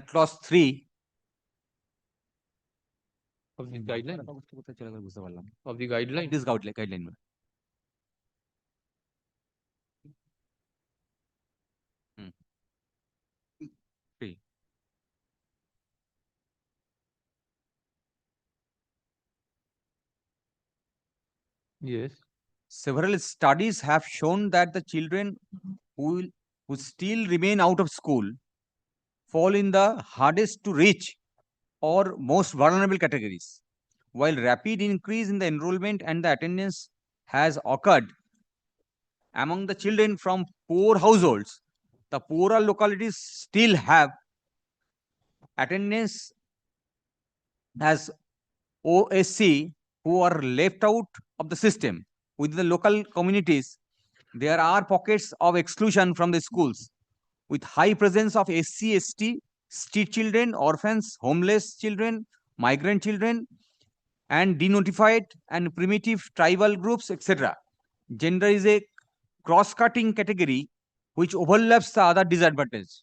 Clause 3 of the guideline. Of the guideline. This guideline. Yes. Several studies have shown that the children who still remain out of school fall in the hardest to reach or most vulnerable categories. While rapid increase in the enrollment and the attendance has occurred among the children from poor households, the poorer localities still have attendance as OSC who are left out of the system. Within the local communities, there are pockets of exclusion from the schools with high presence of SC, ST, street children, orphans, homeless children, migrant children, and denotified and primitive tribal groups, etc. Gender is a cross-cutting category which overlaps the other disadvantage.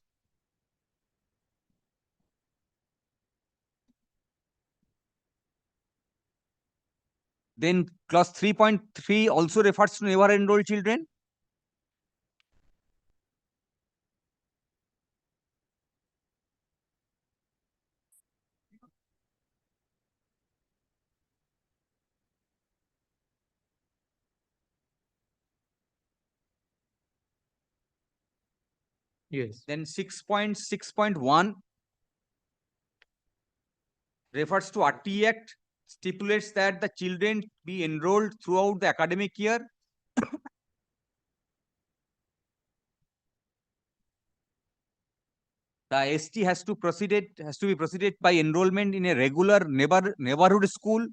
Then clause 3.3 also refers to never enrolled children. Yes. Then 6.6.1 refers to RT Act, stipulates that the children be enrolled throughout the academic year. The ST has to be proceeded by enrollment in a regular neighborhood school,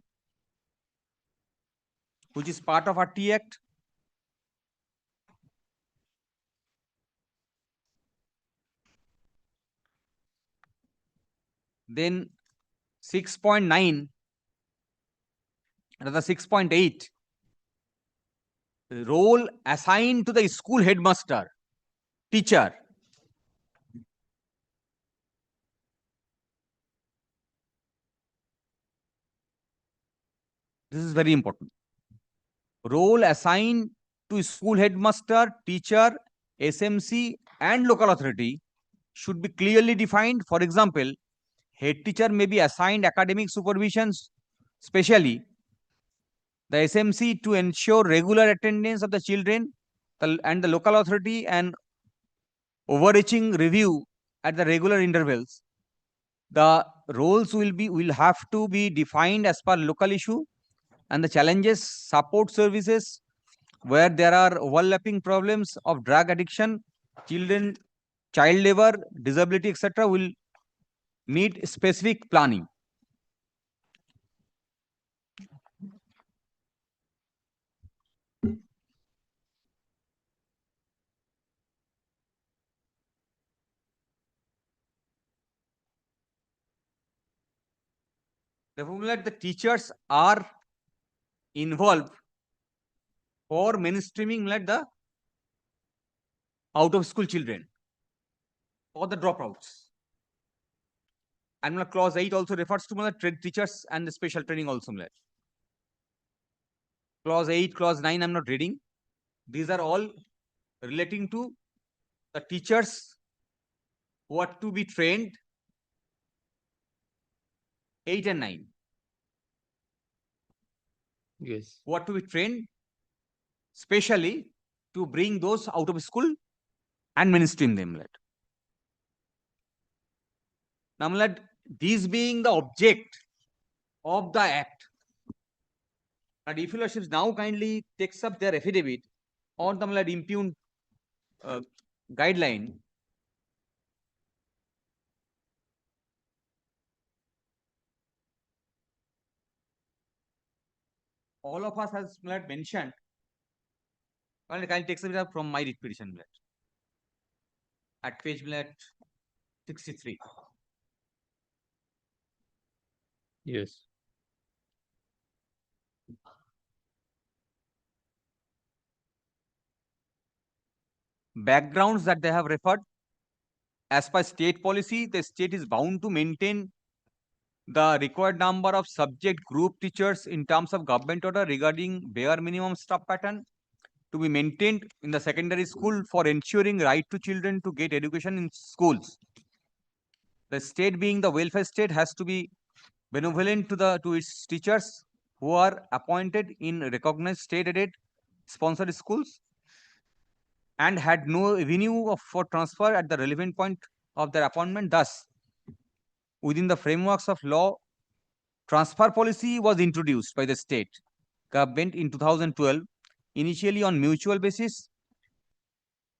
which is part of RT Act. Then 6.9, another 6.8, role assigned to the school headmaster, teacher. This is very important. Role assigned to school headmaster, teacher, SMC, and local authority should be clearly defined. For example, head teacher may be assigned academic supervisions, especially the SMC to ensure regular attendance of the children, and the local authority and overreaching review at the regular intervals. The roles will have to be defined as per local issue and the challenges. Support services where there are overlapping problems of drug addiction, children, child labor, disability, etc., will need specific planning. Therefore, the teachers are involved for mainstreaming like the out of school children or the dropouts. And clause 8 also refers to trade teachers and the special training also. Clause 8, clause 9 I'm not reading. These are all relating to the teachers who are to be trained. 8 and 9. Yes. Who are to be trained specially to bring those out of school and mainstream them. Now, these being the object of the act, and if your lordships now kindly takes up their affidavit on the impugned guideline, all of us has mentioned. Well, kindly takes it up from my writ petition at page 63. Yes. Backgrounds that they have referred. As per state policy, the state is bound to maintain the required number of subject group teachers in terms of government order regarding bare minimum staff pattern to be maintained in the secondary school for ensuring right to children to get education in schools. The state, being the welfare state, has to be benevolent to its teachers who are appointed in recognized state-aided sponsored schools and had no avenue for transfer at the relevant point of their appointment. Thus, within the frameworks of law, transfer policy was introduced by the state government in 2012, initially on mutual basis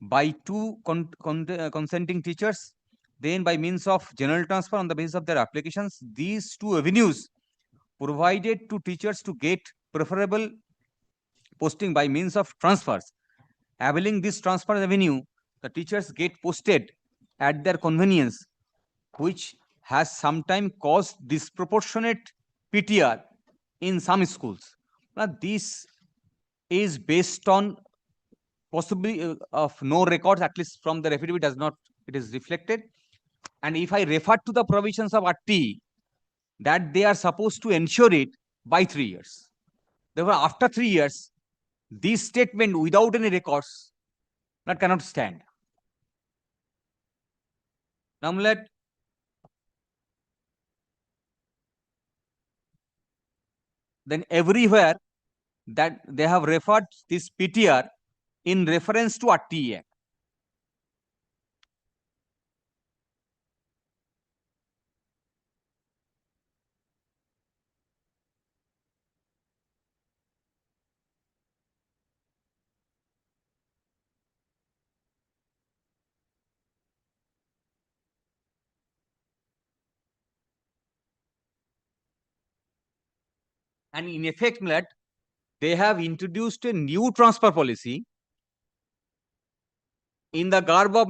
by two consenting teachers, then by means of general transfer on the basis of their applications. These two avenues provided to teachers to get preferable posting by means of transfers. Availing this transfer avenue, the teachers get posted at their convenience, which has sometimes caused disproportionate PTR in some schools. Now, this is based on possibly of no records, at least from the affidavit does not, it is reflected. And if I refer to the provisions of RT, that they are supposed to ensure it by 3 years. Therefore, after 3 years, this statement without any records that cannot stand. Now, then everywhere that they have referred this PTR in reference to RT Act. And in effect, they have introduced a new transfer policy in the garb of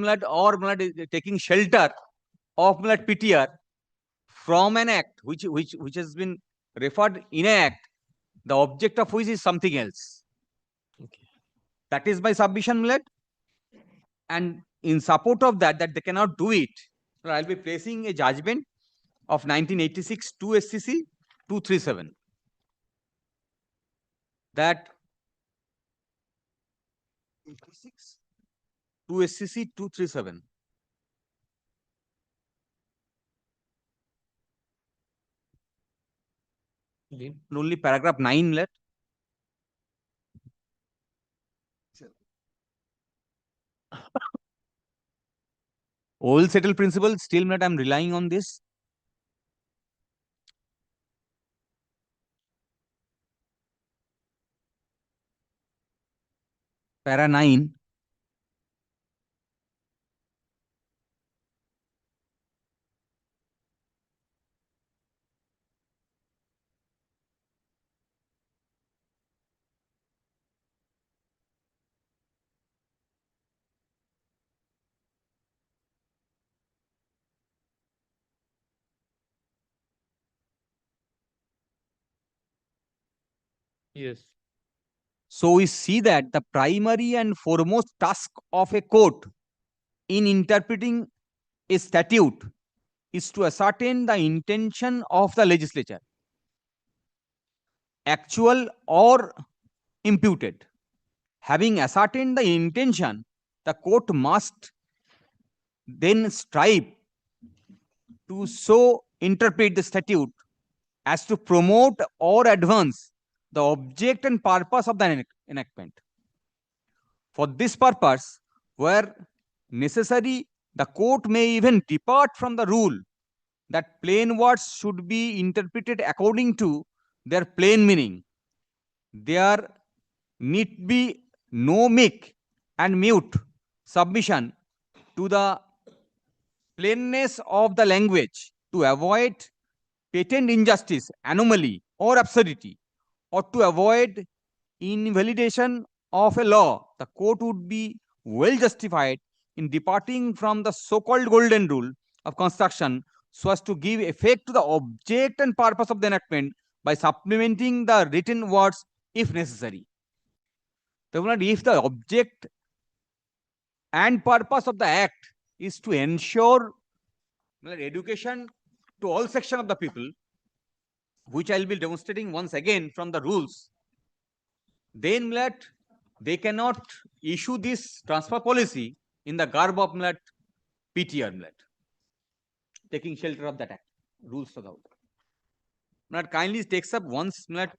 taking shelter of PTR from an act which has been referred in an act, the object of which is something else. Okay. That is my submission, and in support of that they cannot do it, I'll be placing a judgment of 1986 2 SCC 237 that 2 2 SCC 237. Only paragraph 9 left. Old settled principle, still not I'm relying on this. Para 9. Yes. So we see that the primary and foremost task of a court in interpreting a statute is to ascertain the intention of the legislature, actual or imputed. Having ascertained the intention, the court must then strive to so interpret the statute as to promote or advance the object and purpose of the enactment. For this purpose, where necessary, the court may even depart from the rule that plain words should be interpreted according to their plain meaning. There need be no meek and mute submission to the plainness of the language to avoid patent injustice, anomaly, or absurdity, or to avoid invalidation of a law. The court would be well justified in departing from the so-called golden rule of construction so as to give effect to the object and purpose of the enactment by supplementing the written words if necessary. If the object and purpose of the act is to ensure education to all sections of the people, which I will be demonstrating once again from the rules, then they cannot issue this transfer policy in the garb of PTR, taking shelter of that act, rules for the kindly takes up once the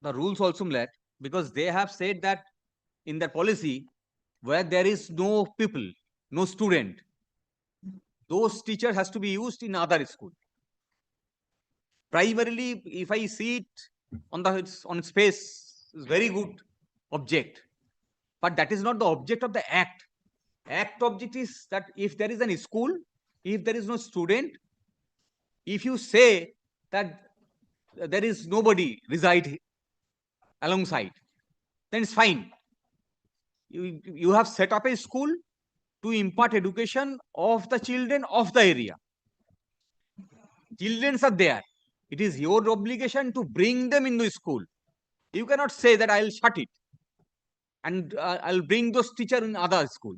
rules also because they have said that in their policy where there is no people, no student, those teacher has to be used in other school. Primarily, if I see it on its face, is very good object, but that is not the object of the act. Act object is that if there is an school, if there is no student, if you say that there is nobody reside alongside, then it's fine. You have set up a school to impart education of the children of the area. Children are there. It is your obligation to bring them into school. You cannot say that I will shut it and I'll bring those teachers in other school.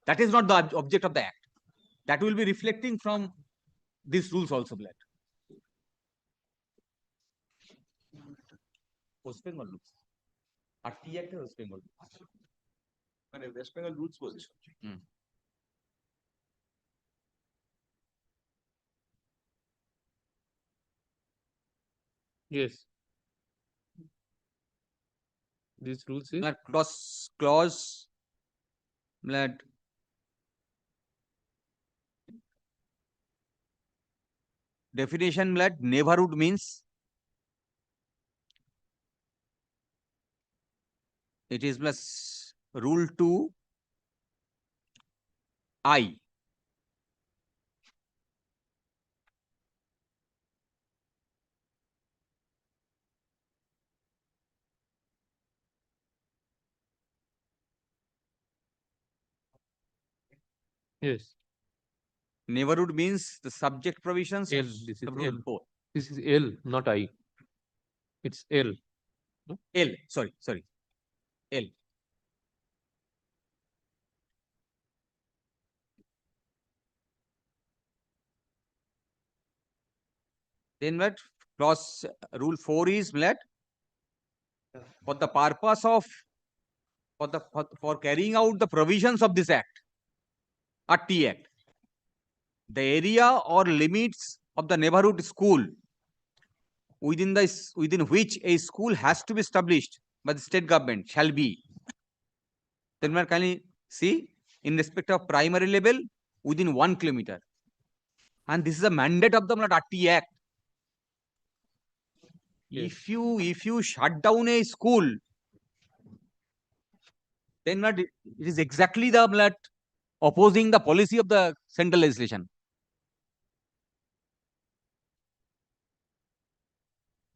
That is not the object of the act. That will be reflecting from these rules also. West Bengal rules. আর কি একটা West Bengal মানে West Bengal rules বলছো Yes. These rules is clause definition neighborhood means it is plus rule 2 I. Yes. Neighborhood means the subject provisions L. of This is rule L. 4. This is L, not I. It's L. No? L. Sorry. L. Then clause rule 4 is for the purpose of for carrying out the provisions of this act, RT Act, the area or limits of the neighborhood school within which a school has to be established by the state government shall be. Then we kindly see in respect of primary level within 1 kilometer, and this is a mandate of the RT Act. If you shut down a school, then it is exactly the opposing the policy of the central legislation.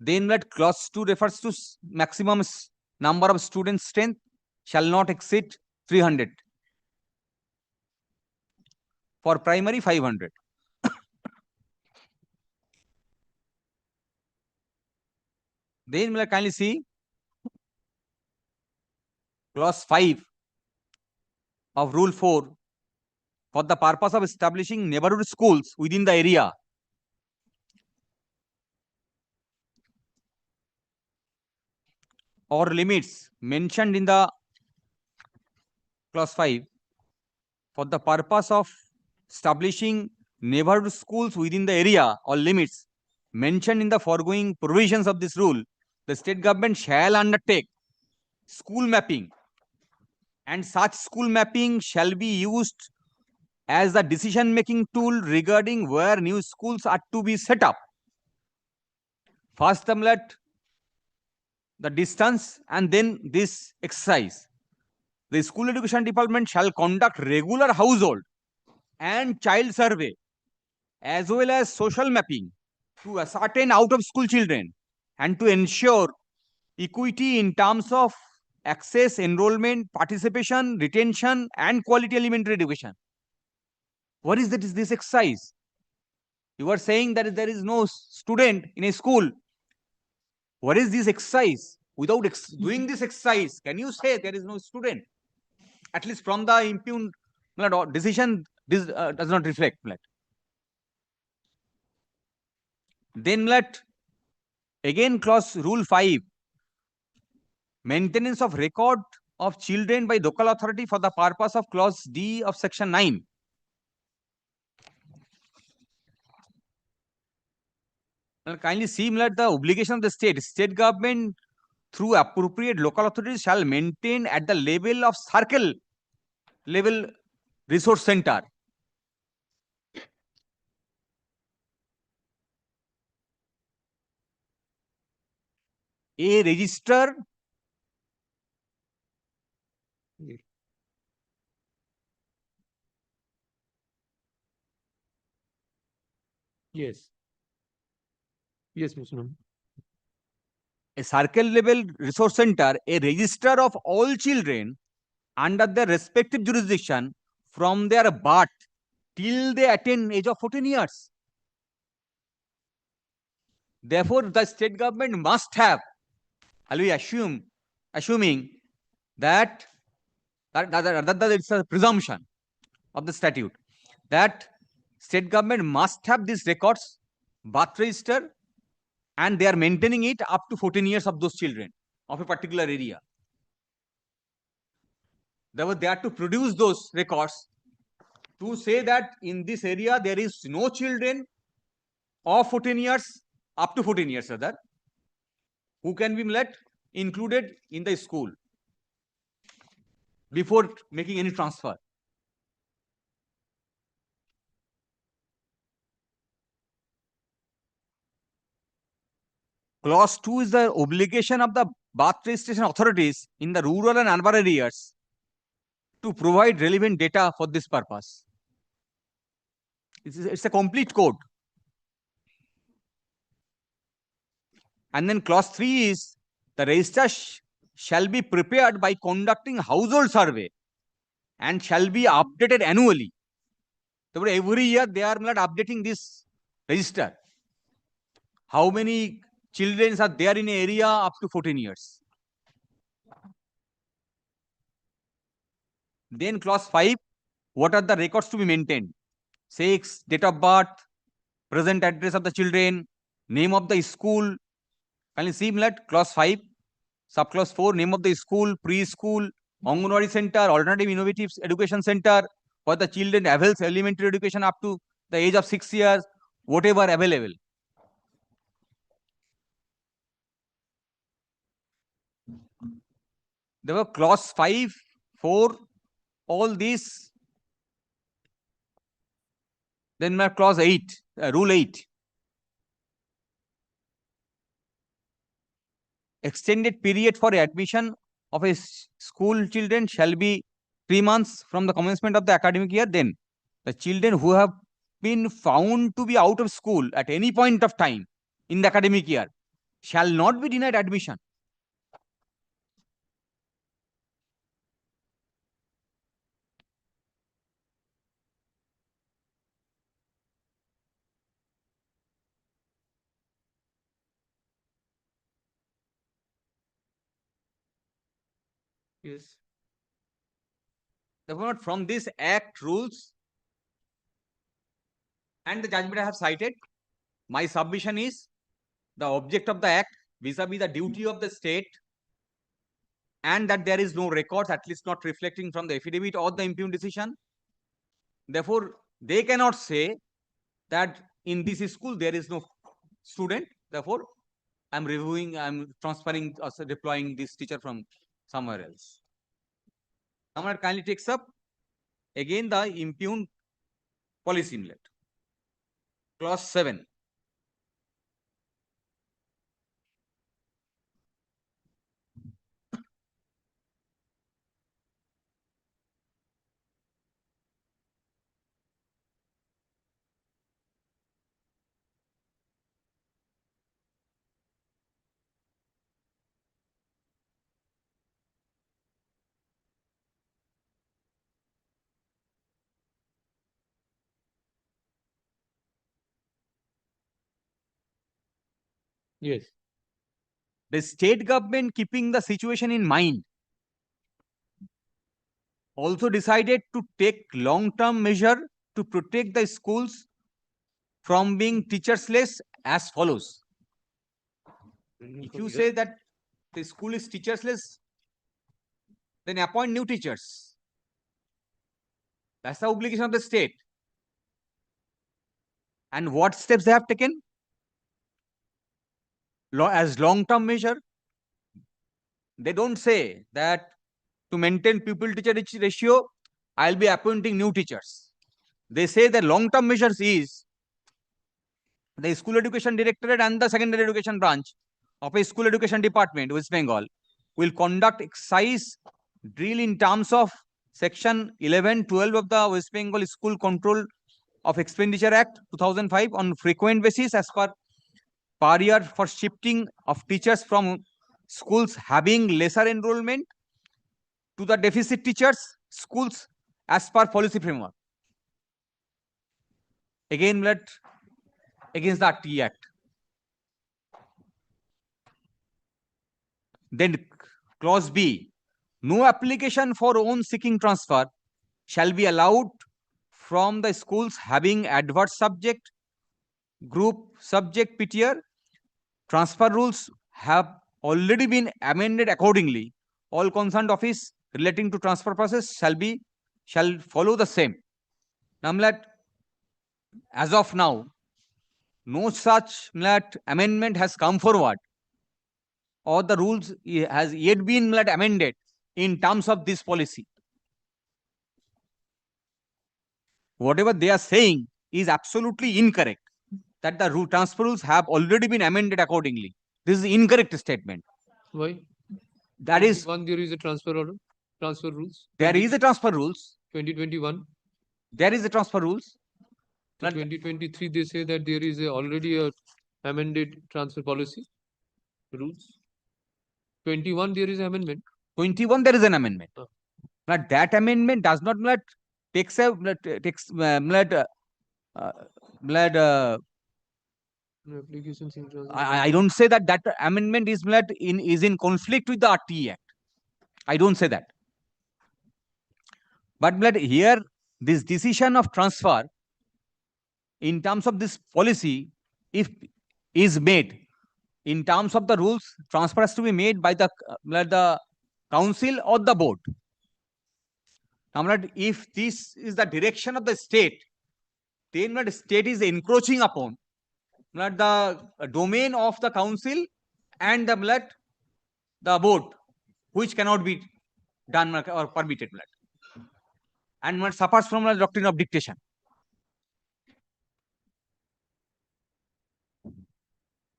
Then clause 2 refers to maximum number of students strength shall not exceed 300. For primary 500. Then we'll kindly see clause 5 of rule 4 for the purpose of establishing neighborhood schools within the area. Or limits mentioned in the clause 5 for the purpose of establishing neighborhood schools within the area or limits mentioned in the foregoing provisions of this rule, the state government shall undertake school mapping, and such school mapping shall be used as the decision making tool regarding where new schools are to be set up. First the distance and then this exercise. The school education department shall conduct regular household and child survey as well as social mapping to ascertain out of school children and to ensure equity in terms of access, enrollment, participation, retention and quality elementary education. What is that? Is this exercise? You are saying that there is no student in a school. What is this exercise? Without doing this exercise, can you say there is no student? At least from the impugned decision, this does not reflect. Then again clause rule 5, maintenance of record of children by local authority for the purpose of clause D of section 9. Now, kindly see the obligation of the state government through appropriate local authorities shall maintain at the level of circle level resource center a register Yes. Yes, Mr. a circle level resource center, a register of all children under their respective jurisdiction from their birth till they attain age of 14 years. Therefore, the state government must have, I'll be assuming that it's a presumption of the statute that state government must have these records, birth register, and they are maintaining it up to 14 years of those children of a particular area. They are to produce those records to say that in this area there is no children of 14 years up to 14 years rather who can be included in the school before making any transfer. Clause 2 is the obligation of the birth registration authorities in the rural and urban areas to provide relevant data for this purpose. It's a complete code. And then clause 3 is the register shall be prepared by conducting household survey and shall be updated annually. So every year they are not updating this register. How many children are there in an area up to 14 years? Then clause 5, what are the records to be maintained? Sex, date of birth, present address of the children, name of the school. Can you see clause 5? subclause 4, name of the school, preschool, Anganwadi center, alternative innovative education center, for the children avails elementary education up to the age of 6 years, whatever available. There were clause 5, 4, all these. Then my clause 8, rule 8. Extended period for admission of a school children shall be 3 months from the commencement of the academic year. Then the children who have been found to be out of school at any point of time in the academic year shall not be denied admission. Yes. Therefore, from this Act rules and the judgment I have cited, my submission is the object of the Act vis-a-vis the duty of the state, and that there is no records, at least not reflecting from the affidavit or the impugned decision. Therefore, they cannot say that in this school there is no student. Therefore, I'm transferring or deploying this teacher from somewhere else. Now, it kindly takes up again the impugned policy inlet. Clause 7. Yes. The state government, keeping the situation in mind, also decided to take long-term measure to protect the schools from being teacherless as follows. If you say that the school is teacherless, then appoint new teachers. That's the obligation of the state. And what steps they have taken? As long-term measure, they don't say that to maintain pupil-teacher ratio, I'll be appointing new teachers. They say the long-term measures is the school education directorate and the secondary education branch of a school education department, West Bengal, will conduct exercise drill in terms of section 11-12 of the West Bengal School Control of Expenditure Act 2005 on frequent basis as per year for shifting of teachers from schools having lesser enrollment to the deficit teachers schools as per policy framework. Again, against the RT Act. Then clause B, no application for own seeking transfer shall be allowed from the schools having adverse subject, group subject PTR. Transfer rules have already been amended accordingly. All concerned office relating to transfer process shall follow the same. Now, as of now, no such amendment has come forward, or the rules has yet been amended in terms of this policy. Whatever they are saying is absolutely incorrect, that the transfer rules have already been amended accordingly. This is incorrect statement. Why? That is, there is a transfer order, transfer rules. There is a transfer rules. 2021. There is a transfer rules. 2023, they say that there is already a amended transfer policy rules. 21, there is an amendment. 21, there is an amendment. But that amendment does not takes a applications in I don't say that that amendment is in conflict with the RTE Act. I don't say that. But here, this decision of transfer in terms of this policy, if is made in terms of the rules, transfer has to be made by the council or the board. Now, if this is the direction of the state, then the state is encroaching upon the domain of the council and the board, which cannot be done or permitted, and suffers from the doctrine of dictation.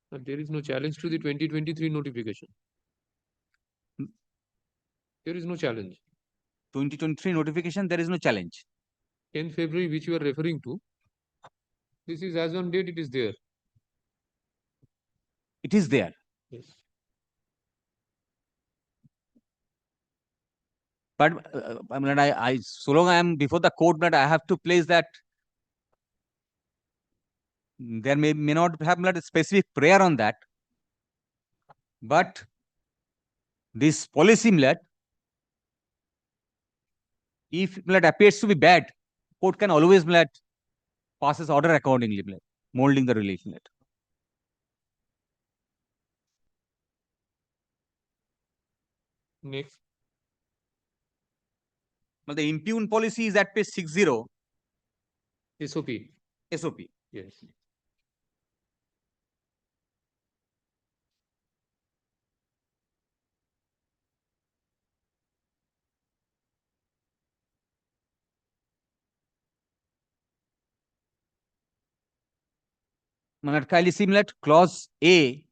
But there is no challenge to the 2023 notification. There is no challenge. 2023 notification, there is no challenge. 10th February, which you are referring to, this is as on date, it is there. It is there. Yes. But so long I am before the court, that I have to place that there may not have a specific prayer on that, but this policy if appears to be bad, court can always passes order accordingly, molding the relation. Next. But the impugn policy is at page 60. SOP. SOP. Yes. Kindly similar clause A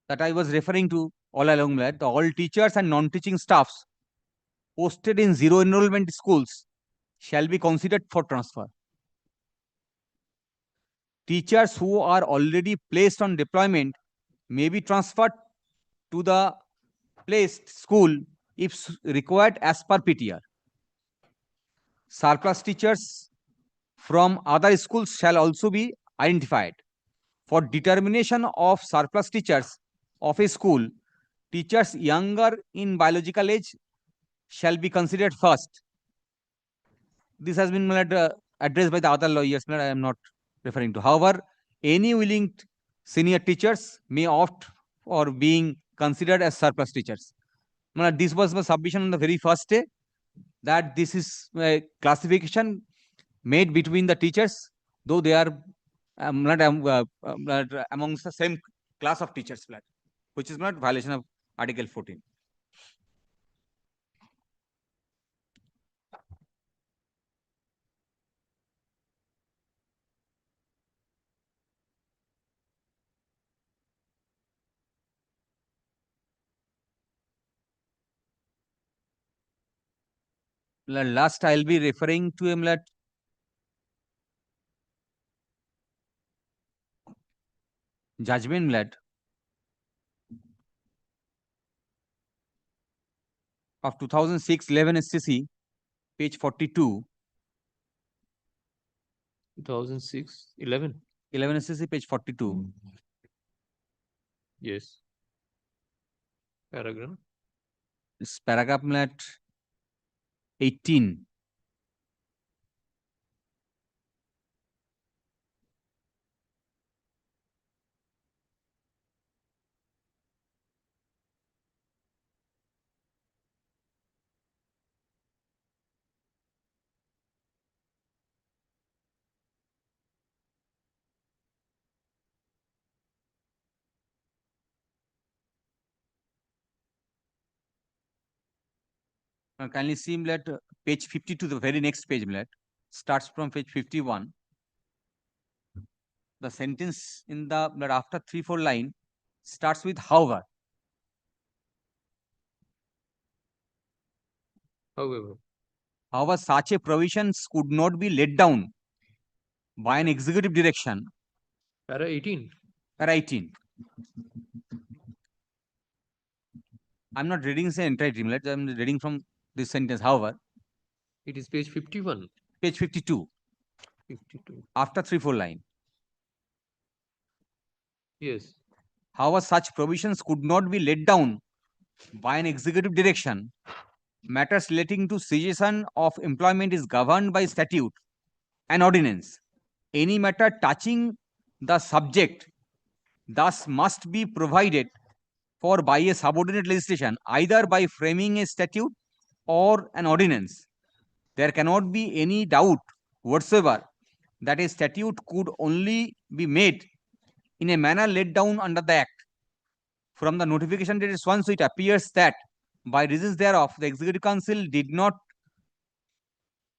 that I was referring to all along, that all teachers and non-teaching staffs posted in zero enrollment schools shall be considered for transfer. Teachers who are already placed on deployment may be transferred to the placed school if required as per PTR. Surplus teachers from other schools shall also be identified. For determination of surplus teachers of a school, teachers younger in biological age shall be considered first. This has been addressed by the other lawyers, I am not referring to. However, any willing senior teachers may opt for being considered as surplus teachers. This was my submission on the very first day, that this is a classification made between the teachers, though they are not amongst the same class of teachers, which is not violation of Article 14. Last, I'll be referring to him judgment of 2006 11 SCC, page 42. 2006 11 SCC, page 42. Yes. Paragraph. This paragraph 18. Kindly see page 52, the very next page, starts from page 51. The sentence in the after 3-4 line starts with however. However, such a provisions could not be laid down by an executive direction. Para 18. Para 18. I'm not reading the entire dream. I'm reading from this sentence. However, it is page 51. Page 52. 52. After 3-4 line. Yes. However, such provisions could not be laid down by an executive direction. Matters relating to cessation of employment is governed by statute and ordinance. Any matter touching the subject thus must be provided for by a subordinate legislation, either by framing a statute or an ordinance. There cannot be any doubt whatsoever that a statute could only be made in a manner laid down under the Act. From the notification dated so it appears that by reasons thereof, the Executive Council did not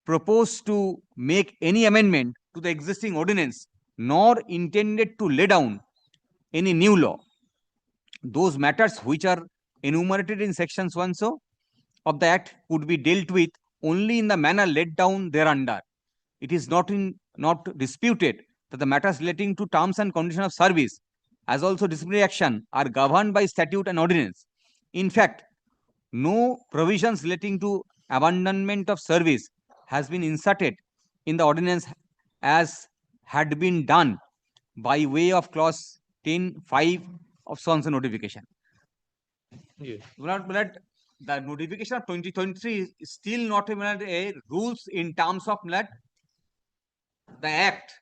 propose to make any amendment to the existing ordinance, nor intended to lay down any new law. Those matters which are enumerated in section so and so of the Act could be dealt with only in the manner laid down thereunder. It is not disputed that the matters relating to terms and conditions of service, as also disciplinary action, are governed by statute and ordinance. In fact, no provisions relating to abandonment of service has been inserted in the ordinance as had been done by way of clause 10(5) of so and so notification. Yes. But the notification of 2023 is still not a rules in terms of the Act.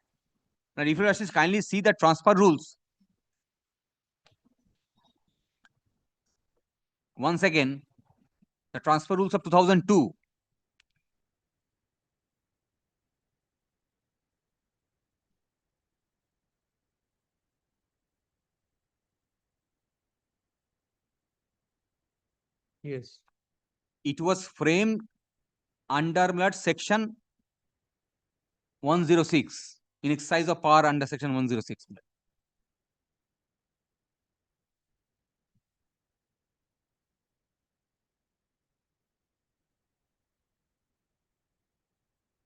Now, if you kindly see the transfer rules. Once again, the transfer rules of 2002. Yes. It was framed under section 106 in exercise of power under section 106.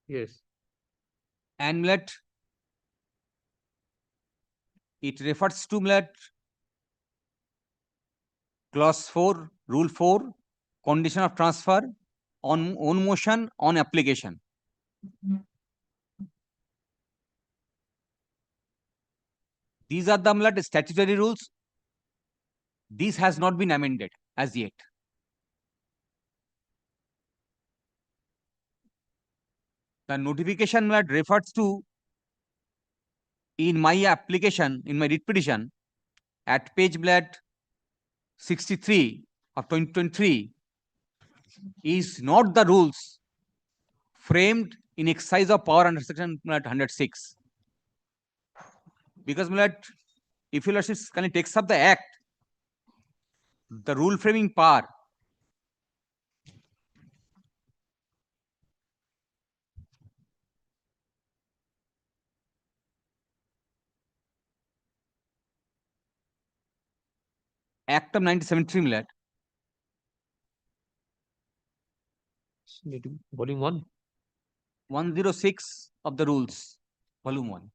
Yes. And it refers to clause 4, rule 4, condition of transfer on motion on application. These are the statutory rules. This has not been amended as yet. The notification refers to in my application, in my writ petition, at page 63 of 2023 is not the rules framed in exercise of power under section 106. Because if you can takes up the Act, the rule framing power Act of 1973 volume 1. 106 of the rules, volume 1.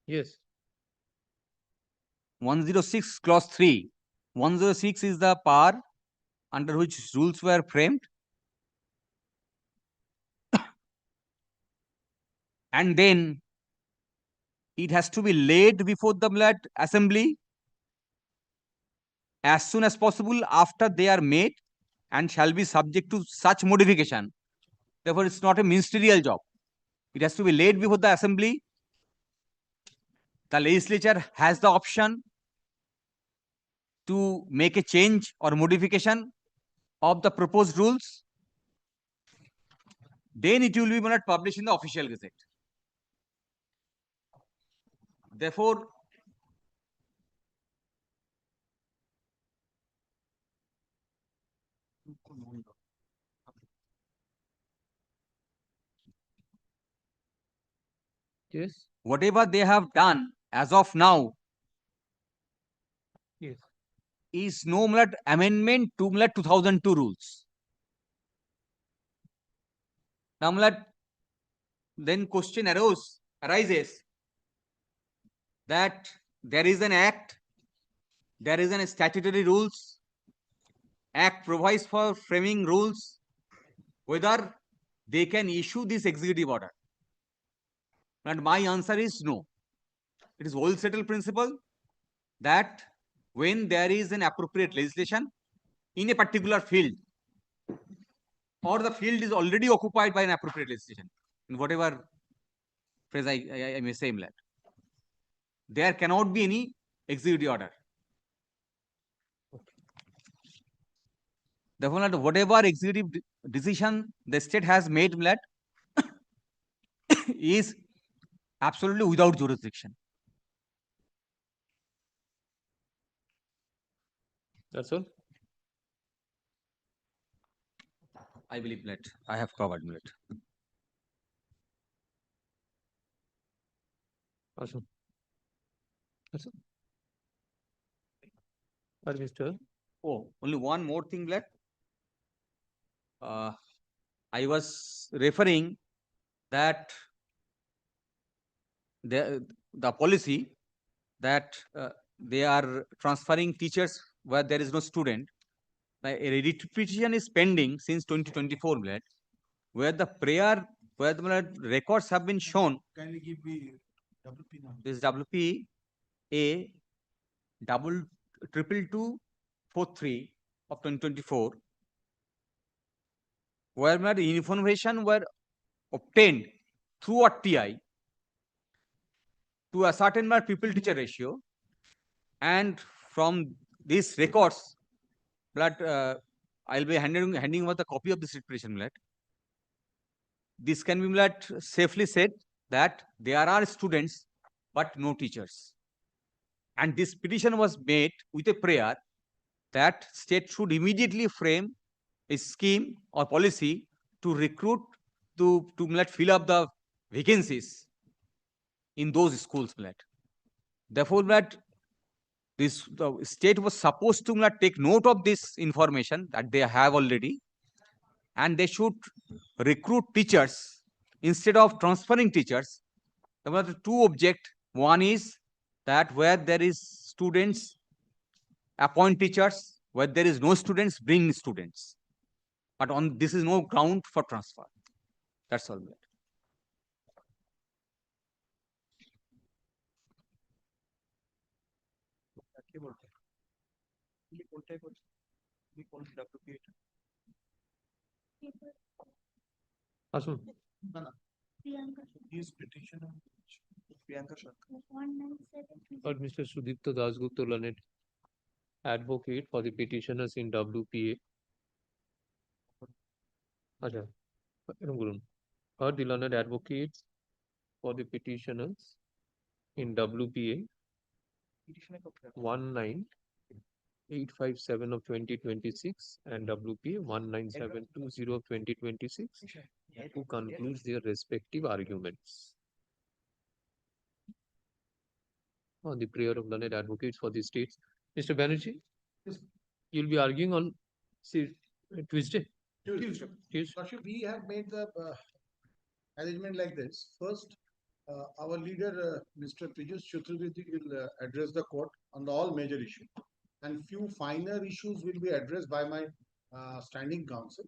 Yes. 106 clause 3. 106 is the power under which rules were framed. And then it has to be laid before the assembly as soon as possible after they are made and shall be subject to such modification. Therefore, it's not a ministerial job. It has to be laid before the assembly. The legislature has the option to make a change or modification of the proposed rules. Then it will be published in the official gazette. Therefore, yes, whatever they have done as of now, yes, is no amendment to 2002 rules. Now, then question arises that there is an Act, there is an statutory rules. Act provides for framing rules, whether they can issue this executive order. And my answer is no. It is whole settled principle that when there is an appropriate legislation in a particular field, or the field is already occupied by an appropriate legislation, in whatever phrase I may say, that there cannot be any executive order. Therefore, whatever executive decision the state has made, that is absolutely without jurisdiction. That's all. I believe that I have covered that. Awesome. That's all. Or Mr. Oh, only one more thing left. I was referring that the policy that they are transferring teachers where there is no student. A petition is pending since 2024, where the records have been shown. Kindly give me WP number. This WP A double triple 243 of 2024, where the information were obtained through RTI to a certain pupil teacher ratio, and from these records, I'll be handing over the copy of this petition. This can be safely said that there are students but no teachers, and this petition was made with a prayer that state should immediately frame a scheme or policy to recruit to fill up the vacancies in those schools. Therefore, the state was supposed to take note of this information that they have already, and they should recruit teachers instead of transferring teachers. There were two objects. One is that where there is students, appoint teachers. Where there is no students, bring students. But on this is no ground for transfer. That's all. Awesome. His petitioner, Priyanka Sharkar. Or Mr. Sudipta Dasgupta, learned advocate for the petitioners in WPA. Acha. Or the learned advocates for the petitioners in WPA 19857 of 2026 and WPA 19720 of 2026, who concludes their respective arguments. On the prayer of learned advocates for the states. Mr. Banerjee, you'll be arguing on Tuesday. Tuesday. We have made the arrangement like this. First, our leader, Mr. Piyush Chaturvedi, will address the court on all major issues, and few finer issues will be addressed by my standing counsel,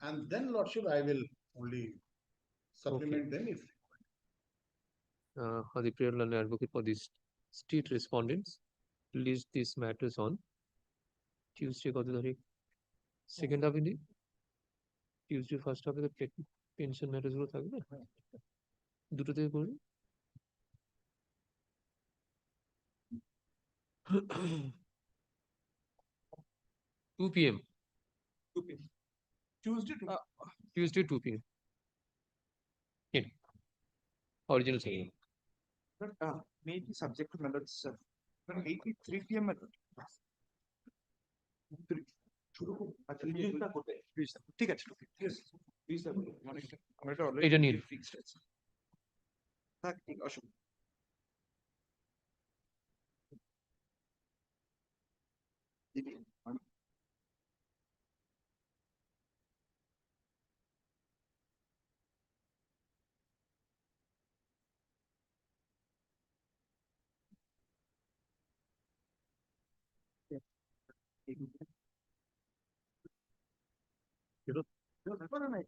and then, Lordship, I will only supplement them if. The prayer learned advocate for the state respondents list these matters on Tuesday. Second half in the Tuesday, first half of the pension matters. 2 p.m. 2 p.m. Tuesday, Tuesday 2 p.m. Yeah. Original saying. But maybe subject to melodies. But 3 p.m. melody. ঠিক আছে এটা নিন। থাক ঠিক অসুবিধা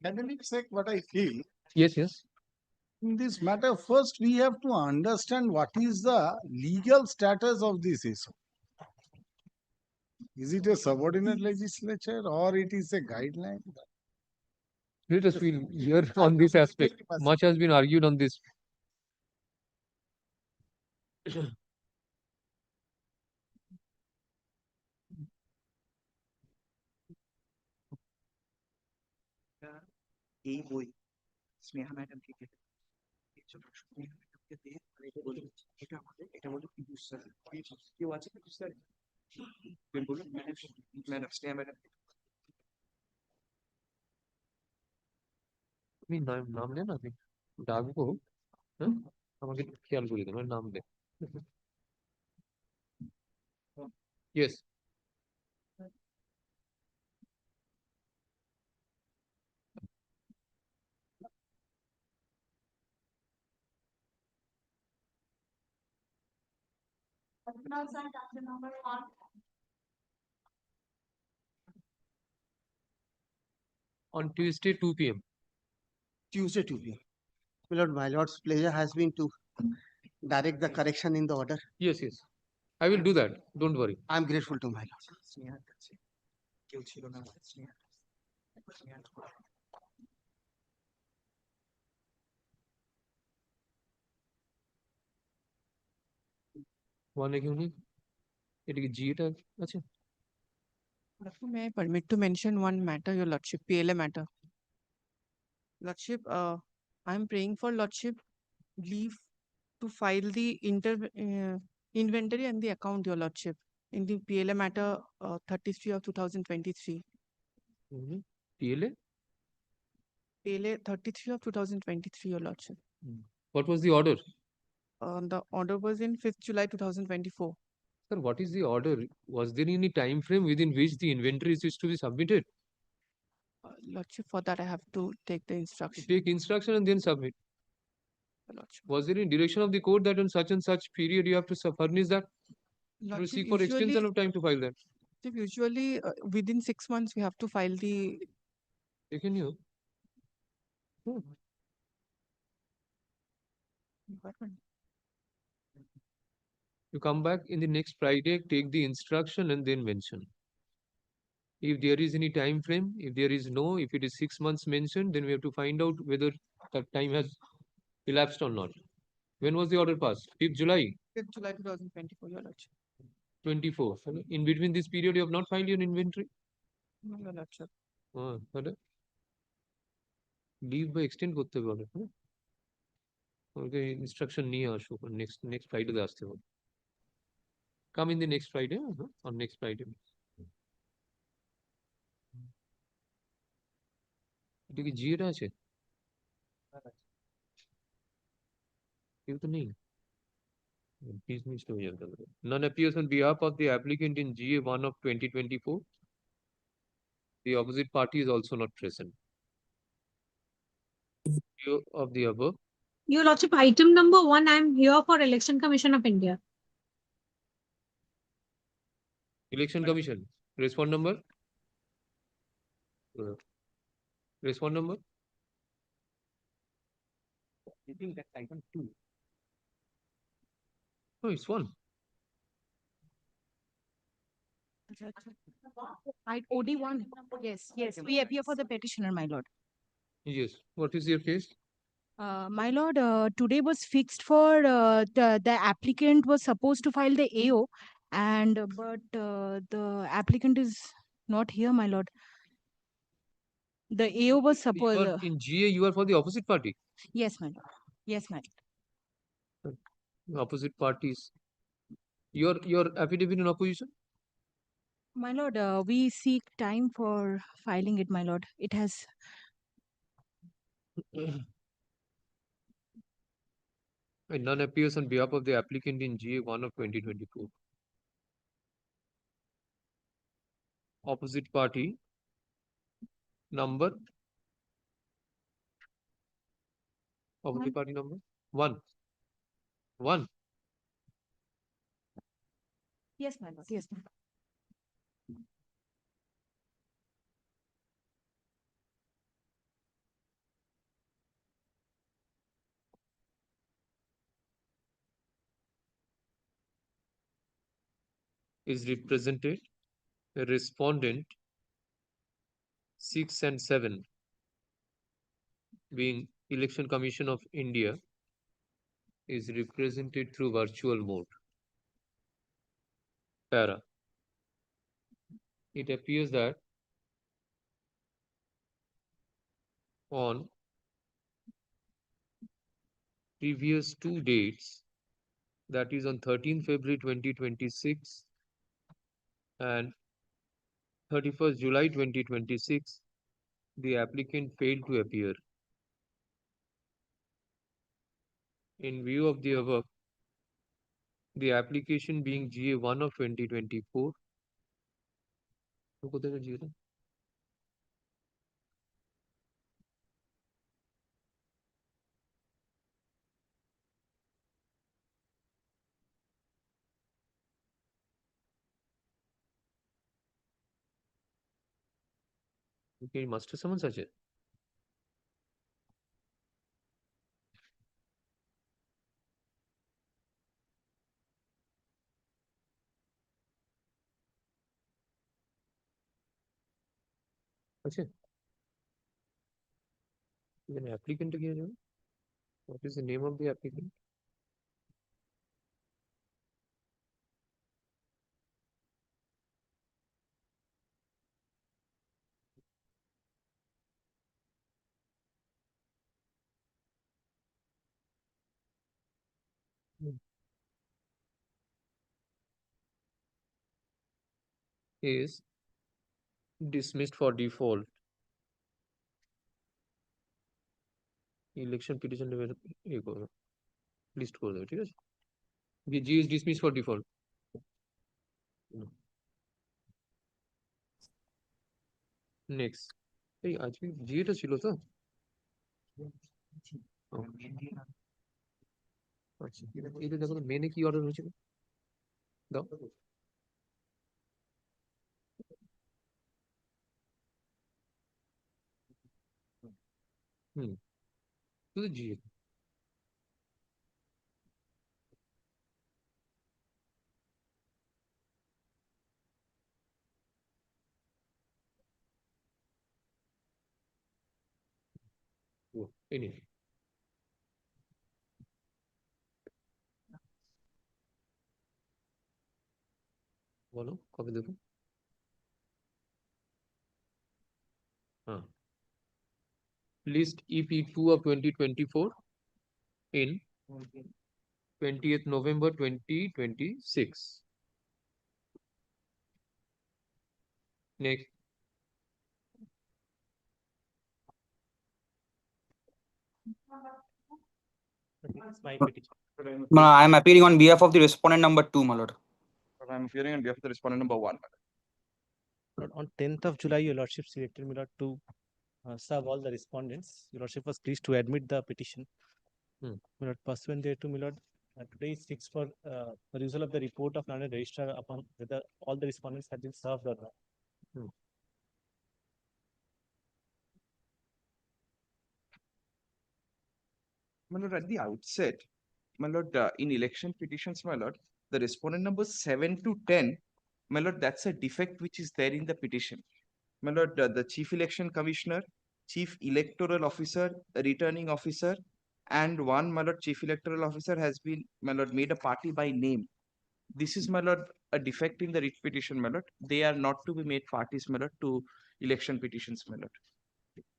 academic sake, what I feel. Yes, yes. In this matter, first we have to understand what is the legal status of this issue. Is it a subordinate legislature or it is a guideline? Let us feel here on this aspect. Much has been argued on this. এই বই স্নেহা ম্যাডামকে কেটে স্নেহা ম্যাডামকে দিয়ে এটা আমাদের এটা বলে পীযূষ স্যার কেউ আছে পীযূষ স্যার বলুন ম্যাডাম ম্যাডাম স্নেহা ম্যাডাম তুমি নাম নেন আপনি ডাকবো, হ্যাঁ আমাকে একটু খেয়াল করে দেবেন নাম দে। Yes on Tuesday 2 p.m. Tuesday 2 p.m. My lord's pleasure has been to direct the correction in the order. Yes, yes. I will do that. Don't worry. I'm grateful to my lord. স্নেহার কাছে কেউ ছিল না স্নেহার স্নেহার মানে কেউ নেই, এটা কি জি এটা আছে? May I permit to mention one matter, Your Lordship, PLA matter. Lordship, I'm praying for Lordship leave to file the inventory and the account, Your Lordship, in the PLA matter 33 of 2023. PLA? PLA 33 of 2023, Your Lordship. What was the order? The order was in 5th July 2024. Sir, what is the order? Was there any time frame within which the inventories is to be submitted? Lordship, for that I have to take the instruction. Take instruction and then submit. Lordship. Was there any direction of the court that on such and such period you have to furnish that? You Lordship, seek for extension of time to file that. Usually within 6 months we have to file the. Taken you. You come back in the next Friday, take the instruction and then mention. If there is any time frame, if there is no, if it is 6 months mentioned, then we have to find out whether that time has elapsed or not. When was the order passed? 5th July? 5th July 2024, Your Lordship. 24. In between this period, you have not filed your inventory? No, Your Lordship. Leave by extend করতে হবে অনেক, ওকে instruction নিয়ে আসো next Friday আসতে হবে। Come in the next Friday, on next Friday. এটা কি জি এটা আছে? কেউ তো নেই। None appears on behalf of the applicant in GA 1 of 2024. The opposite party is also not present. Of the above. Your Lordship, item number 1, I am here for Election Commission of India. Election Commission. Respond number? Respond number? I think that's item 2. No, it's 1. OD1. Yes, we appear for the petitioner, my lord. Yes. What is your case? My lord, today was fixed for the applicant was supposed to file the AO, but the applicant is not here, my lord. The AO was supposed. In GA, you are for the opposite party. Yes, my lord. Yes, my lord. Opposite parties. Your affidavit in opposition? My lord, we seek time for filing it, my lord. It has. And none appears on behalf of the applicant in GA 1 of 2024. Opposite party number. Opposite party number 1. 1. Yes, my lord. Yes, my lord. Is represented a respondent 6 and 7. being Election Commission of India, is represented through virtual mode. Para. It appears that on previous two dates, that is on 13th February 2026 and 31st July 2026, the applicant failed to appear. In view of the above, the application being GA1 of 2024, okay, master summons আছে আছে এখানে applicant কি আছে what is the name of the applicant is dismissed for default. Election petition list করে দেবে ঠিক আছে G is dismissed for default. Next. এই আজকে জিএটা ছিল তো আচ্ছা এটা দেখো মেনে কি অর্ডার হয়েছিল দাও শুধু জিএ এই নিন বলো কবে দেবো হ্যাঁ list EP2 of 2024 in 20th November 2026. Next. I am appearing on behalf of the respondent number 2, my lord. I am appearing on behalf of the respondent number 1. On 10th of July, your lordship selected my lord to serve all the respondents. Your lordship was pleased to admit the petition. My lord, pursuant thereto, my lord, today is fixed for perusal of the report of learned registrar upon whether all the respondents have been served or not. My lord, at the outset, my lord, in election petitions, my lord, the respondent numbers 7 to 10, my lord, that's a defect which is there in the petition. My lord, the chief election commissioner, chief electoral officer, returning officer, and one, my lord, chief electoral officer has been, my lord, made a party by name. This is, my lord, a defect in the writ petition, my lord. They are not to be made parties, my lord, to election petitions, my lord.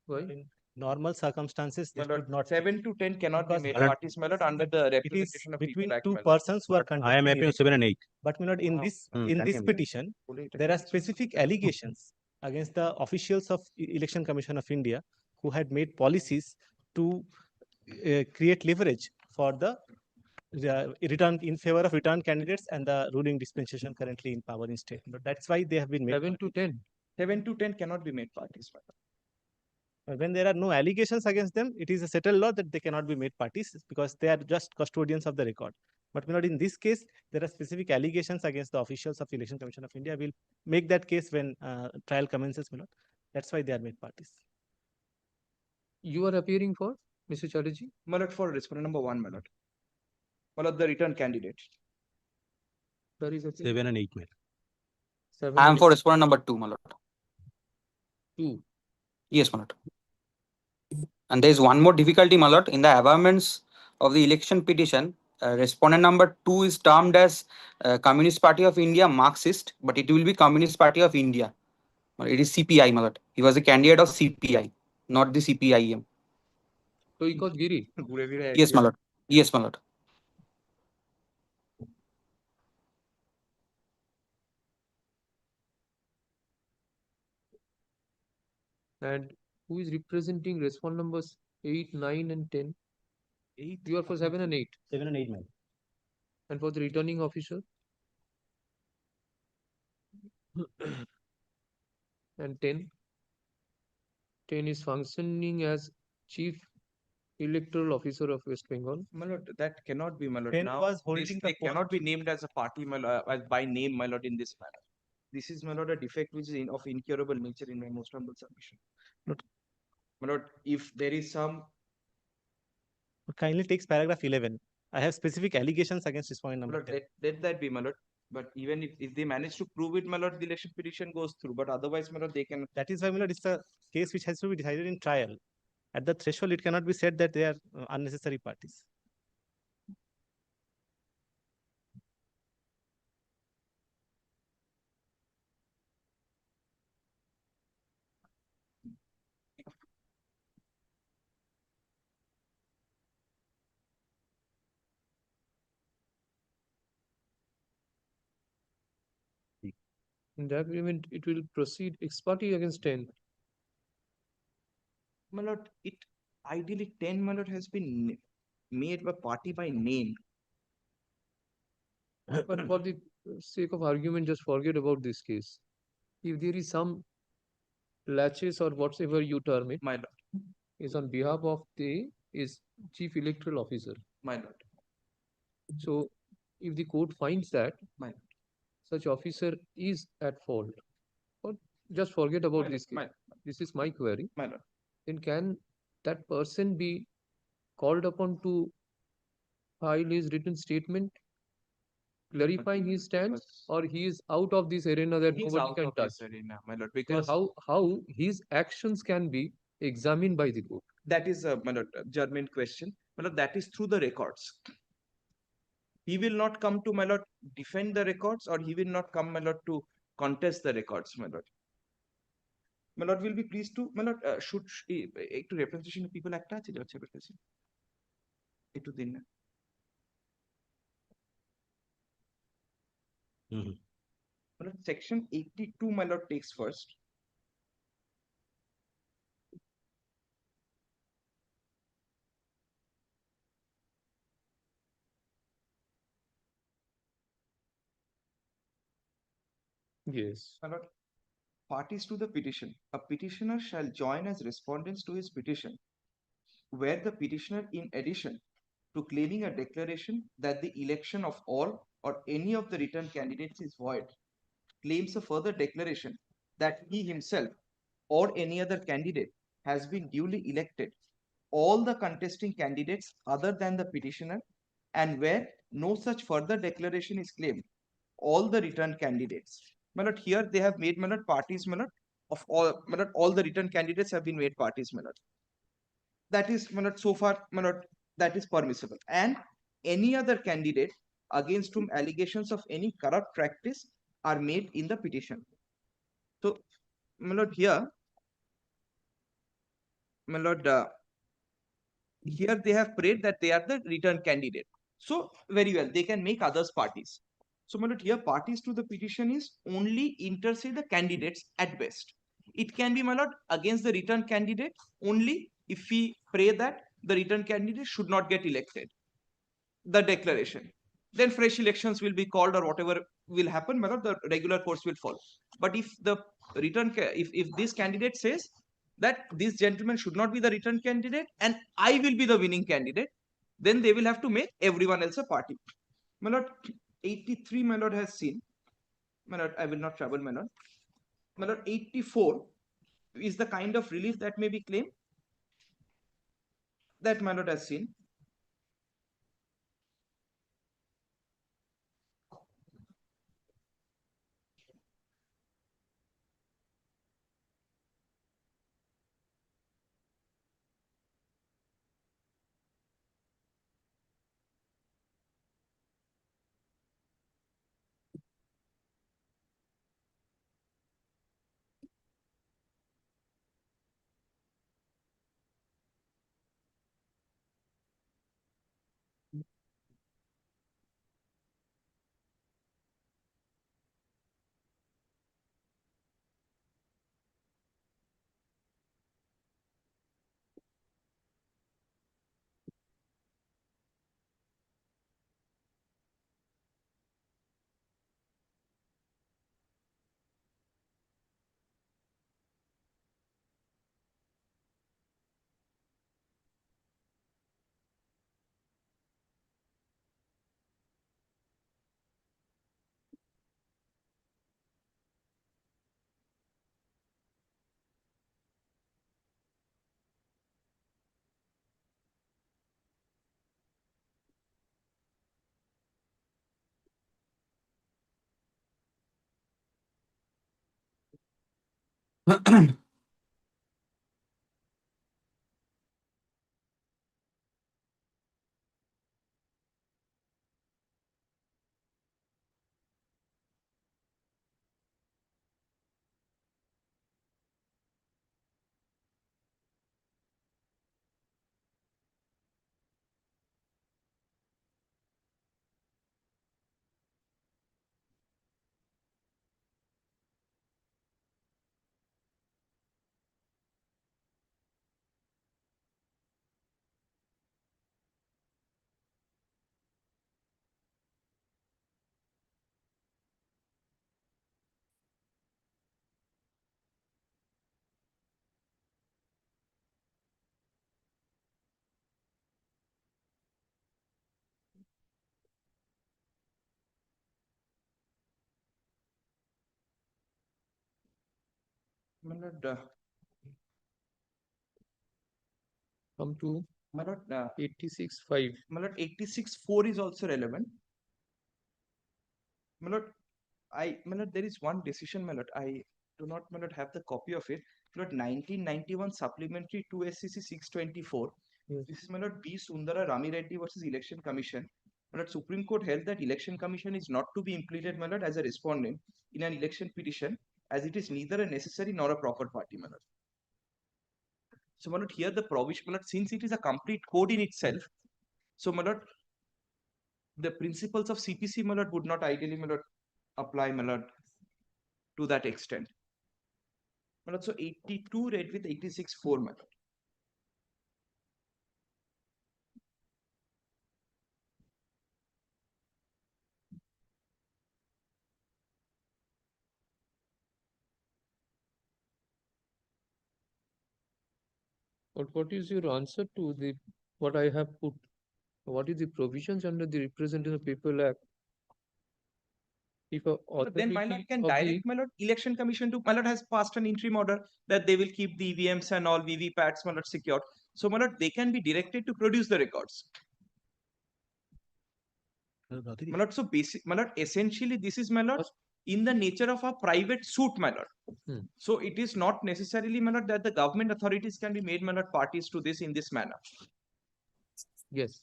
Why? In normal circumstances, My this lord, would not 7 to 10 cannot be because made my lord, parties, my lord, under the it is representation of between people act, two my lord. persons who are I am conducting appearing election. 7 and 8. But my lord, in this petition, there are specific allegations against the officials of Election Commission of India who had made policies to create leverage for the return in favor of return candidates and the ruling dispensation currently in power in state. But that's why they have been made 7 to 10. 7 to 10 cannot be made parties, my lord. When there are no allegations against them, it is a settled law that they cannot be made parties because they are just custodians of the record. But my lord, in this case, there are specific allegations against the officials of Election Commission of India. We'll make that case when trial commences, my lord. That's why they are made parties. You are appearing for Mr. Chatterjee? My lord, for respondent number 1, my lord. My lord, the return candidate. There is a 7 and 8, ma'am. I am for respondent number 2, my lord. 2. Yes, my lord. And there is one more difficulty, my lord. In the amendments of the election petition, respondent number 2 is termed as Communist Party of India Marxist, but it will be Communist Party of India. It is CPI, my lord. He was a candidate of CPI, not the CPIM. So he got Giri. Yes, my lord. Yes, my lord. And who is representing respond numbers 8, 9, and 10? 8. You are for 7 and 8. 7 and 8, man. And for the returning officer? And 10? 10 is functioning as Chief Electoral Officer of West Bengal. My lord, that cannot be, my lord. 10 Now, was holding the they cannot be named as a party, my lord, as by name, my lord, in this manner. This is, my lord, a defect which is of incurable nature in my most humble submission. My lord, if there is some Kindly takes paragraph 11. I have specific allegations against respondent My number lord, 10. let that be, my lord. But even if they manage to prove it, my lord, the election petition goes through. But otherwise, my lord, they can. That is why, my lord, it's a case which has to be decided in trial. At the threshold, it cannot be said that they are unnecessary parties. In the agreement, it will proceed ex parte against 10. My lord, it ideally 10, my lord, has been made by party by name. But for the sake of argument, just forget about this case. If there is some latches or whatever you term it, my lord, is on behalf of the Chief Electoral Officer. My lord. So if the court finds that My such officer is at fault, or just forget about My this lord, case. This is my query. My lord. Then can that person be called upon to file his written statement clarifying his stance, or he is out of this arena that He's nobody out can of touch? this arena, my lord, Then because how his actions can be examined by the court? that is a, my lord, german question. My lord, that is through the records. He will not come to, my lord, defend the records, or he will not come, my lord, to contest the records, my lord. My lord will be pleased to, my lord, should একটু representation people একটা আছে যে হচ্ছে কাছে একটু দিন না My lord, section 82, my lord, takes first. Yes. My lord, parties to the petition. A petitioner shall join as respondents to his petition, where the petitioner, in addition to claiming a declaration that the election of all or any of the written candidates is void, claims a further declaration that he himself or any other candidate has been duly elected, all the contesting candidates other than the petitioner, and where no such further declaration is claimed, all the returned candidates. My lord, here they have made, my lord, parties, my lord, of all, my lord, all the returned candidates have been made parties, my lord. That is, my lord, so far, my lord, that is permissible. And any other candidate against whom allegations of any corrupt practice are made in the petition. So, my lord, here, my lord, here they have prayed that they are the return candidate. So, very well, they can make others parties. So, my lord, here parties to the petition is only inter se the candidates at best. It can be, my lord, against the return candidate only if we pray that the return candidate should not get elected. The declaration. Then fresh elections will be called, or whatever will happen, my lord, the regular course will follow. But if the if this candidate says that this gentleman should not be the return candidate and I will be the winning candidate, then they will have to make everyone else a party. My lord, 83, my lord, has seen, my lord, I will not trouble, my lord. My lord, 84 is the kind of relief that may be claimed. That my lord has seen. My lord, Come to my lord, 86.5. my lord, 86.4 is also relevant. My lord, my lord, there is one decision, my lord. I do not, my lord, have the copy of it. My lord, 1991 supplementary to SCC 624. Yes. This is, my lord, B. Sundara Rami Reddy versus Election Commission. My lord, Supreme Court held that Election Commission is not to be implemented, my lord, as a respondent in an election petition, as it is neither a necessary nor a proper party, my lord. So, my lord, here the provision, my lord, since it is a complete code in itself, so, my lord, the principles of CPC, my lord, would not ideally, my lord, apply, my lord, to that extent. My lord, so 82 read with 86.4, my lord. But what is your answer to the what I have put? What is the provisions under the Representation of People Act? If a But then my lord authority can of the direct, my lord, election commission to, my lord has passed an interim order that they will keep the EVMs and all VVPATs, my lord, secured. So, my lord, they can be directed to produce the records. My lord, so basic, my lord, essentially this is, my lord, in the nature of a private suit, my lord. So it is not necessarily, my lord, that the government authorities can be made, my lord, parties to this in this manner. Yes.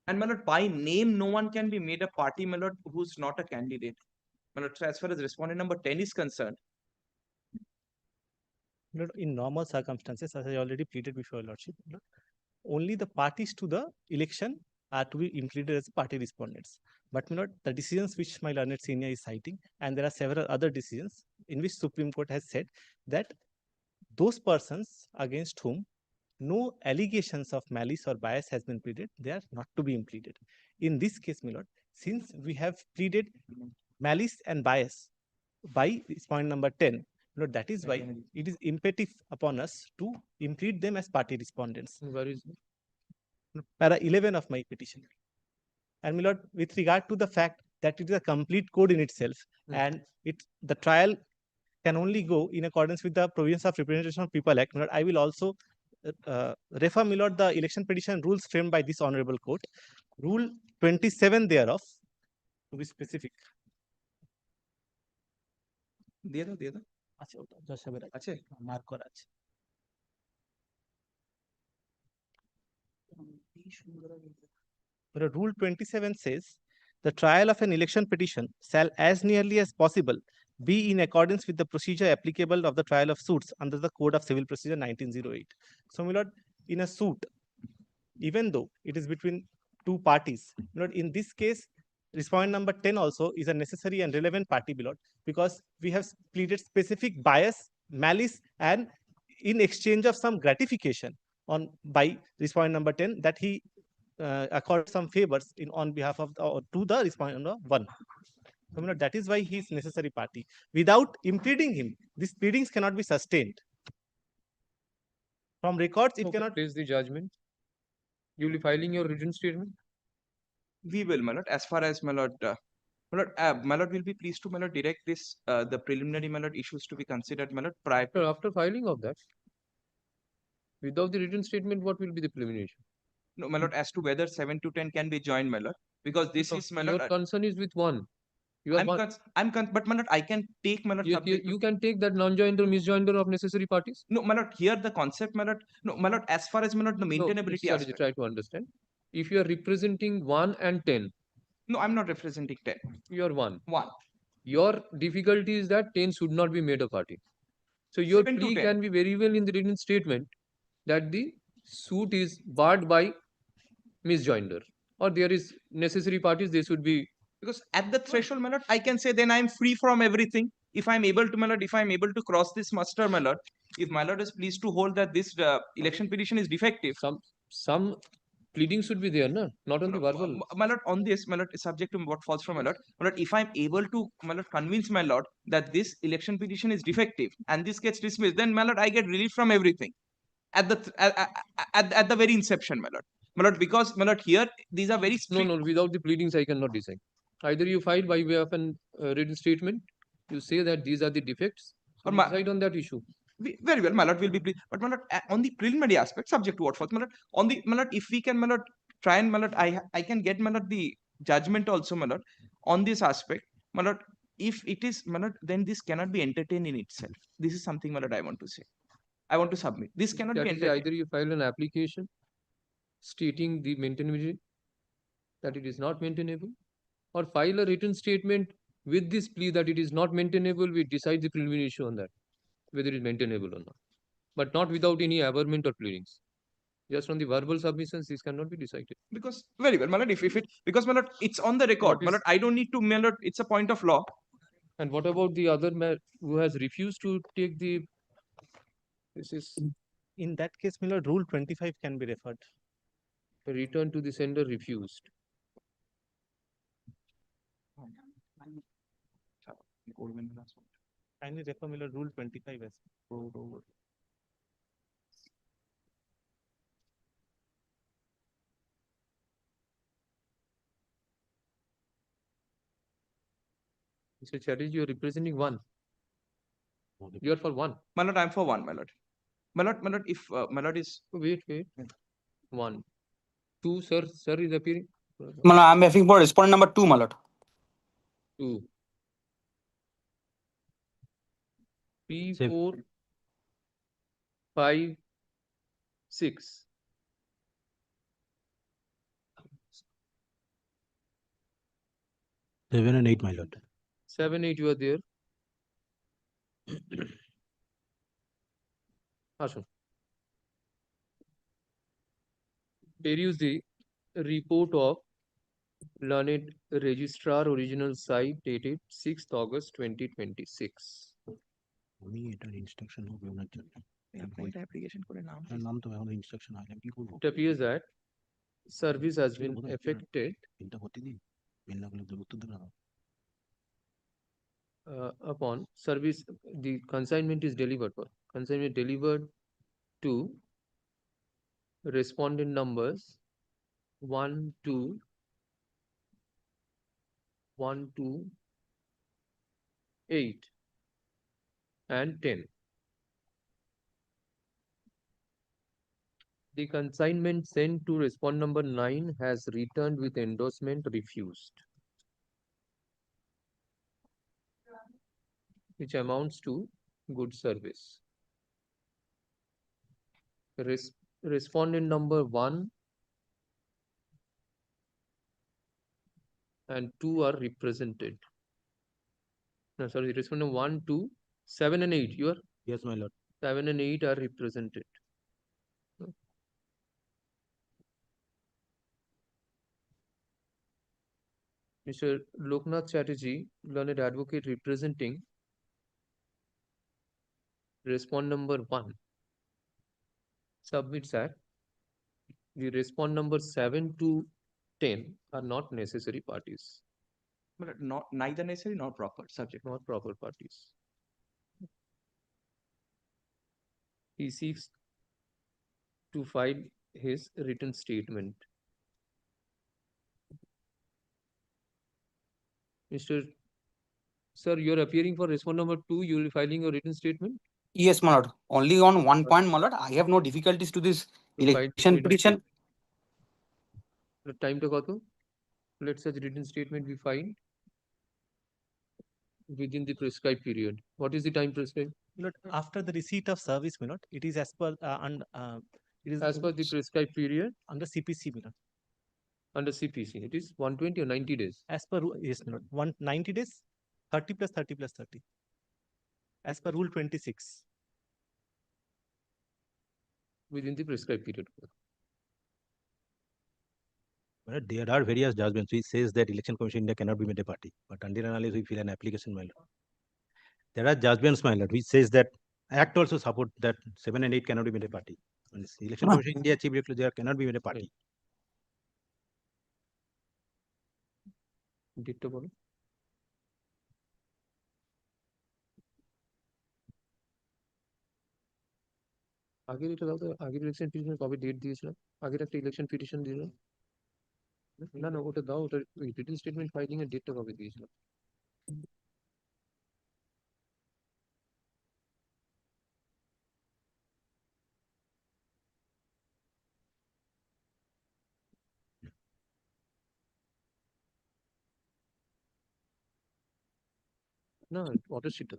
And, my lord, by name, no one can be made a party, my lord, who's not a candidate. My lord, so as far as respondent number 10 is concerned, Lord, in normal circumstances, as I already pleaded before your lordship, Lord, only the parties to the election are to be included as party respondents. But my lord, the decisions which my learned senior is citing, and there are several other decisions in which Supreme Court has said that those persons against whom no allegations of malice or bias has been pleaded, they are not to be pleaded. In this case, my lord, since we have pleaded malice and bias by this point number 10, Lord, that is why it is imperative upon us to implead them as party respondents. Where is it? Para 11 of my petition. And my lord, with regard to the fact that it is a complete code in itself, and the trial can only go in accordance with the provisions of Representation of People Act, my lord, I will also refer, my lord, the election petition rules framed by this honorable court. Rule 27 thereof, to be specific. দিয়ে দাও আচ্ছা ওটা জজ সাহেবের আছে mark করা আছে Rule 27 says the trial of an election petition shall as nearly as possible be in accordance with the procedure applicable of the trial of suits under the Code of Civil Procedure 1908. So, my lord, in a suit, even though it is between two parties, my lord, in this case, respondent number 10 also is a necessary and relevant party, my lord, because we have pleaded specific bias, malice, and in exchange of some gratification by respondent number 10 that he accord some favors on behalf of to the respondent number 1. So, my lord, that is why he is necessary party. Without impeding him, these pleadings cannot be sustained. From records, it cannot. Place the judgment. You will be filing your written statement. We will, my lord, as far as my lord, my lord will be pleased to, my lord, direct this the preliminary, my lord, issues to be considered, my lord, prior to After filing of that, without the written statement, what will be the preliminary? no, my lord, as to whether 7 to 10 can be joined, my lord, because this So is, my your lord, concern is with one. You are one. But my lord, I can take my lord subject You can take that non-joined or misjoined of necessary parties. No, my lord, here the concept, my lord, no, my lord, as far as my lord, the No, maintainability Mr. aspect. Try to understand. If you are representing 1 and 10, No, I'm not representing 10. you are 1. 1. Your difficulty is that 10 should not be made a party. So your 7 to plea 10. can be very well in the written statement that the suit is barred by misjoinder, or there is necessary parties, they should be. Because at the threshold, my lord, I can say then I'm free from everything. If I'm able to, my lord, if I'm able to cross this muster, my lord, if my lord is pleased to hold that this election petition is defective. Some pleading should be there, no? Not only verbal. My lord, on this, my lord, is subject to what falls from my lord. My lord, if I'm able to, my lord, convince my lord that this election petition is defective and this gets dismissed, then my lord, I get relief from everything at the very inception, my lord. My lord, because my lord, here these are very strict. No, without the pleadings, I cannot decide. Either you file by way of an written statement, you say that these are the defects, or decide on that issue. Very well, my lord, will be pleased. But my lord, on the preliminary aspect, subject to what falls, my lord, on the, my lord, if we can, my lord, try and, my lord, I can get, my lord, the judgment also, my lord, on this aspect, my lord, if it is, my lord, then this cannot be entertained in itself. This is something, my lord, I want to say. I want to submit. This cannot That be is entertained. either you file an application stating the maintainability, that it is not maintainable, or file a written statement with this plea that it is not maintainable. We decide the preliminary issue on that, whether it is maintainable or not, but not without any averment or pleadings. Just on the verbal submissions, this cannot be decided. Because very well, my lord, if it, because my lord, it's on the record, my lord, I don't need to, my lord, it's a point of law. And what about the other man who has refused to take the? This is in that case, my lord, Rule 25 can be referred. Return to the sender refused. Kindly refer, my lord, Rule 25 as. Mr. Chatterjee, you are representing 1. You are for 1. My lord, I'm for 1, my lord. My lord, if my lord is. Wait. 1. 2, sir is appearing. I'm having for respondent number 2, my lord. 2. P4, 5, 6. 7 and 8, my lord. 7, 8, you are there. Ashun. Peruse the report of learned registrar, original site dated 6th August 2026. আমি এটার instruction হবে ওনার জন্য application করে নাম নাম তো এখন instruction আইলাম কি করব It appears that service has been affected এটা প্রতিদিন মেল না করলে উত্তর দেবে না upon service. The consignment is delivered for. Consignment delivered to respondent numbers 1, 2, 8 and 10. The consignment sent to respond number 9 has returned with endorsement refused, which amounts to good service. Respondent number 1 and 2 are represented. No, sorry, respondent 1, 2, 7 and 8. You are? Yes, my lord. 7 and 8 are represented. Mr. Loknath Chatterjee, learned advocate representing respond number 1, submits that the respond number 7 to 10 are not necessary parties. But neither necessary nor proper subject. Not proper parties. He seeks to file his written statement. Mr. Sir, you are appearing for respond number 2. You will be filing your written statement. Yes, my lord. Only on one point, my lord. I have no difficulties to this election petition. The time to go to. Let such written statement be filed. within the prescribed period. What is the time prescribed? My lord, after the receipt of service, my lord, it is as per it is As per the prescribed period under CPC, my lord. under CPC, it is 120 or 90 days. As per yes, my lord, 190 days, 30 plus 30 plus 30. As per Rule 26. Within the prescribed period. Well, there are various judgments which says that Election Commission India cannot be made a party, but until and unless we file an application, my lord. There are judgments, my lord, which says that Act also support that 7 and 8 cannot be made a party. And Election Commission India Chief Director there cannot be made a party. Date বলো আগের এটা দাও তো আগের election petition কবে date দিয়েছিলাম আগের একটা ইলেকশন পিটিশন দিয়েছিলাম না না ওটা দাও ওটা রিটেন স্টেটমেন্ট ফাইলিং এর ডেটটা কবে দিয়েছিলাম না order শিটটা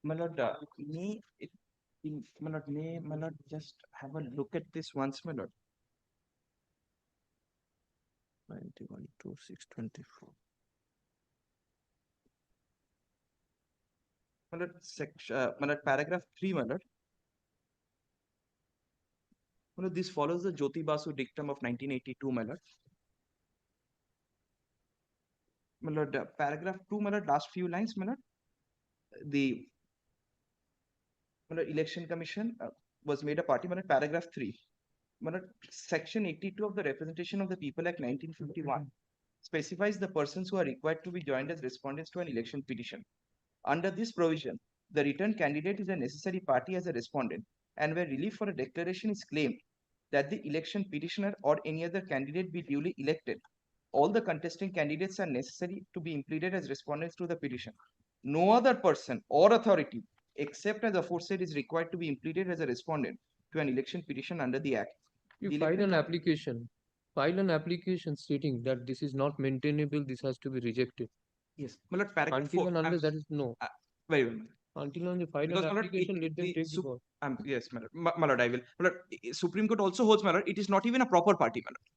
My lord, may my lord just have a look at this once, my lord. 91 to 624. My lord, my lord, paragraph 3, my lord. My lord, this follows the Jyoti Basu dictum of 1982, my lord. My lord, paragraph 2, my lord, last few lines, my lord. The my lord, election commission was made a party, my lord, paragraph 3. My lord, section 82 of the Representation of the People Act 1951 specifies the persons who are required to be joined as respondents to an election petition. Under this provision, the returned candidate is a necessary party as a respondent, and where relief for a declaration is claimed that the election petitioner or any other candidate be duly elected, all the contesting candidates are necessary to be impleaded as respondents to the petition. No other person or authority except as aforesaid is required to be impleaded as a respondent to an election petition under the Act. You The file elected an application stating that this is not maintainable, this has to be rejected. Yes, my lord, paragraph Until 4. and unless that is no. Very well. Until and you file Because, an my lord, application, let them take the call. yes, my lord. My lord, I will. My lord, Supreme Court also holds, my lord, it is not even a proper party, my lord.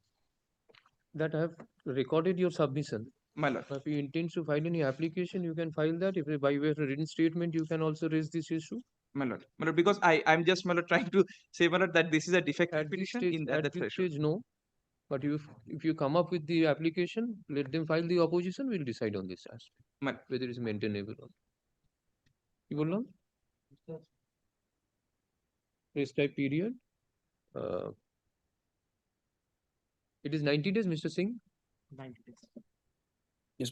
That I have recorded your submission. My lord. If you intend to file any application, you can file that. If by way of a written statement, you can also raise this issue. My lord, because I'm just, my lord, trying to say, my lord, that this is a defective At this petition stage, in at that this threshold. stage, no. But if you come up with the application, let them file the opposition. We'll decide on this aspect, whether it's maintainable or not. You will know? Prescribed period. It is 90 days, Mr. Singh. 90 days. Yes.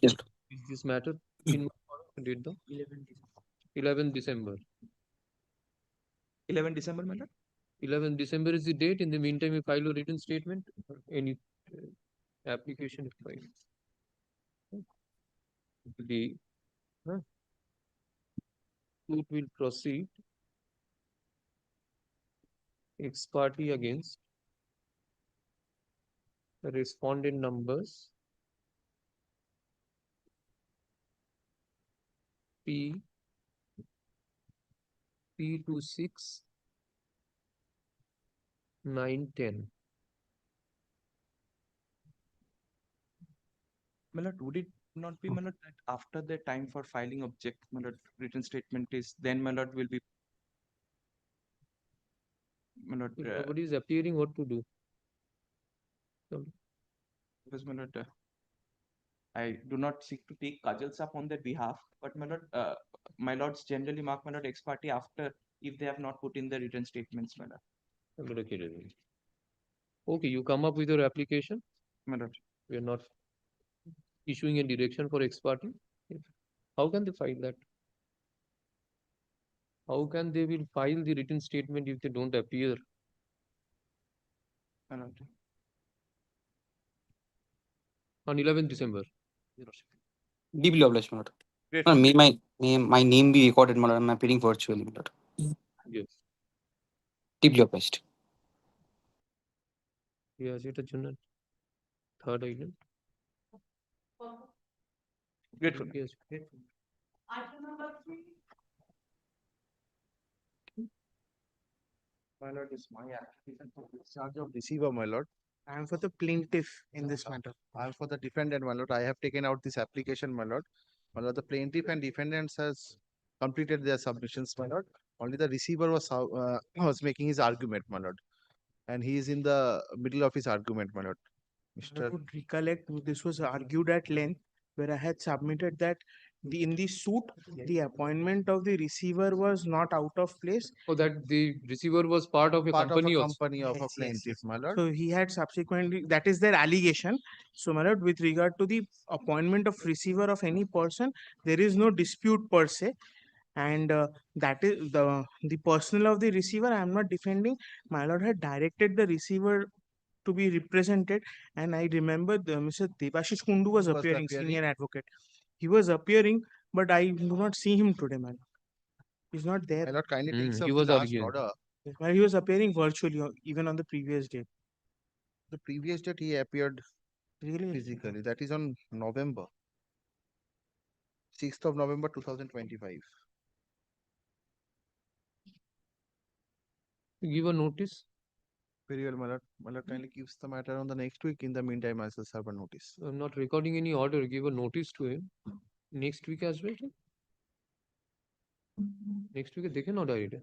Is this matter in date though? 11 December. 11 December, my lord? 11 December is the date. In the meantime, you file a written statement. Any application is filed. The court will proceed ex parte against the respondent numbers P26 9 10. My lord, would it Not be, my lord, that after the time for filing object, my lord, written statement is, then my lord will be. My lord, If nobody is appearing, what to do? because my lord, I do not seek to take cudgels up on their behalf, but my lords generally mark my lord ex parte after if they have not put in the written statements, my lord. Okay, you come up with your application. My lord. We are not issuing a direction for ex parte. How can they file that? How can they will file the written statement if they don't appear? My lord. On 11th December. Deeply obliged, my lord. Great. No, may my name be recorded, my lord. I'm appearing virtually, my lord. Yes. Deeply obliged. Yes, it is journal. Third item. Grateful. Yes. My lord, is my application for discharge of receiver, my lord. I am for the plaintiff in this matter. I am for the defendant, my lord. I have taken out this application, my lord. My lord, the plaintiff and defendants has completed their submissions, my lord. Only the receiver was making his argument, my lord. And he is in the middle of his argument, my lord. I would recollect this was argued at length where I had submitted that in the suit, the appointment of the receiver was not out of place. Oh, that the receiver was part of a part company of a also. company of a Yes, plaintiff, yes. my lord. So he had subsequently, that is their allegation. So my lord, with regard to the appointment of receiver of any person, there is no dispute per se. And that is the personnel of the receiver. I am not defending. My lord had directed the receiver to be represented, and I remember Mr. Debashish Kundu was appearing, senior advocate. He was appearing, but I do not see him today, man. He's not there. My lord, kindly takes up he the was last arguing. order. Well, he was appearing virtually, even on the previous day. The previous date he appeared Really? physically. That is on November. 6th of November 2025. Give a notice. Very well, my lord. My lord kindly gives the matter on the next week. In the meantime, I shall serve a notice. I'm not recording any order. Give a notice to him. Next week as well. Next week they can order it.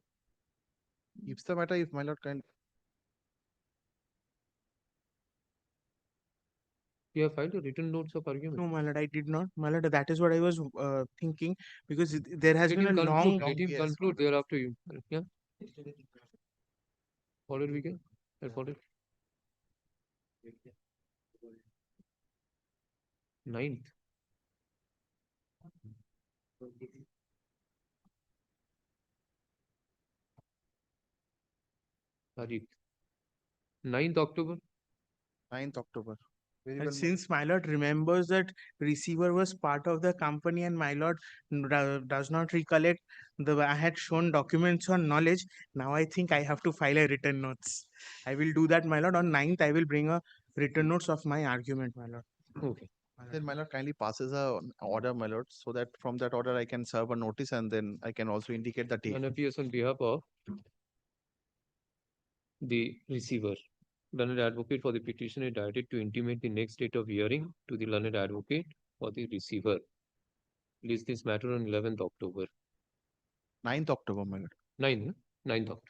Gives the matter if my lord kindly. You have filed a written notes of argument. No, my lord, I did not. My lord, that is what I was thinking, because there has Let been him a conclude. long. Let him conclude thereafter you. Yeah. Follow it, we can. I'll follow it. 9th. Tariq. 9th October. 9th October. Very And well. since my lord remembers that receiver was part of the company, and my lord does not recollect I had shown documents on knowledge, now I think I have to file a written notes. I will do that, my lord. On 9th, I will bring a written notes of my argument, my lord. Okay. Then my lord kindly passes a order, my lord, so that from that order I can serve a notice and then I can also indicate the date. One appears on behalf of the receiver. Learned advocate for the petitioner is directed to intimate the next date of hearing to the learned advocate for the receiver. List this matter on 11th October. 9th October, my lord. 9th October.